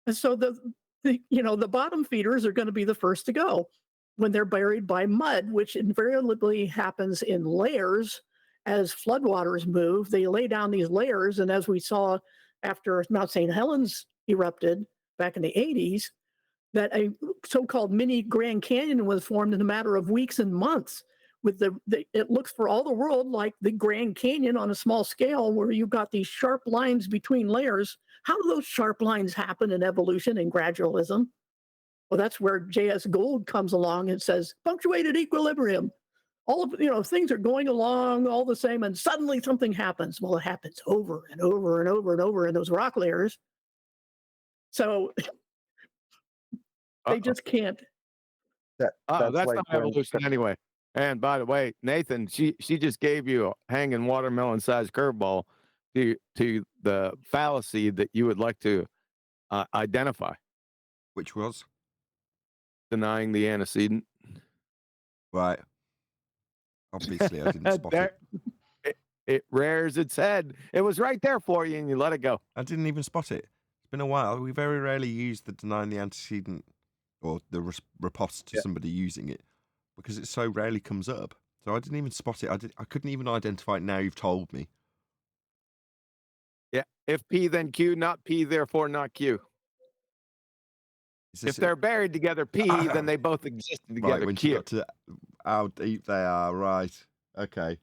And so the bottom feeders are going to be the first to go when they're buried by mud, which invariably happens in layers. As floodwaters move, they lay down these layers, and as we saw after Mount St. Helens erupted back in the 80s, that a so-called mini Grand Canyon was formed in a matter of weeks and months. With it looks for all the world like the Grand Canyon on a small scale, where you've got these sharp lines between layers. How do those sharp lines happen in evolution and gradualism? Well, that's where J.S. Gould comes along and says punctuated equilibrium. All of things are going along all the same, and suddenly something happens. Well, it happens over and over and over and over in those rock layers. So they just can't. That's like not when- evolution anyway. And by the way, Nathan, she just gave you a hanging watermelon-sized curveball to the fallacy that you would like to identify. Which was? Denying the antecedent. Right. Obviously, I didn't spot it. It rears its head. It was right there for you, and you let it go. I didn't even spot it. It's been a while. We very rarely use the denying the antecedent or the riposte to somebody using it because it so rarely comes up. So I didn't even spot it. I couldn't even identify it. Now you've told me. Yeah. If P, then Q, not P, therefore not Q. If they're buried together, P, then they both existed together. Right, when Q. you got to how deep they are, right? Okay.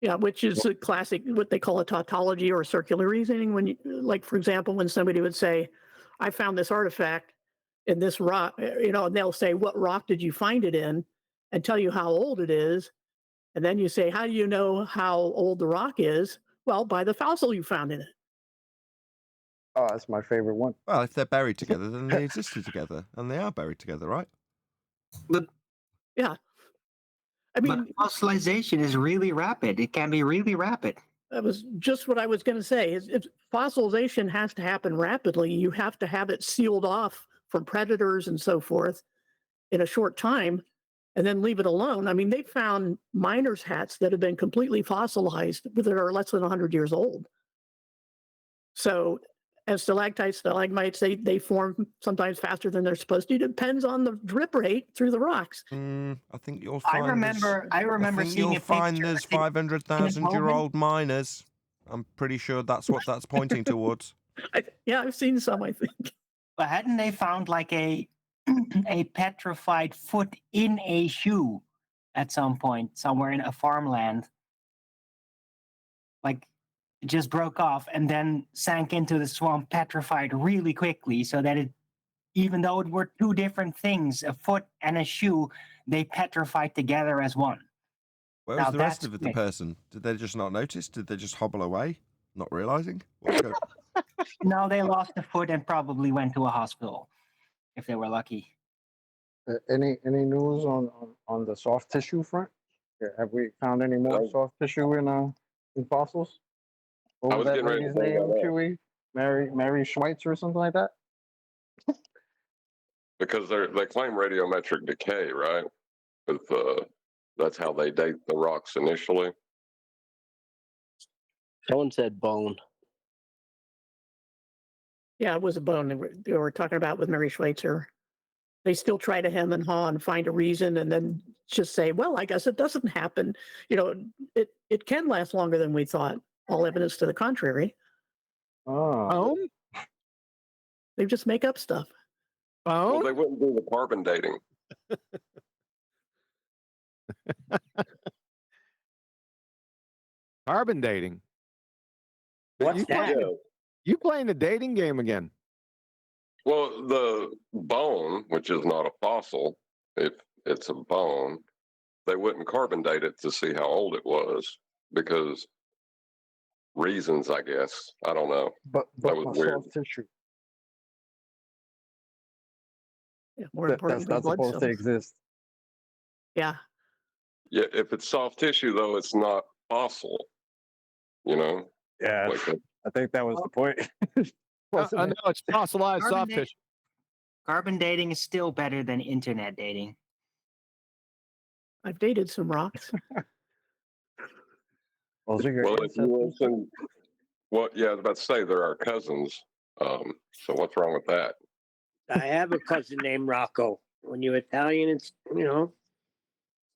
Yeah, which is a classic, what they call a tautology or circular reasoning. When like, for example, when somebody would say, I found this artifact in this rock, and they'll say, what rock did you find it in? And tell you how old it is. And then you say, how do you know how old the rock is? Well, by the fossil you found in it. Oh, that's my favorite one. Well, if they're buried together, then they existed together, and they are buried together, right? But yeah, I mean, but fossilization is really rapid. It can be really rapid. That was just what I was going to say. If fossilization has to happen rapidly, you have to have it sealed off from predators and so forth in a short time, and then leave it alone. I mean, they found miners' hats that have been completely fossilized that are less than 100 years old. So, as stalactites, stalagmites, they form sometimes faster than they're supposed to. It depends on the drip rate through the rocks. I think you'll find. I remember think seeing you'll a find picture. there's 500,000-year-old miners. I'm pretty sure that's what that's pointing towards. I've seen some, I think. But hadn't they found like a petrified foot in a shoe at some point somewhere in a farmland? Like it just broke off and then sank into the swamp, petrified really quickly, so that it, even though it were two different things, a foot and a shoe, they petrified together as one. Where was the rest of the person? Did they just not notice? Did they just hobble away, not realizing? No, they lost a foot and probably went to a hospital if they were lucky. Any news on the soft tissue front? Yeah, have we found any more soft tissue in fossils? What was that lady's name, Chewy? Mary Schweitzer or something like that? Because they claim radiometric decay, right? That's how they date the rocks initially. Someone said bone. Yeah, it was a bone they were talking about with Mary Schweitzer. They still try to hem and haw and find a reason and then just say, well, I guess it doesn't happen. It can last longer than we thought. All evidence to the contrary. Oh. They just make up stuff. Well, they wouldn't do the carbon dating. Carbon dating. What's that? You playing the dating game again? Well, the bone, which is not a fossil, if it's a bone, they wouldn't carbon date it to see how old it was because reasons, I guess. I don't know. But that was weird. Soft tissue. Yeah, more importantly, that's not blood supposed to cells. exist. Yeah. Yeah, if it's soft tissue, though, it's not fossil. Yeah. Like I think that was the point. I know it's fossilized Carbon, soft tissue. carbon dating is still better than internet dating. I've dated some rocks. Those are your Well, if you ancestors. listen, well, yeah, I was about to say they're our cousins. So what's wrong with that? I have a cousin named Rocco. When you're Italian, it's, you know,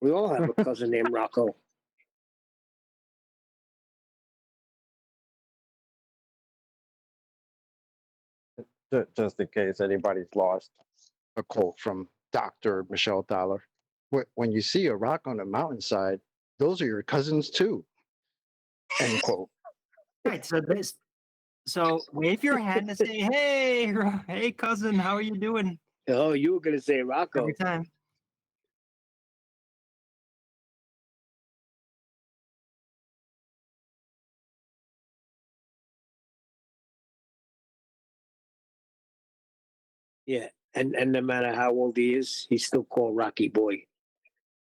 we all have a cousin named Rocco. Just in case anybody's lost. A quote from Dr. Michelle Dollar. When you see a rock on the mountainside, those are your cousins too. End quote. Right. So wave your hand and say, "Hey, hey, cousin, how are you doing?" Oh, you were gonna say Rocco. Every time. Yeah, and no matter how old he is, he's still called Rocky Boy.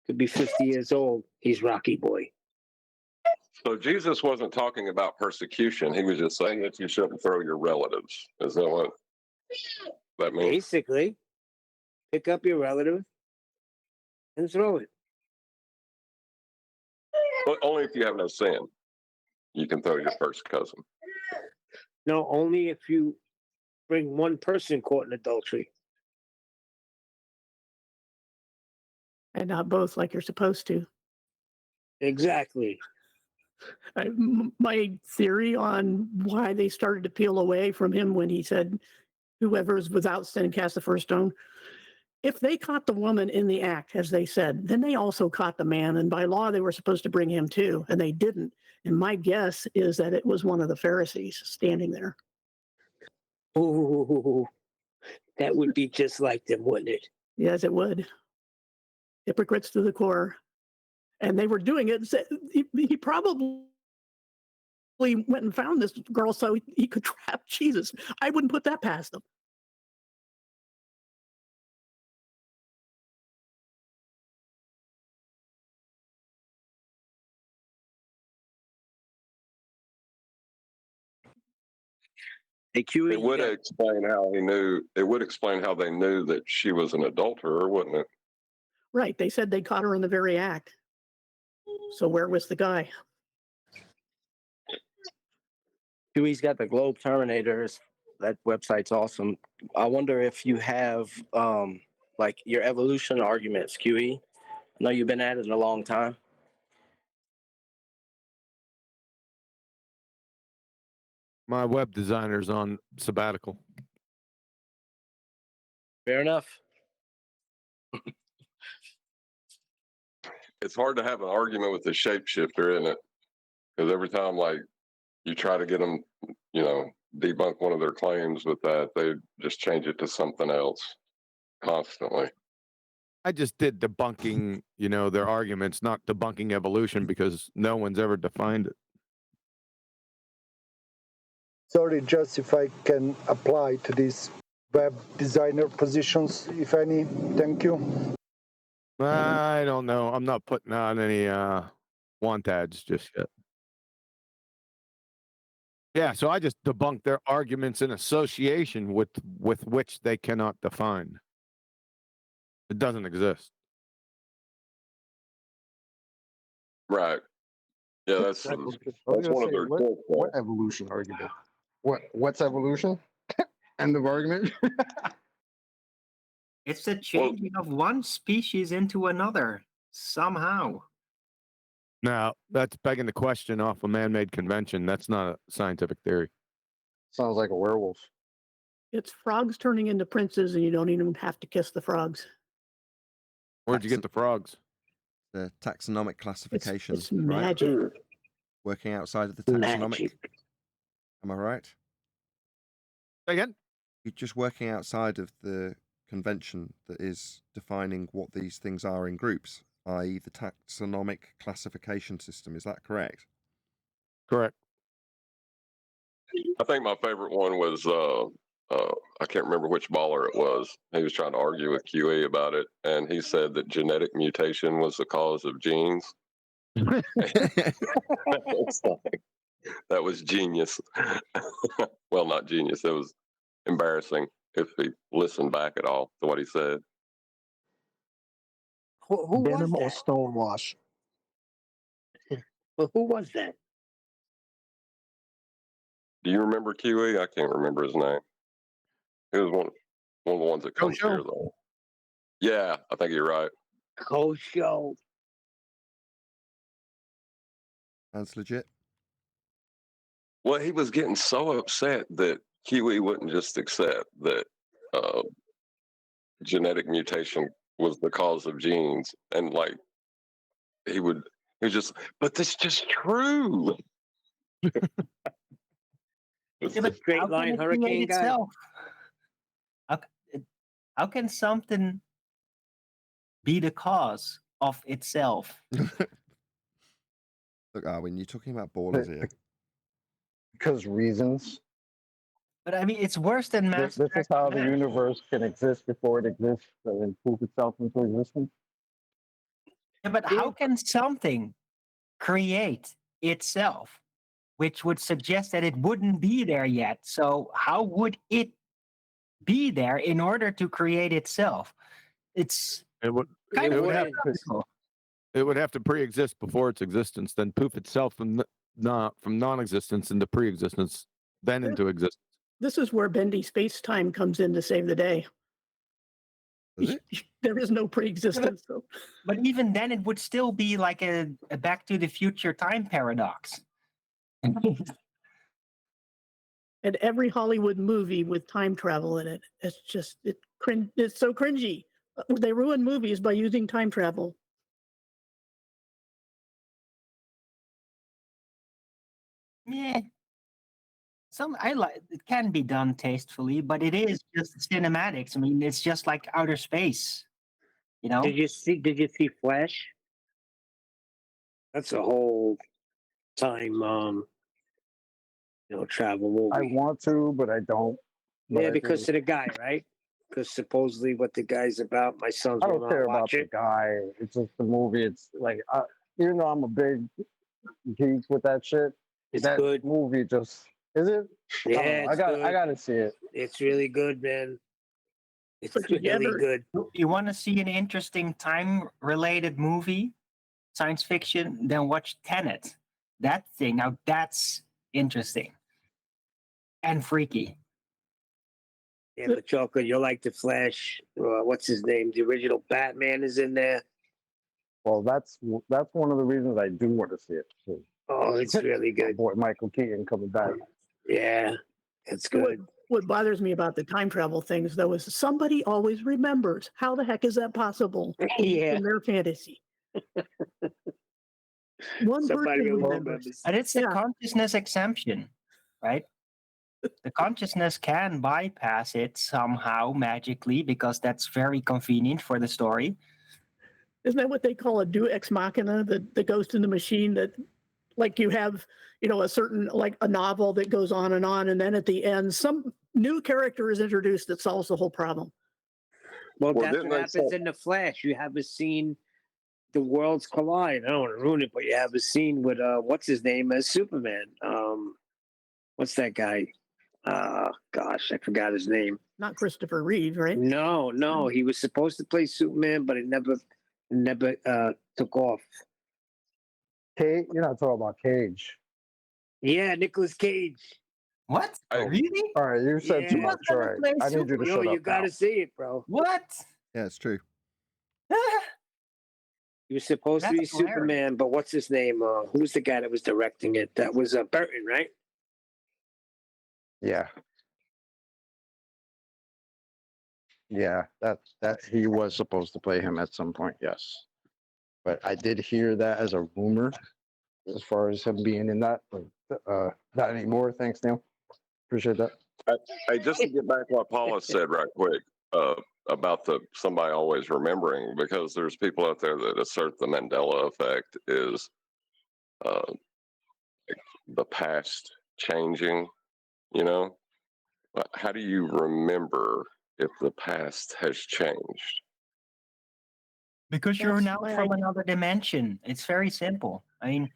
Could be 50 years old. He's Rocky Boy. So Jesus wasn't talking about persecution. He was just saying that you shouldn't throw your relatives. Is that what that means? Basically, pick up your relative and throw it. But only if you have no sin. You can throw your first cousin. No, only if you bring one person caught in adultery. And not both like you're supposed to. Exactly. My theory on why they started to peel away from him when he said, whoever's without sin cast the first stone. If they caught the woman in the act, as they said, then they also caught the man. And by law, they were supposed to bring him too, and they didn't. And my guess is that it was one of the Pharisees standing there. Ooh, that would be just like them, wouldn't it? Yes, it would. Hypocrites to the core. And they were doing it. He probably went and found this girl so he could trap Jesus. I wouldn't put that past them. It would explain how he knew. It would explain how they knew that she was an adulterer, wouldn't it? Right. They said they caught her in the very act. So where was the guy? Huey's got the Globe Terminators. That website's awesome. I wonder if you have like your evolution arguments, QE. I know you've been at it a long time. My web designer's on sabbatical. Fair enough. It's hard to have an argument with the shapeshifter, isn't it? Because every time, like, you try to get them, debunk one of their claims with that, they just change it to something else constantly. I just did debunking, their arguments, not debunking evolution, because no one's ever defined it. Sorry, just if I can apply to these web designer positions, if any. Thank you. I don't know. I'm not putting on any want ads just yet. Yeah, so I just debunked their arguments in association with which they cannot define. It doesn't exist. Right. Yeah, that's one of their what evolution argument? What's evolution? End of argument. It's the changing of one species into another somehow. Now, that's begging the question off a man-made convention. That's not a scientific theory. Sounds like a werewolf. It's frogs turning into princes, and you don't even have to kiss the frogs. Where'd you get the frogs? The taxonomic classification. It's magic. Right? Working outside of the taxonomic. Magic. Am I right? Again? You're just working outside of the convention that is defining what these things are in groups, i.e. the taxonomic classification system. Is that correct? Correct. I think my favorite one was I can't remember which baller it was. He was trying to argue with QE about it, and he said that genetic mutation was the cause of genes. It's like, That was genius. Well, not genius. It was embarrassing if he listened back at all to what he said. Who was Venom or that? Stonewash? Well, who was that? Do you remember Kiwi? I can't remember his name. He was one of the ones that comes Show. here though. Yeah, I think you're right. Show. That's legit. Well, he was getting so upset that Kiwi wouldn't just accept that genetic mutation was the cause of genes, and like he was just, but that's just true. It's Yeah, the but straight how can line it create hurricane guy. itself? How can something be the cause of itself? Look, Arwin, you're talking about ballers here. Because reasons. But I mean, it's worse than mass. This is how the universe can exist before it exists and then prove itself into existence. Yeah, but how can something create itself, which would suggest that it wouldn't be there yet? So how would it be there in order to create itself? It's It would. kind It of would have. paradoxical. It would have to pre-exist before its existence, then poof itself from non-existence into pre-existence, then into existence. This is where bendy space-time comes in to save the day. There is no pre-existence. So. But even then, it would still be like a Back to the Future time paradox. And every Hollywood movie with time travel in it, it's just it's so cringy. They ruin movies by using time travel. Yeah. I like it can be done tastefully, but it is just cinematics. I mean, it's just like outer space. You know? Did you see Flash? That's a whole time travel movie. I want to, but I don't. But Yeah, I because do. of the guy, right? Because supposedly what the guy's about, my sons I will don't care not about watch the it. guy. It's just the movie. It's like, even though I'm a big geek with that shit, It's that good. movie just is it? Yeah, I got to see it. It's really good, man. It's But did you really ever- good. You want to see an interesting time-related movie, science fiction? Then watch Tenet. That thing, now that's interesting and freaky. Yeah, but Chocolate, you'll like the Flash. What's his name? The original Batman is in there. Well, that's one of the reasons I do want to see it. Too. Oh, it's really My good. boy Michael Keaton coming back. Yeah, it's good. What bothers me about the time travel things, though, is somebody always remembers. How the heck is that possible? Yeah. In their fantasy. One Somebody person will remembers. And it's the consciousness exemption, right? The consciousness can bypass it somehow magically because that's very convenient for the story. Isn't that what they call a deus ex machina, the ghost in the machine, that like you have, a certain, like a novel that goes on, and then at the end, some new character is introduced that solves the whole problem. Well, Well, that's didn't what they happens say- in the Flash. You have a scene, the worlds collide. I don't want to ruin it, but you have a scene with what's his name as Superman. What's that guy? Gosh, I forgot his name. Not Christopher Reeve, right? No, he was supposed to play Superman, but it never took off. Cage, you're not talking about Cage. Yeah, Nicolas Cage. What? Really? All right, you said too Yeah. much. All right, I need you to shut you up. gotta now. see it, bro. What? Yeah, it's true. He was supposed to be That's hilarious. Superman, but what's his name? Who's the guy that was directing it? That was Burton, right? Yeah. Yeah, that he was supposed to play him at some point, yes. But I did hear that as a rumor, as far as him being in that. But not anymore. Thanks, Neil. Appreciate that. Hey, just to get back to what Paula said right quick about somebody always remembering, because there's people out there that assert the Mandela effect is the past changing. How do you remember if the past has changed? Because you're That's now why from another dimension. It's very simple. I mean,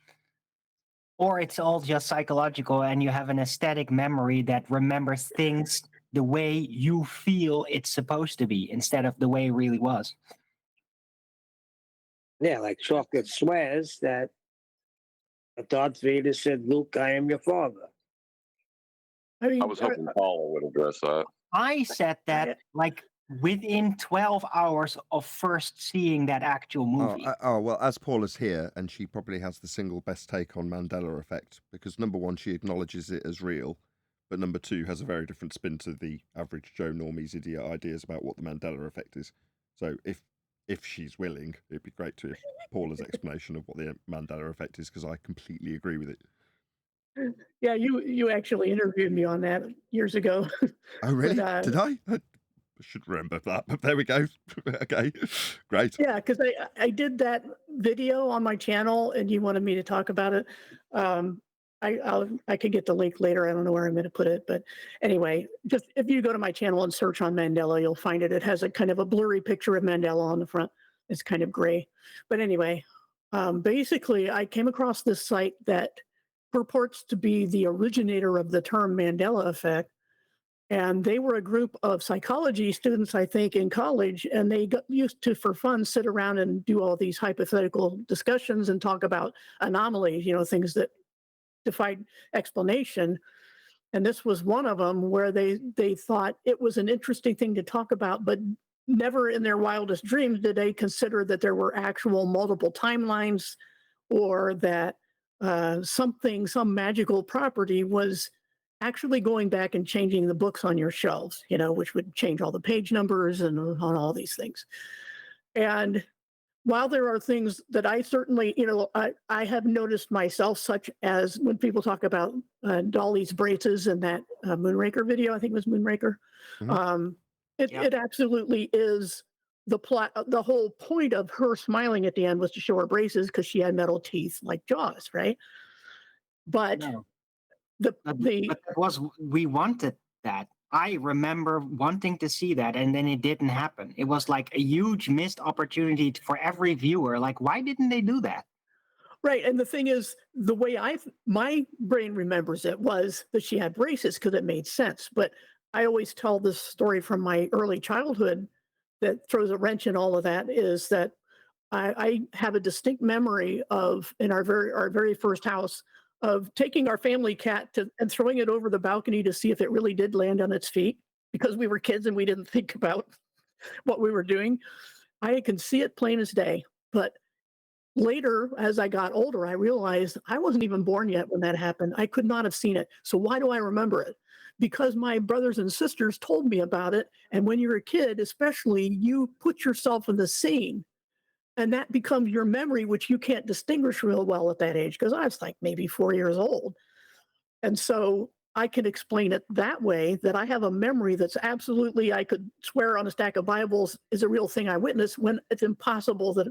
or it's all just psychological and you have an aesthetic memory that remembers things the way you feel it's supposed to be instead of the way it really was. Yeah, like chocolate swears that Darth Vader said, "Luke, I am your father." I mean, I was hoping Paula would address that. I said that like within 12 hours of first seeing that actual movie. Well, as Paula's here, and she probably has the single best take on Mandela effect, because number one, she acknowledges it as real, but number two, has a very different spin to the average Joe Normie's idiot ideas about what the Mandela effect is. So if she's willing, it'd be great to hear Paula's explanation of what the Mandela effect is, because I completely agree with it. Yeah, you actually interviewed me on that years ago. Oh, really? But, Did I? I should remember that, but there we go. Okay, great. yeah, because I did that video on my channel, and you wanted me to talk about it. I could get the link later. I don't know where I'm going to put it, but anyway, just if you go to my channel and search on Mandela, you'll find it. It has a kind of a blurry picture of Mandela on the front. It's kind of gray, but anyway, basically, I came across this site that purports to be the originator of the term Mandela effect. And they were a group of psychology students, I think, in college, and they got used to, for fun, sit around and do all these hypothetical discussions and talk about anomalies, things that defied explanation. And this was one of them where they thought it was an interesting thing to talk about, but never in their wildest dreams did they consider that there were actual multiple timelines, or that some magical property was actually going back and changing the books on your shelves, which would change all the page numbers and on all these things. And while there are things that I certainly, I have noticed myself, such as when people talk about Dolly's braces in that Moonraker video, I think it was Moonraker. Mm-hmm. It absolutely is the plot. The whole point of her smiling at the end was to show her braces because she had metal teeth like Jaws, right? But No. But we wanted that. I remember wanting to see that, and then it didn't happen. It was like a huge missed opportunity for every viewer. Like, why didn't they do that? Right, and the thing is, the way my brain remembers it was that she had braces because it made sense. But I always tell this story from my early childhood that throws a wrench in all of that. Is that I have a distinct memory of, in our very first house, of taking our family cat and throwing it over the balcony to see if it really did land on its feet, because we were kids and we didn't think about what we were doing. I can see it plain as day. But later, as I got older, I realized I wasn't even born yet when that happened. I could not have seen it. So why do I remember it? Because my brothers and sisters told me about it. And when you're a kid, especially, you put yourself in the scene. And that becomes your memory, which you can't distinguish real well at that age, because I was like maybe 4 years old. And so I can explain it that way, that I have a memory that's absolutely, I could swear on a stack of Bibles, is a real thing I witnessed, when it's impossible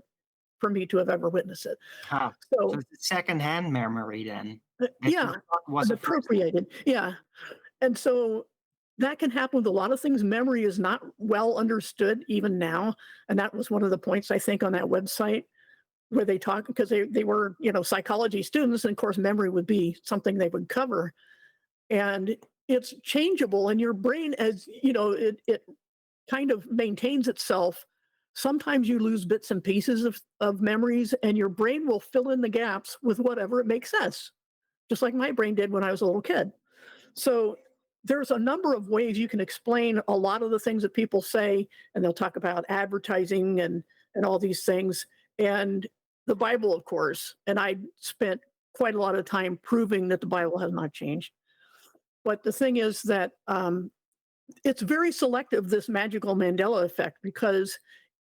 for me to have ever witnessed it. So it's a secondhand memory then. Yeah, was appropriated. Yeah. And so that can happen with a lot of things. Memory is not well understood even now. And that was one of the points, I think, on that website where they talk, because they were, psychology students. And of course, memory would be something they would cover. And it's changeable. And your brain, as it kind of maintains itself. Sometimes you lose bits and pieces of memories, and your brain will fill in the gaps with whatever it makes sense, just like my brain did when I was a little kid. So there's a number of ways you can explain a lot of the things that people say, and they'll talk about advertising and all these things, and the Bible, of course. And I spent quite a lot of time proving that the Bible has not changed. But the thing is that it's very selective, this magical Mandela effect, because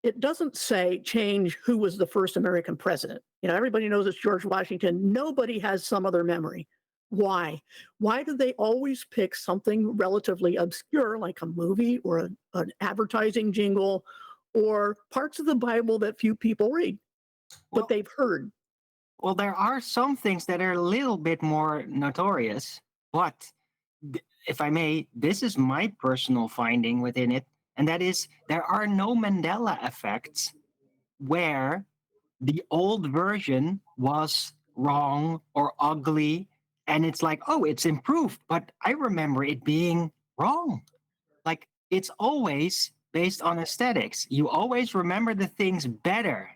it doesn't say change who was the first American president. Everybody knows it's George Washington. Nobody has some other memory. Why? Why do they always pick something relatively obscure, like a movie or an advertising jingle, or parts of the Bible that few people read, but they've heard? Well, there are some things that are a little bit more notorious, but if I may, this is my personal finding within it, and that is there are no Mandela effects where the old version was wrong or ugly, and it's like, oh, it's improved, but I remember it being wrong. Like, it's always based on aesthetics. You always remember the things better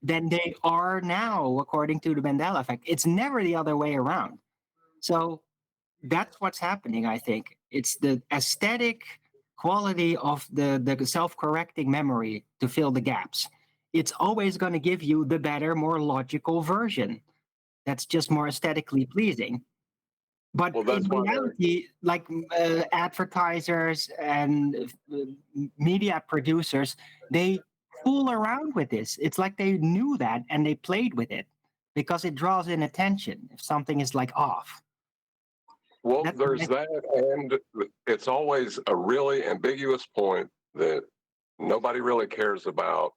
than they are now, according to the Mandela effect. It's never the other way around. So that's what's happening, I think. It's the aesthetic quality of the self-correcting memory to fill the gaps. It's always going to give you the better, more logical version that's just more aesthetically pleasing. But Well, that's in why reality, like advertisers and media producers, they fool around with this. It's like they knew that and they played with it because it draws in attention if something is like off. Well, That's there's that, and it's always a really ambiguous point that nobody really cares about.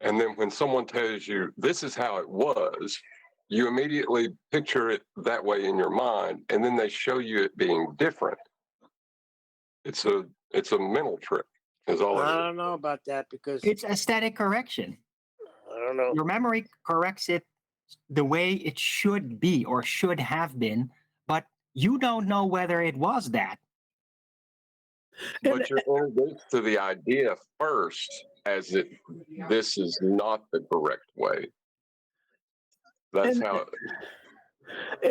And then when someone tells you this is how it was, you immediately picture it that way in your mind, and then they show you it being different. It's a mental trick, is all it I is. don't know about that because It's aesthetic correction. I don't know. Your memory corrects it the way it should be or should have been, but you don't know whether it was that. But you're introduced to the idea first as it this is not the correct way. That's And- how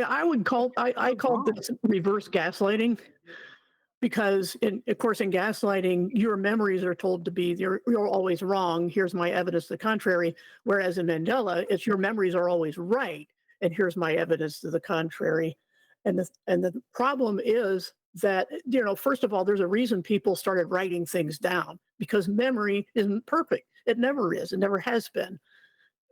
I would call I call this reverse gaslighting, because of course in gaslighting your memories are told to be you're always wrong. Here's my evidence to the contrary. Whereas in Mandela, it's your memories are always right, and here's my evidence to the contrary. And the problem is that, first of all, there's a reason people started writing things down, because memory isn't perfect. It never is. It never has been.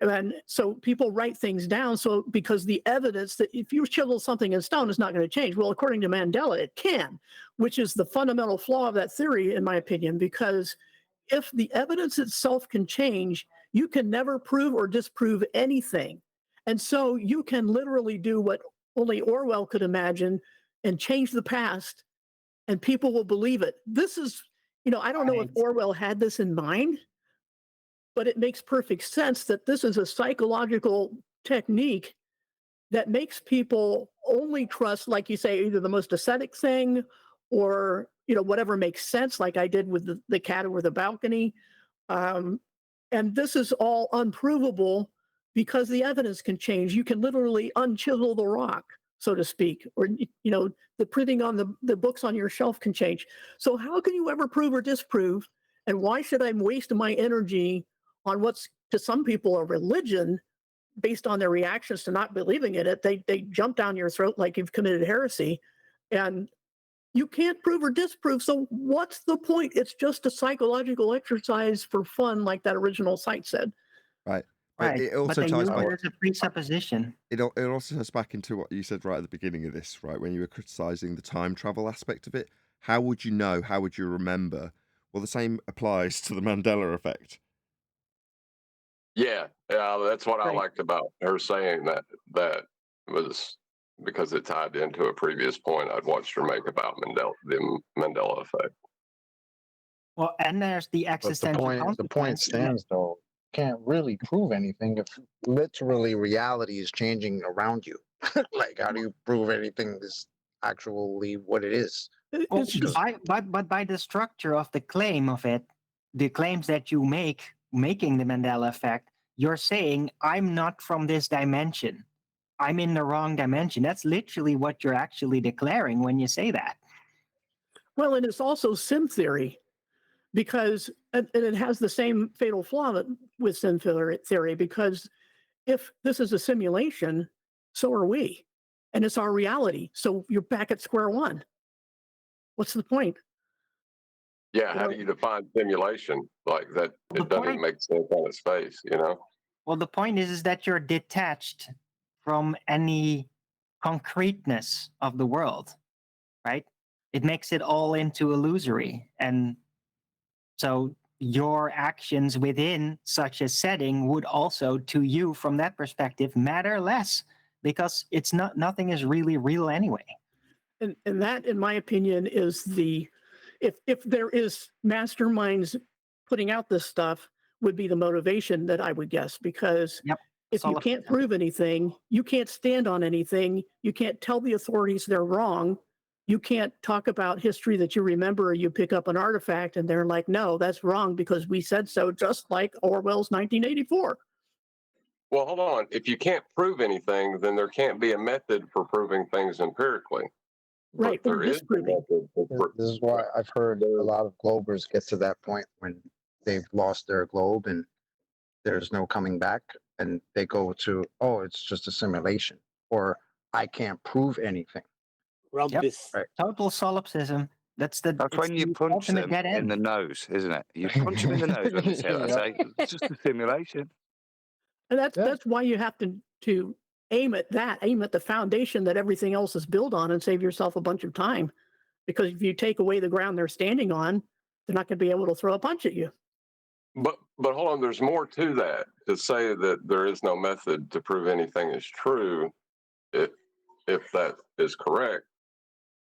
And so people write things down. So because the evidence that if you chisel something in stone, it's not going to change. Well, according to Mandela, it can, which is the fundamental flaw of that theory, in my opinion, because if the evidence itself can change, you can never prove or disprove anything. And so you can literally do what only Orwell could imagine and change the past, and people will believe it. This is, I don't know if Orwell had this in mind, but it makes perfect sense that this is a psychological technique that makes people only trust, like you say, either the most aesthetic thing or, whatever makes sense, like I did with the cat over the balcony. And this is all unprovable because the evidence can change. You can literally unchisel the rock, so to speak, or, the printing on the books on your shelf can change. So how can you ever prove or disprove? And why should I waste my energy on what's to some people a religion based on their reactions to not believing in it? They jump down your throat like you've committed heresy, and you can't prove or disprove. So what's the point? It's just a psychological exercise for fun, like that original site said. Right. Right. It But also they ties use back. it as a presupposition. It also ties back into what you said right at the beginning of this, right? When you were criticizing the time travel aspect of it. How would you know? How would you remember? Well, the same applies to the Mandela effect. Yeah, that's what I Right. liked about her saying that was because it tied into a previous point I'd watched her make about the Mandela effect. Well, and there's the But the existential point consequence. stands though. Can't really prove anything if literally reality is changing around you. Like, how do you prove anything is actually what it is? Well, It's just, but by the structure of the claim of it, the claims that you making the Mandela effect, you're saying, I'm not from this dimension. I'm in the wrong dimension. That's literally what you're actually declaring when you say that. well, and it's also sim theory, because and it has the same fatal flaw with sim theory, because if this is a simulation, so are we, and it's our reality. So you're back at square one. What's the point? Yeah, how do you define simulation like that? The It doesn't even point- make sense on its face, Well, the point is that you're detached from any concreteness of the world, right? It makes it all into illusory. And so your actions within such a setting would also, to you from that perspective, matter less, because it's nothing is really real anyway. And that, in my opinion, is if there is masterminds putting out this stuff, would be the motivation that I would guess, because Yep. if you can't prove anything, you can't stand on anything, you can't tell the authorities they're wrong, you can't talk about history that you remember, or you pick up an artifact and they're like, no, that's wrong because we said so, just like Orwell's 1984. Well, hold on. If you can't prove anything, then there can't be a method for proving things empirically. Right, But or there is a disproving. method. This is why I've heard a lot of Globers get to that point when they've lost their globe and there's no coming back, and they go to, oh, it's just a simulation, or I can't prove anything. Rumpus. Right. Total solipsism. That's when you punch ultimate them dead in end. the nose, isn't it? You punch them in the nose when they say that. I say, it's just a simulation. And that's why you have to aim at the foundation that everything else is built on, and save yourself a bunch of time. Because if you take away the ground they're standing on, they're not going to be able to throw a punch at you. But hold on, there's more to that. To say that there is no method to prove anything is true, if that is correct,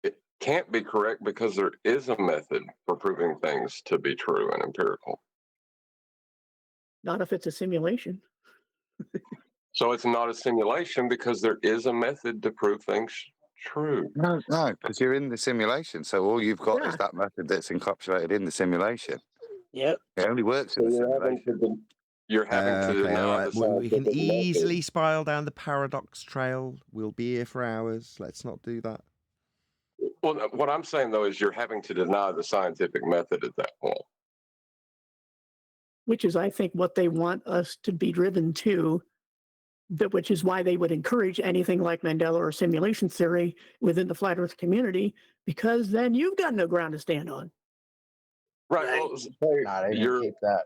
it can't be correct because there is a method for proving things to be true and empirical. Not if it's a simulation. So it's not a simulation because there is a method to prove things true. No, because you're in the simulation. So all you've got is that method that's encapsulated in the simulation. Yep. It only works in the simulation. You're having to Okay, all right. We can scientific easily method. spiral down the paradox trail. We'll be here for hours. Let's not do that. Well, what I'm saying though is you're having to deny the scientific method at that point. Which is, I think, what they want us to be driven to, which is why they would encourage anything like Mandela or simulation theory within the flat Earth community, because then you've got no ground to stand on. Right. Well, You're keep that.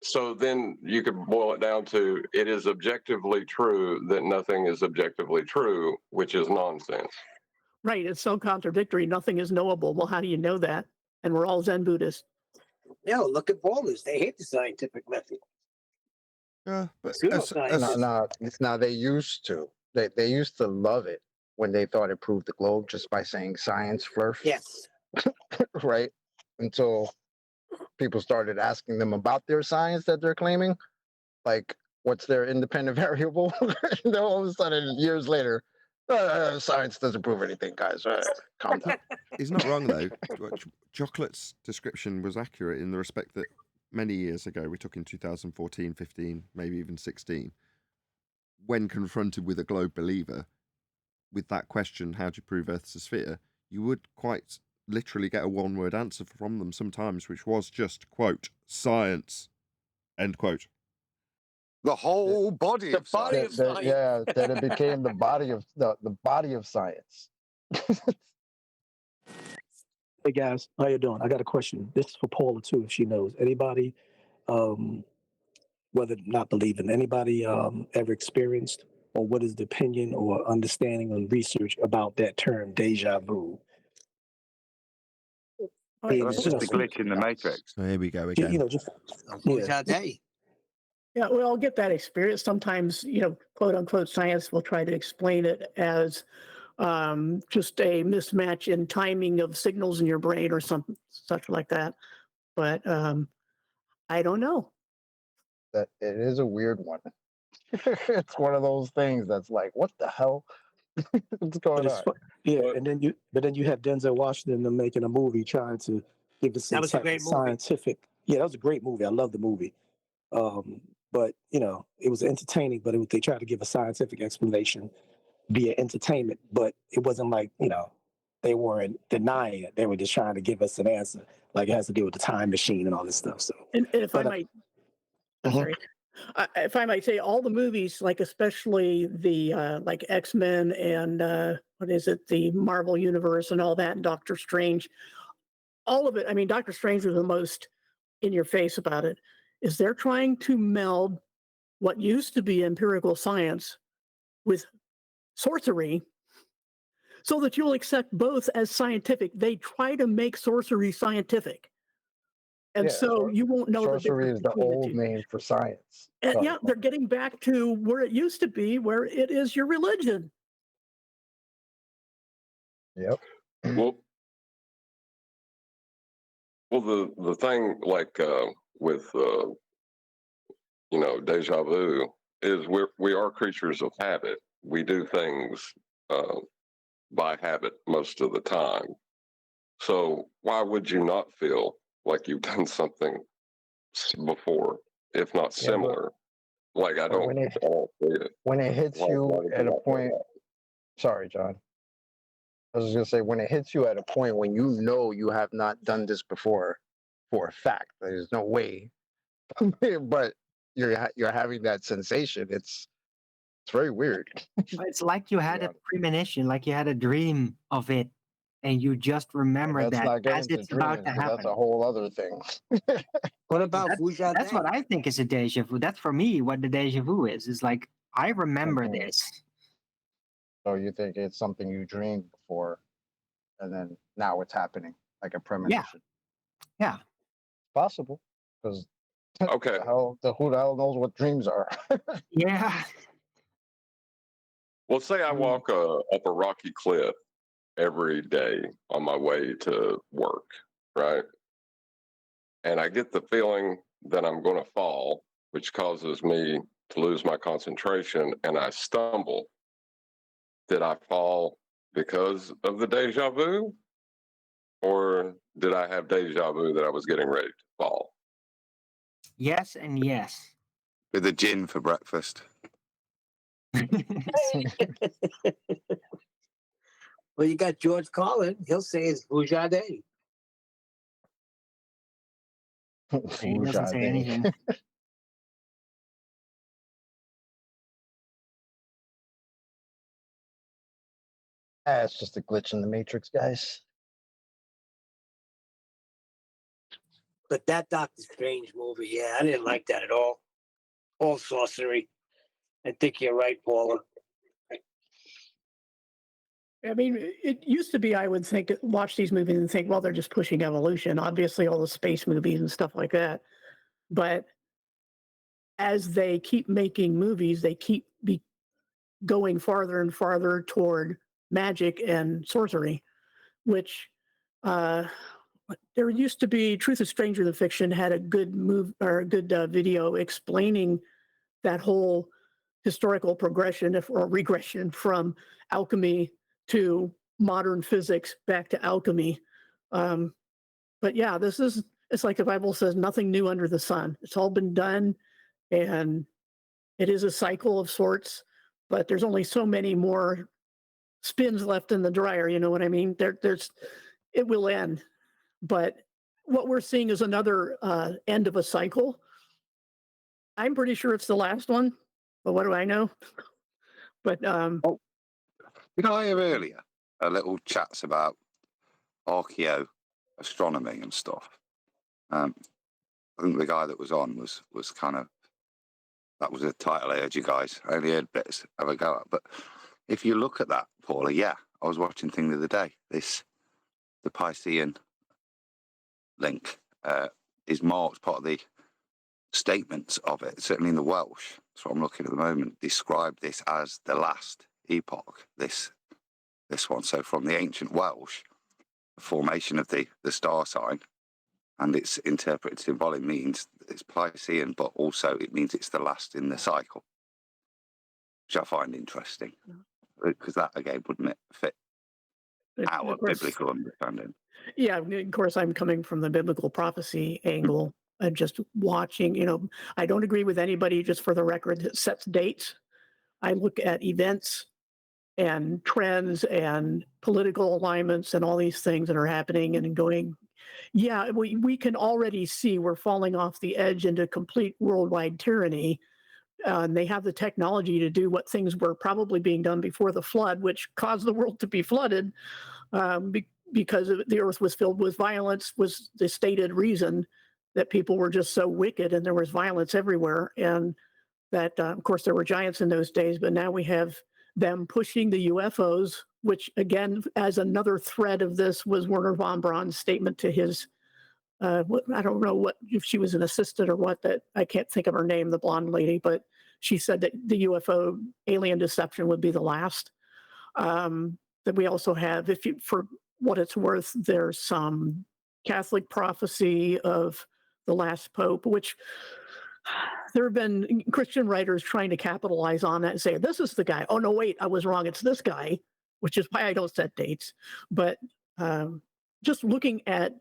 So then you could boil it down to it is objectively true that nothing is objectively true, which is nonsense. Right. It's so contradictory. Nothing is knowable. Well, how do you know that? And we're all Zen Buddhists. No, look at Boulders. They hate the scientific method. But No, they used to. They used to love it when they thought it proved the globe just by saying science first. Yes. Right? Until people started asking them about their science that they're claiming, like what's their independent variable? And then all of a sudden, years later, science doesn't prove anything, guys. Calm down. He's not wrong though. Chocolate's description was accurate in the respect that many years ago, we took in 2014, 15, maybe even 16, when confronted with a globe believer with that question, how do you prove Earth's a sphere? You would quite literally get a one-word answer from them sometimes, which was just, quote, science, end quote. The whole body of science. Yeah, then it became the body of the body of science. Hey guys, how you doing? I got a question. This is for Paula too, if she knows. Anybody, whether or not believing, anybody ever experienced, or what is the opinion or understanding on research about that term deja vu? That's just a glitch in the matrix. So here we go again. Yeah, we all get that experience. Sometimes, quote unquote, science will try to explain it as just a mismatch in timing of signals in your brain or something such like that. But I don't know. That it is a weird one. It's one of those things that's like, what the hell? What's going on? Yeah, and then you have Denzel Washington making a movie trying to give us some type of scientific. Yeah, that was a great movie. I love the movie. But it was entertaining. But they tried to give a scientific explanation via entertainment. But it wasn't like they weren't denying it. They were just trying to give us an answer, like it has to do with the time machine and all this stuff. So, and if I might, sorry. If I might say, all the movies, like especially the like X-Men and the Marvel Universe and all that, and Doctor Strange, all of it. I mean, Doctor Strange was the most in your face about it. Is they're trying to meld what used to be empirical science with sorcery, so that you'll accept both as scientific. They try to make sorcery scientific. And so you won't know sorcery is the old name for science. And they're getting back to where it used to be, where it is your religion. Yep. Well, the thing like with deja vu is we are creatures of habit. We do things by habit most of the time. So why would you not feel like you've done something before, if not Yeah, similar? Like I but don't see it. when it hits Why you would at you a not feel point, that? sorry, John. I was just gonna say when it hits you at a point when you know you have not done this before, for a fact, there's no way, but you're having that sensation. It's very weird. It's like you had a Yeah. premonition, like you had a dream of it, and you just remember Let's that not get as into it's about dreaming to because that's happen. a whole other thing. What about That's what Vujade? I think is a deja vu. That's for me what the deja vu is. It's like I remember Mhm. this. So you think it's something you dreamed before, and then now it's happening, like a Yeah, premonition. yeah. Possible, because Okay. who the hell knows what dreams are? Yeah. Well, say I walk up a rocky cliff every day on my way to work, right? And I get the feeling that I'm going to fall, which causes me to lose my concentration and I stumble. Did I fall because of the deja vu? Or did I have deja vu that I was getting ready to fall? Yes and yes. With a gin for breakfast. Well, you got George Carlin. He'll say it's Vujade. He doesn't say anything. It's just a glitch in the matrix, guys. But that Doctor Strange movie, yeah, I didn't like that at all. All sorcery. I think you're right, Paula. I mean, it used to be I would think watch these movies and think, well, they're just pushing evolution. Obviously, all the space movies and stuff like that. But as they keep making movies, they keep going farther and farther toward magic and sorcery, which there used to be Truth is Stranger Than Fiction had a good or a good video explaining that whole historical progression or regression from alchemy to modern physics back to alchemy. But yeah, it's like the Bible says, nothing new under the sun. It's all been done, and it is a cycle of sorts, but there's only so many more spins left in the dryer. You know what I mean? It will end, but what we're seeing is another end of a cycle. I'm pretty sure it's the last one, but what do I know? But Did I hear earlier a little chats about archaeoastronomy and stuff? I think the guy that was on was kind of, that was a title I heard you guys. I only heard bits of a go at, but if you look at that, Paula, yeah, I was watching thing the other day. The Piscean link is marked part of the statements of it, certainly in the Welsh. That's what I'm looking at the moment. Describe this as the last epoch. This one. So from the ancient Welsh, the formation of the star sign and its interpreted symbolic means it's Piscean, but also it means it's the last in the cycle, which I find interesting because that again wouldn't it fit our biblical understanding? Yeah, of course, I'm coming from the biblical prophecy angle and just watching. I don't agree with anybody, just for the record, that sets dates. I look at events and trends and political alignments and all these things that are happening and going, yeah, we can already see we're falling off the edge into complete worldwide tyranny. And they have the technology to do what things were probably being done before the flood, which caused the world to be flooded because the earth was filled with violence, was the stated reason that people were just so wicked and there was violence everywhere. And that, of course, there were giants in those days, but now we have them pushing the UFOs, which, again, as another thread of this was Werner von Braun's statement to his, I don't know if she was an assistant or what, that I can't think of her name, the blonde lady, but she said that the UFO alien deception would be the last. That we also have, for what it's worth, there's some Catholic prophecy of the last pope, which there have been Christian writers trying to capitalize on that and say, this is the guy. Oh, no, wait, I was wrong. It's this guy, which is why I don't set dates. But just looking at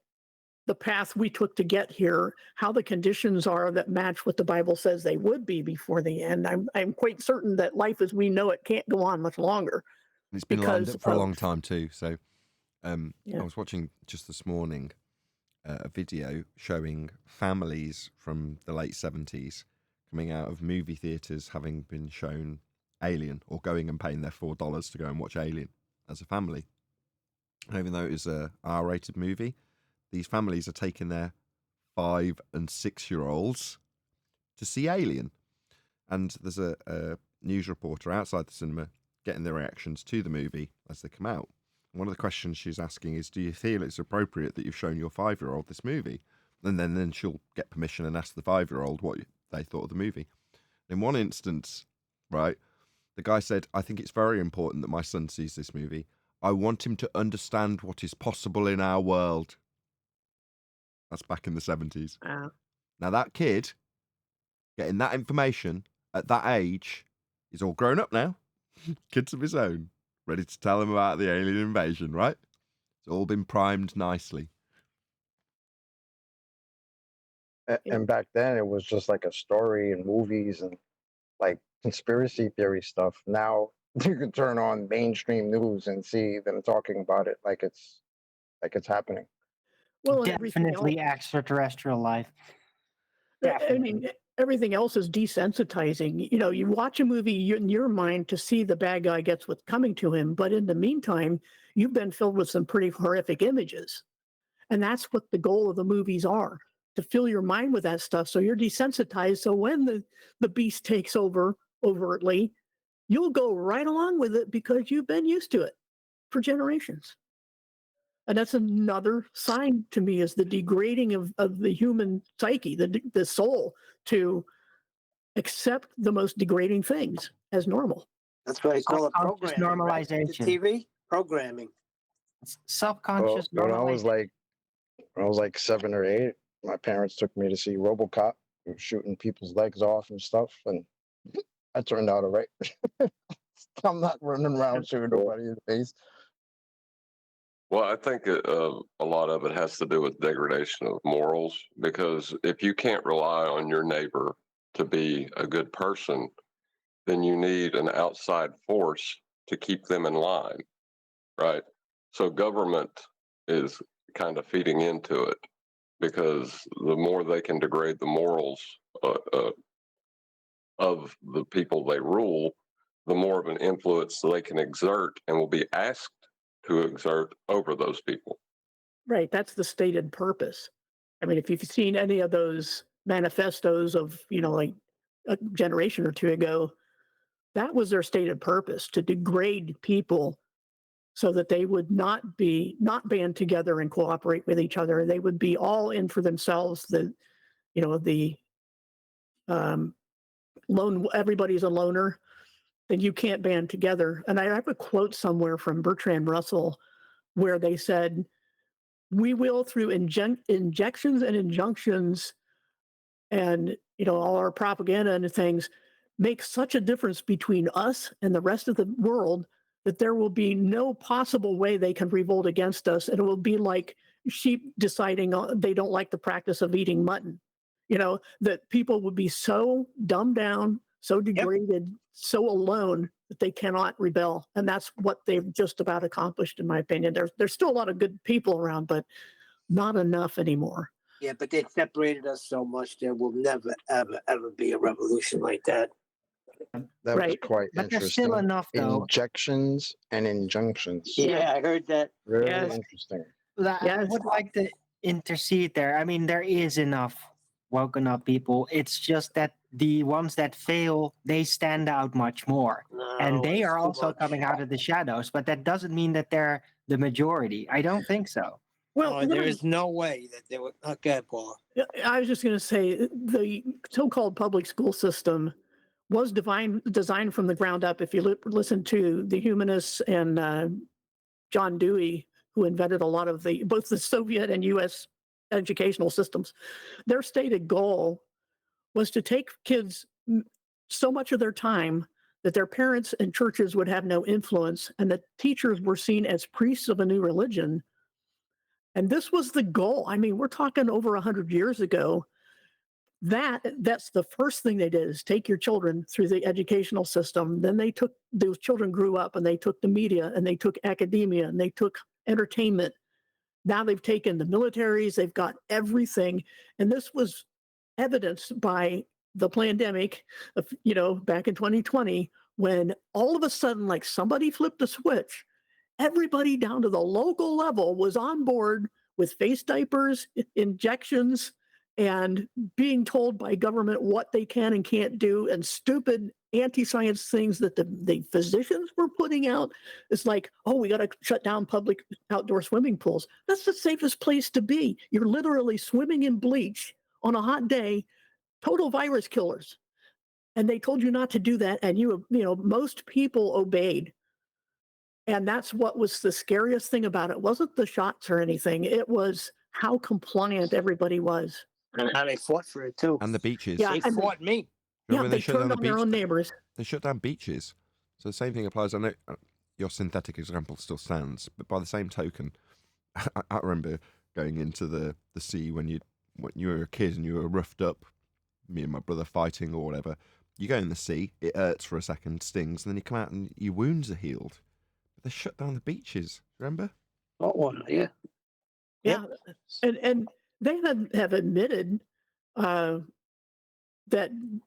the path we took to get here, how the conditions are that match what the Bible says they would be before the end, I'm quite certain that life as we know it can't go on much longer. It's been lined because up for a of- long time too. So Yeah. I was watching just this morning a video showing families from the late 70s coming out of movie theatres having been shown Alien, or going and paying their $4 to go and watch Alien as a family. And even though it was a R-rated movie, these families are taking their 5 and 6-year-olds to see Alien. And there's a news reporter outside the cinema getting their reactions to the movie as they come out. And one of the questions she's asking is, do you feel it's appropriate that you've shown your 5-year-old this movie? And then she'll get permission and ask the 5-year-old what they thought of the movie. In one instance, right, the guy said, I think it's very important that my son sees this movie. I want him to understand what is possible in our world. That's back in the 70s. Wow. Now that kid getting that information at that age is all grown up now. Kids of his own, ready to tell him about the alien invasion, right? It's all been primed nicely. And back then it was just like a story and movies and like conspiracy theory stuff. Now you can turn on mainstream news and see them talking about it like it's happening. Well, and everything Definitely else- extraterrestrial life. I mean, everything else is desensitizing. You know, you watch a movie in your mind to see the bad guy gets what's coming to him, but in the meantime, you've been filled with some pretty horrific images. And that's what the goal of the movies are, to fill your mind with that stuff so you're desensitized. So when the beast takes over overtly, you'll go right along with it because you've been used to it for generations. And that's another sign to me, is the degrading of the human psyche, the soul, to accept the most degrading things as normal. That's what I call it Subconscious programming. Right? The normalization. TV programming. Subconscious When I normalization. was like 7 or 8, my parents took me to see RoboCop, who was shooting people's legs off and stuff, and I turned out all right. I'm not running around shooting nobody in the face. Well, I think a lot of it has to do with degradation of morals, because if you can't rely on your neighbor to be a good person, then you need an outside force to keep them in line, right? So government is kind of feeding into it, because the more they can degrade the morals of the people they rule, the more of an influence they can exert and will be asked to exert over those people. Right. That's the stated purpose. I mean, if you've seen any of those manifestos of, like a generation or two ago, that was their stated purpose, to degrade people so that they would not band together and cooperate with each other. They would be all in for themselves. Everybody's a loner, then you can't band together. And I have a quote somewhere from Bertrand Russell where they said, we will, through injections and injunctions and all our propaganda and things, make such a difference between us and the rest of the world that there will be no possible way they can revolt against us. And it will be like sheep deciding they don't like the practice of eating mutton. That people would be so dumbed down, so degraded, so alone that they cannot rebel. And that's what they've just about accomplished, in my opinion. There's still a lot of good people around, but not enough anymore. Yeah, but they separated us so much there will never, ever, ever be a revolution like that. That was quite But there's interesting. still enough, though. Injections and injunctions. Yeah, I heard that. Very Yes. interesting. I would like to intercede there. I mean, there is enough woken up people. It's just that the ones that fail, they stand out much more. And they it's are too also much. coming out of the shadows, but that doesn't mean that they're the majority. I don't think so. Well, there is no way that they would. Okay, Paul. I was just going to say the so-called public school system was designed from the ground up. If you listen to the humanists and John Dewey, who invented a lot of both the Soviet and U.S. educational systems, their stated goal was to take kids so much of their time that their parents and churches would have no influence, and that teachers were seen as priests of a new religion. And this was the goal. I mean, we're talking over 100 years ago. That's the first thing they did, is take your children through the educational system. Then those children grew up and they took the media and they took academia and they took entertainment. Now they've taken the militaries, they've got everything. And this was evidenced by the pandemic of, back in 2020, when all of a sudden, like somebody flipped a switch, everybody down to the local level was on board with face diapers, injections, and being told by government what they can and can't do, and stupid anti-science things that the physicians were putting out. It's like, oh, we got to shut down public outdoor swimming pools. That's the safest place to be. You're literally swimming in bleach on a hot day, total virus killers. And they told you not to do that, and most people obeyed. And that's what was the scariest thing about it. It wasn't the shots or anything. It was how compliant everybody was. And how they fought for it too. And the beaches. Yeah, They fought me. Remember when they shut down turned the on their beach? own neighbors. They shut down beaches. So the same thing applies. I know your synthetic example still stands, but by the same token, I remember going into the sea when you were a kid and you were roughed up, me and my brother fighting or whatever. You go in the sea, it hurts for a second, stings, and then you come out and your wounds are healed. But they shut down the beaches, remember? Oh, yeah. Yeah. And they have admitted that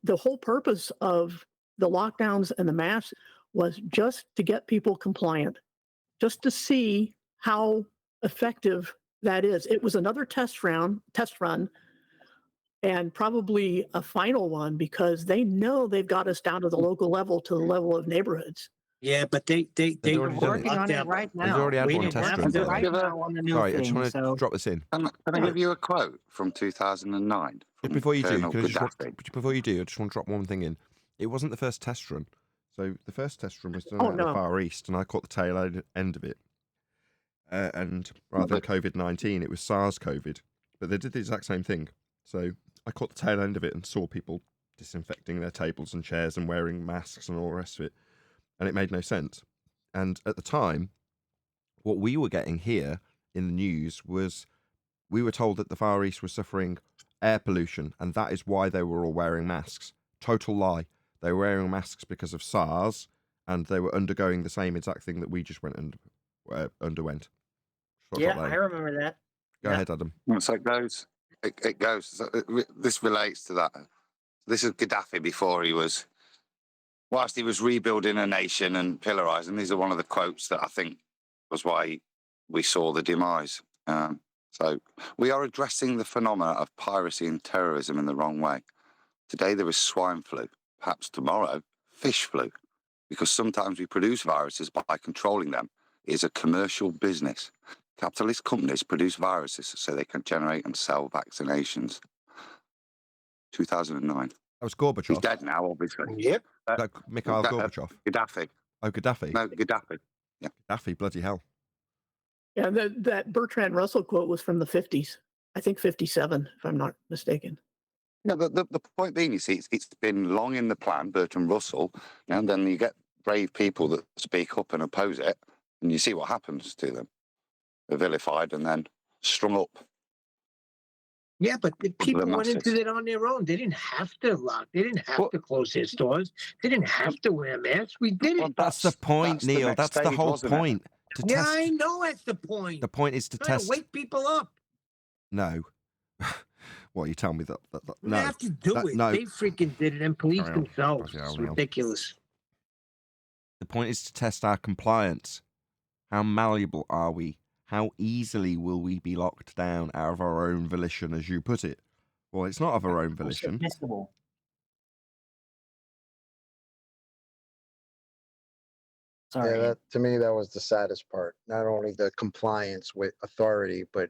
the whole purpose of the lockdowns and the masks was just to get people compliant, just to see how effective that is. It was another test run, and probably a final one, because they know they've got us down to the local level, to the level of neighborhoods. Yeah, but they already We're done it. working on it right They've now. already had We one didn't test have run to done. right now on the new Sorry, I thing. just want to So drop this in. Can I give you a quote from 2009? Just before you do, Colonel can I just Gaddafi? before you do, I just want to drop one thing in. It wasn't the first test run. So the first test run was done out in the Far East, and I caught the tail end of it. And rather than COVID-19, it was SARS-CoV. But they did the exact same thing. So I caught the tail end of it and saw people disinfecting their tables and chairs and wearing masks and all the rest of it. And it made no sense. And at the time, what we were getting here in the news was we were told that the Far East was suffering air pollution, and that is why they were all wearing masks. Total lie. They were wearing masks because of SARS, and they were undergoing the same exact thing that we just underwent. yeah, I remember that. Go ahead, Adam. So it goes. It goes. So this relates to that. This is Gaddafi before he was, whilst he was rebuilding a nation and pillarizing. These are one of the quotes that I think was why we saw the demise. So we are addressing the phenomena of piracy and terrorism in the wrong way. Today there is swine flu. Perhaps tomorrow, fish flu. Because sometimes we produce viruses by controlling them. It is a commercial business. Capitalist companies produce viruses so they can generate and sell vaccinations. 2009. That was Gorbachev. He's dead now, obviously. Yep. Mikhail Gorbachev. Gaddafi. Oh, Gaddafi. No, Gaddafi. Yeah. Gaddafi, bloody hell. Yeah, that Bertrand Russell quote was from the 50s. I think 57, if I'm not mistaken. No, the point being, you see, it's been long in the plan, Bertrand Russell, and then you get brave people that speak up and oppose it, and you see what happens to them. They're vilified and then strung up. Yeah, but the people went masses. into it on their own. They didn't have to lock. They didn't have to close their stores. They didn't have to wear masks. We did it. Well, That's the point, the Neil. next That's the stage, whole wasn't it? point. To Yeah, test. I know that's the point. The point is to Trying test. to wake people up. No. Well, you tell me that. We No. have to do That- it. no. They freaking did it and police Carry on. themselves. Bloody hell, It's Neil. ridiculous. The point is to test our compliance. How malleable are we? How easily will we be locked down out of our own volition, as you put it? Well, it's not of our own volition. Submissible. Sorry. Yeah, to me, that was the saddest part. Not only the compliance with authority, but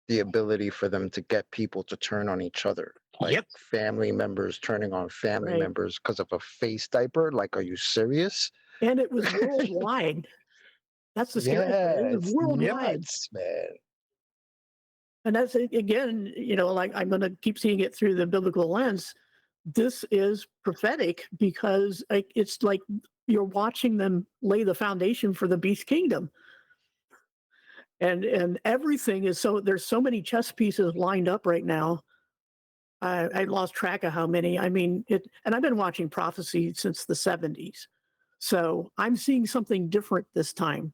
the ability for them to get people to turn on each other. Like Yep. family members turning on family Right. members because of a face diaper. Like, are you serious? And it was worldwide. That's the scary part. It was it's worldwide. nuts, man. And that's again, like I'm going to keep seeing it through the biblical lens. this is prophetic because it's like you're watching them lay the foundation for the beast kingdom. And everything is there's so many chess pieces lined up right now. I lost track of how many. I mean, and I've been watching prophecy since the 70s. So I'm seeing something different this time.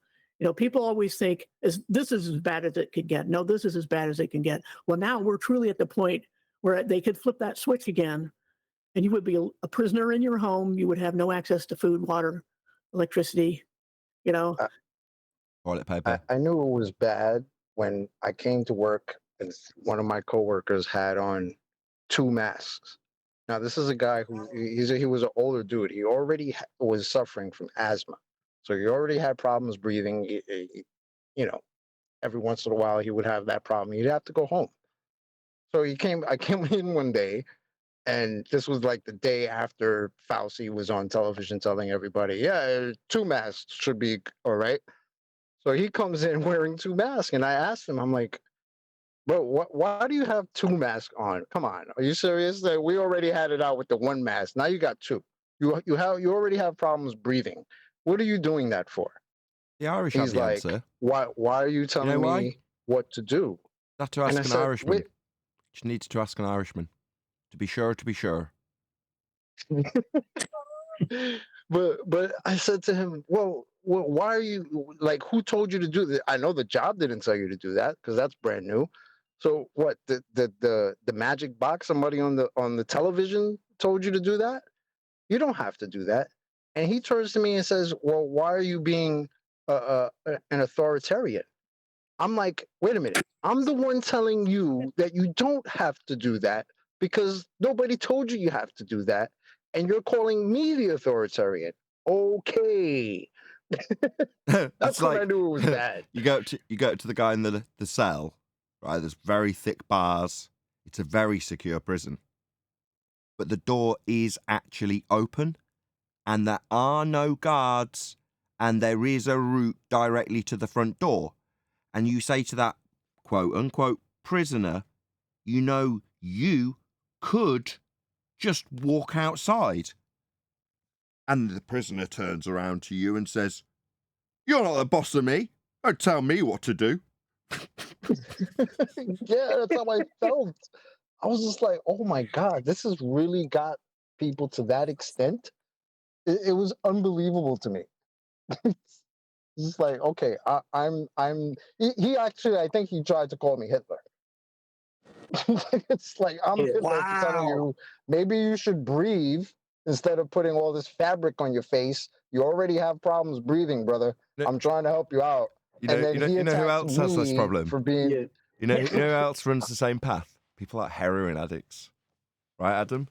People always think this is as bad as it could get. No, this is as bad as it can get. Well, now we're truly at the point where they could flip that switch again, and you would be a prisoner in your home. You would have no access to food, water, electricity. Toilet paper. I knew it was bad when I came to work and one of my coworkers had on 2 masks. Now, this is a guy who he was an older dude. He already was suffering from asthma, so he already had problems breathing. Every once in a while he would have that problem. He'd have to go home. So I came in one day, and this was like the day after Fauci was on television telling everybody, yeah, 2 masks should be all right. So he comes in wearing 2 masks, and I asked him, I'm like, bro, why do you have 2 masks on? Come on, are you serious? Like, we already had it out with the 1 mask. Now you got 2. You already have problems breathing. What are you doing that for? The Irish have He's the like, answer. why are you telling me what to do? You have to ask And I an said, Irishman. Just needs to ask an Irishman. To be sure. But I said to him, well, why are you, like, who told you to do that? I know the job didn't tell you to do that because that's brand new. So what, the magic box, somebody on the television told you to do that? You don't have to do that. And he turns to me and says, well, why are you being an authoritarian? I'm like, wait a minute. I'm the one telling you that you don't have to do that because nobody told you have to do that. And you're calling me the authoritarian. Okay. That's when I knew it was bad. You go to the guy in the cell, right? There's very thick bars. It's a very secure prison. But the door is actually open, and there are no guards, and there is a route directly to the front door. And you say to that quote unquote prisoner, you could just walk outside. And the prisoner turns around to you and says, you're not the boss of me. Don't tell me what to do. Yeah, that's how I felt. I was just like, oh my God, this has really got people to that extent. It was unbelievable to me. It's just like, okay, he actually, I think he tried to call me Hitler. It's like, I'm Hitler telling you, maybe you should breathe instead of putting all this fabric on your face. You already have problems breathing, brother. I'm trying to help you out. You know who else has this problem? For being, you know who else runs the same path? People like heroin addicts. Right, Adam?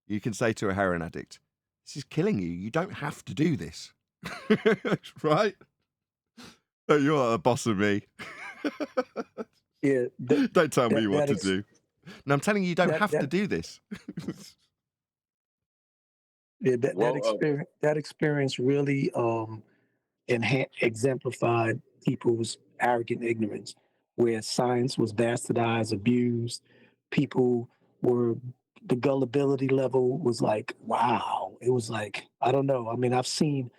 You can say to a heroin addict, this is killing you. You don't have to do this. Right? Oh, you're not the boss of me. Yeah. Don't tell me what to do. No, I'm telling you, you don't have to do this. Yeah, that experience really exemplified people's arrogant ignorance, where science was bastardized, abused. People the gullibility level was like, wow. It was like, I don't know. I mean, I've seen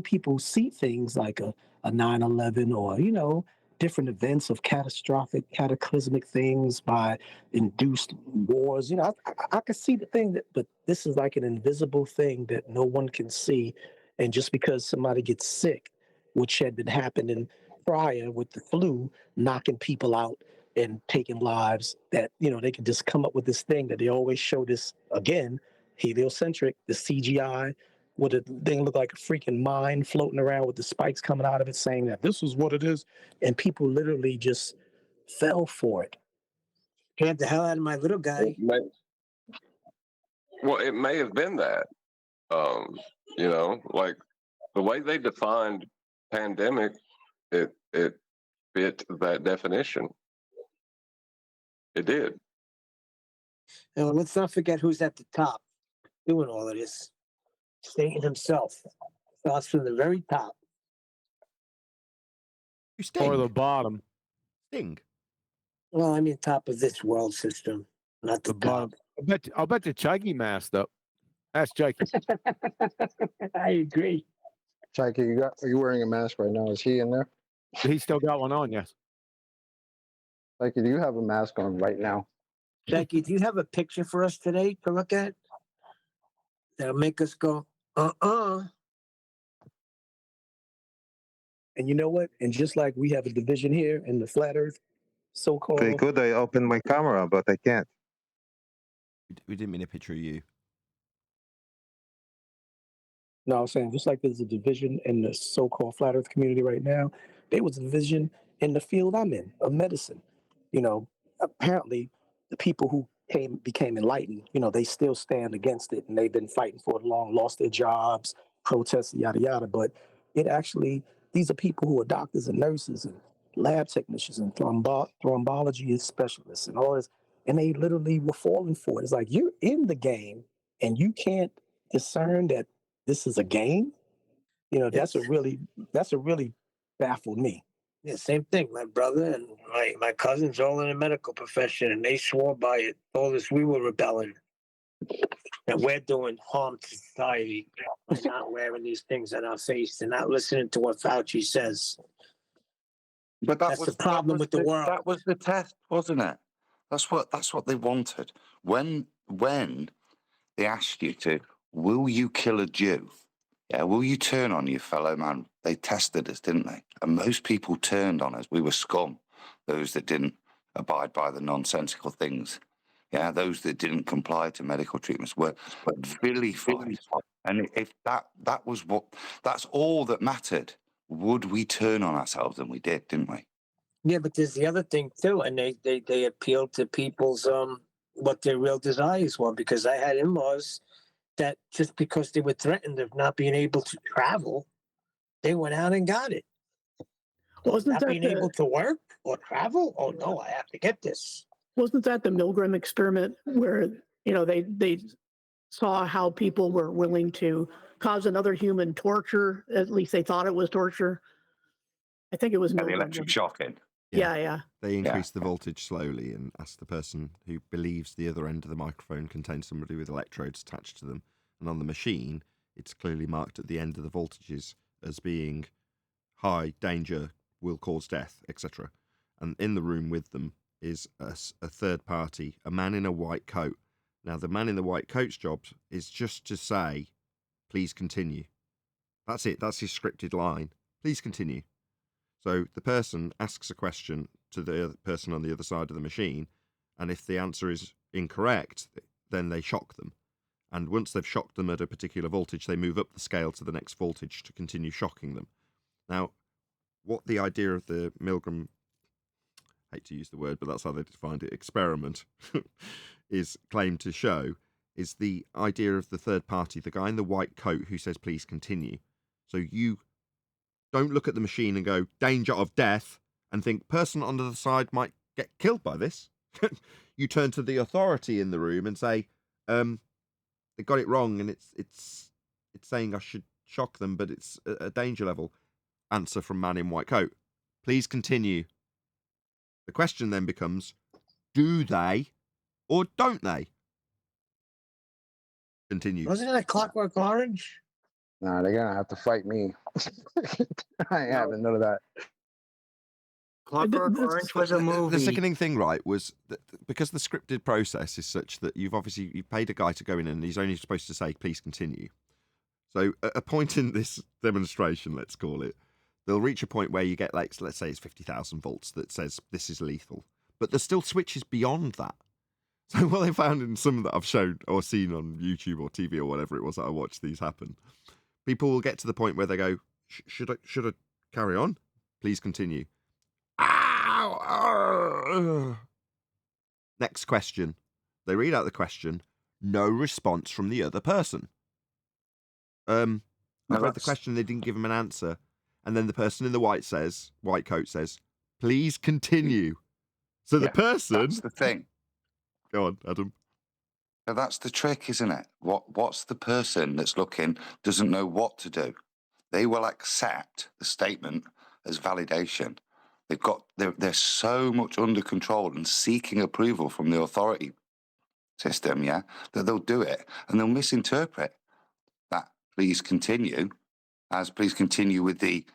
people see things like a 9/11 or, different events of cataclysmic things by induced wars. I could see the thing but this is like an invisible thing that no one can see. And just because somebody gets sick, which had been happening prior with the flu, knocking people out and taking lives, that, they can just come up with this thing that they always show this, again, heliocentric, the CGI, with a thing look like a freaking mine floating around with the spikes coming out of it saying that this is what it is. And people literally just fell for it. Scared the hell out of my little guy. It may have been that. Like the way they defined pandemic, it fit that definition. It did. And let's not forget who's at the top doing all of this. Satan himself starts from the very top. Or the bottom. Sting. Well, I mean, top of this world system, not the top. I'll bet you Chuggy masked up. Ask Chuggy. I agree. Chike, are you wearing a mask right now? Is he in there? He still got one on, yes. Chike, do you have a mask on right now? Jackie, do you have a picture for us today to look at that'll make us go, And you know what? And just like we have a division here in the flat Earth, so-called. They could. I opened my camera, but I can't. We didn't mean a picture of you. No, I'm saying just like there's a division in the so-called flat Earth community right now, there was a division in the field I'm in of medicine. You know, apparently the people who became enlightened, you know, they still stand against it, and they've been fighting for it long, lost their jobs, protests, yada yada. But it actually, these are people who are doctors and nurses and lab technicians and thrombology specialists and all this, and they literally were falling for it. It's like you're in the game and you can't discern that this is a game. You know, that's what really baffled me. Yeah, same thing. My brother and my cousins all in the medical profession, and they swore by it. Told us we were rebelling, that we're doing harm to society by not wearing these things on our face and not listening to what Fauci says. But That's the problem with the world. That was the test, wasn't it? That's what they wanted. When they asked you to, will you kill a Jew? Yeah, will you turn on your fellow man? They tested us, didn't they? And most people turned on us. We were scum. Those that didn't abide by the nonsensical things. Yeah, those that didn't comply to medical treatments were vilified. And if that's all that mattered. Would we turn on ourselves? And we did, didn't we? Yeah, but there's the other thing too, and they appealed to people's what their real desires were, because I had in-laws that just because they were threatened of not being able to travel, they went out and got it. Wasn't not that being able to work or travel? Oh no, I have to get this. Wasn't that the Milgram experiment where, you know, they saw how people were willing to cause another human torture? At least they thought it was torture. I think it was The Milgram. electric shocking. Yeah. They increase the voltage slowly and ask the person who believes the other end of the microphone contains somebody with electrodes attached to them. And on the machine, it's clearly marked at the end of the voltages as being high, danger, will cause death, etc. And in the room with them is a third party, a man in a white coat. Now, the man in the white coat's job is just to say, please continue. That's it. That's his scripted line. Please continue. So the person asks a question to the person on the other side of the machine, and if the answer is incorrect, then they shock them. And once they've shocked them at a particular voltage, they move up the scale to the next voltage to continue shocking them. Now, what the idea of the Milgram, I hate to use the word, but that's how they defined it, experiment, is claimed to show, is the idea of the third party, the guy in the white coat who says, please continue. So you don't look at the machine and go, danger of death, and think, person on the other side might get killed by this. You turn to the authority in the room and say, they got it wrong, and it's saying I should shock them, but it's a danger level. Answer from man in white coat. Please continue. The question then becomes, do they or don't they? Continue. Wasn't it a Clockwork Orange? Nah, they're gonna have to fight me. I ain't having none of that. Clockwork Orange was a movie. The sickening thing, right, was that because the scripted process is such that you've paid a guy to go in and he's only supposed to say, please continue. So at a point in this demonstration, let's call it, they'll reach a point where you get, like, let's say it's 50,000 volts that says this is lethal. But there's still switches beyond that. So what they found in some that I've shown or seen on YouTube or TV or whatever it was that I watched these happen, people will get to the point where they go, should I carry on? Please continue. Ow! Next question. They read out the question. No response from the other person. I've read the question. They didn't give him an answer. And then the person in the white coat says, please continue. So the person... That's the thing. Go on, Adam. So that's the trick, isn't it? What's the person that's looking, doesn't know what to do? They will accept the statement as validation. They're so much under control and seeking approval from the authority system, yeah, that they'll do it and they'll misinterpret that please continue as please continue with the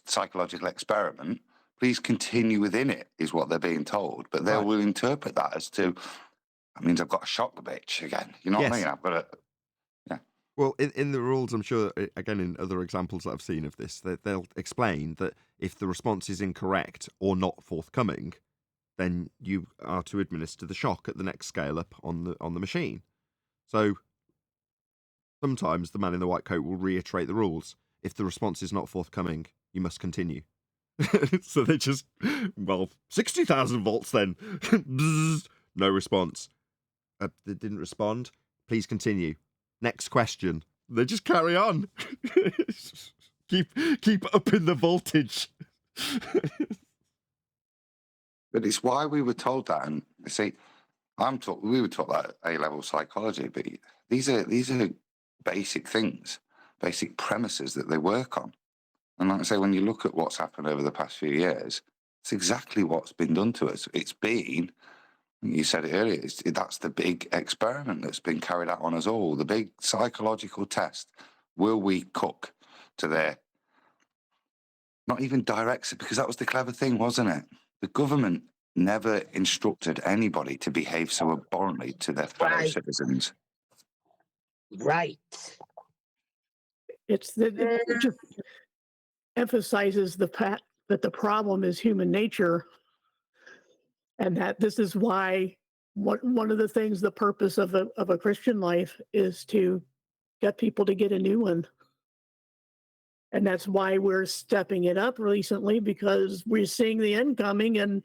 psychological experiment. Please continue within it is what they're being told, but they will interpret that as to that means I've got to shock the bitch again. You know what I mean? I've got to. Yeah. Well, in the rules, I'm sure, again, in other examples that I've seen of this, they'll explain that if the response is incorrect or not forthcoming, then you are to administer the shock at the next scale up on the machine. So sometimes the man in the white coat will reiterate the rules. If the response is not forthcoming, you must continue. So they just, 60,000 volts then. No response. They didn't respond. Please continue. Next question. They just carry on. keep upping the voltage. But it's why we were told that. And see, we were taught that at A-level psychology, but these are basic things, basic premises that they work on. And like I say, when you look at what's happened over the past few years, it's exactly what's been done to us. It's been, you said it earlier, that's the big experiment that's been carried out on us all, the big psychological test. Will we cook to their, not even direct, because that was the clever thing, wasn't it? The government never instructed anybody to behave so abhorrently to their fellow citizens. Right. It just emphasizes the fact that the problem is human nature, and that this is why one of the things, the purpose of a Christian life is to get people to get a new one. And that's why we're stepping it up recently, because we're seeing the end coming, and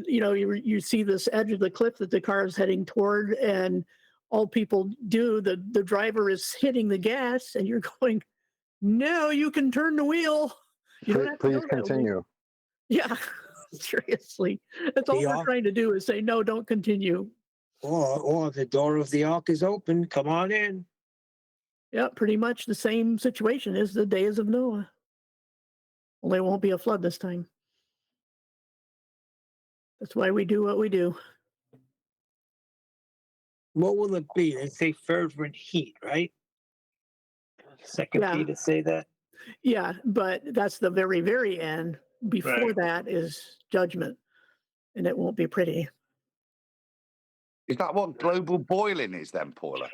you see this edge of the cliff that the car is heading toward, and all people do, the driver is hitting the gas, and you're going, no, you can turn the wheel. You don't have to Please go that way. continue. Yeah, seriously. That's all we're trying to do is say, no, don't continue. Or the door of the ark is open. Come on in. Yeah, pretty much the same situation as the days of Noah. Only it won't be a flood this time. That's why we do what we do. What will it be? They say fervent heat, right? Second Peter say that. Yeah, but that's the very, very end. Before that is judgment, and it won't be pretty. Is that what global boiling is then, Paula?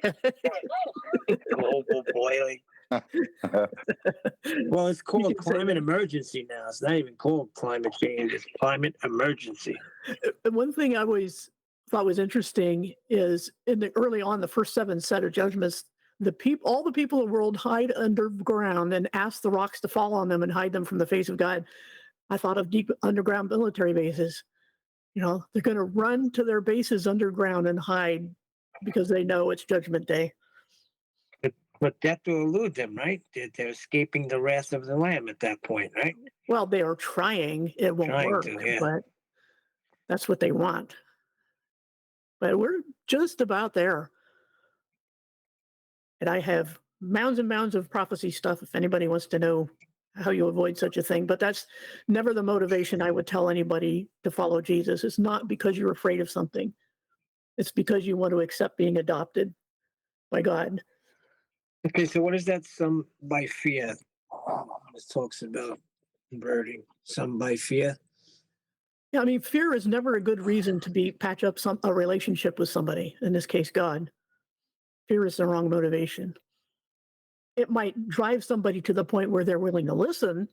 Global boiling. Well, it's called climate emergency now. It's not even called climate change. It's climate emergency. One thing I always thought was interesting is early on, the first 7 set of judgments, all the people in the world hide underground and ask the rocks to fall on them and hide them from the face of God. I thought of deep underground military bases. They're going to run to their bases underground and hide because they know it's Judgment Day. But that will elude them, right? They're escaping the wrath of the Lamb at that point, right? Well, they are trying. It won't work, but that's what they want. But we're just about there. And I have mounds and mounds of prophecy stuff if anybody wants to know how you avoid such a thing. But that's never the motivation I would tell anybody to follow Jesus. It's not because you're afraid of something. It's because you want to accept being adopted by God. Okay, so what is that? Some by fear. It talks about converting. Some by fear. Yeah, I mean, fear is never a good reason to patch up a relationship with somebody, in this case, God. Fear is the wrong motivation. It might drive somebody to the point where they're willing to listen,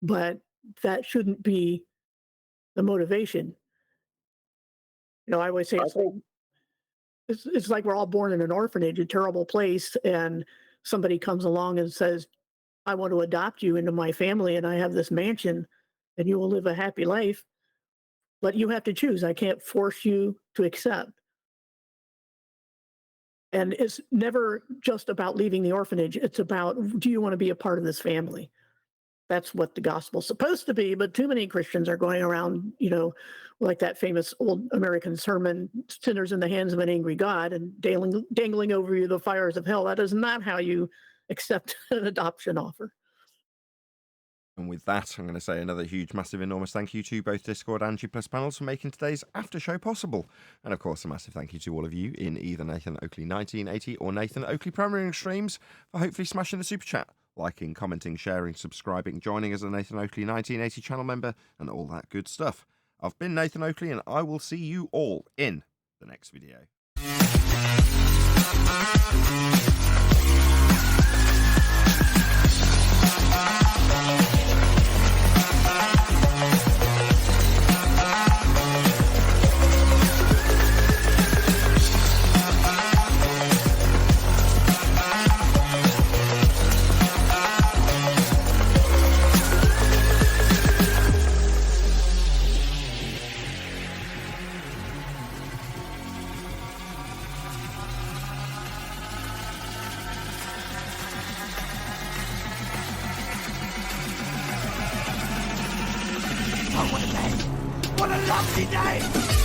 but that shouldn't be the motivation. I always say it's like we're all born in an orphanage, a terrible place, and somebody comes along and says, I want to adopt you into my family, and I have this mansion, and you will live a happy life, but you have to choose. I can't force you to accept. And it's never just about leaving the orphanage. It's about, do you want to be a part of this family? That's what the gospel's supposed to be, but too many Christians are going around, like that famous old American sermon, sinners in the hands of an angry God, and dangling over you the fires of hell. That is not how you accept an adoption offer. And with that, I'm going to say another huge, massive, enormous thank you to both Discord and G+ panels for making today's after show possible. And of course, a massive thank you to all of you in either Nathan Oakley 1980 or Nathan Oakley Premiering streams for hopefully smashing the super chat, liking, commenting, sharing, subscribing, joining as a Nathan Oakley 1980 channel member, and all that good stuff. I've been Nathan Oakley, and I will see you all in the next video. What a lovely day!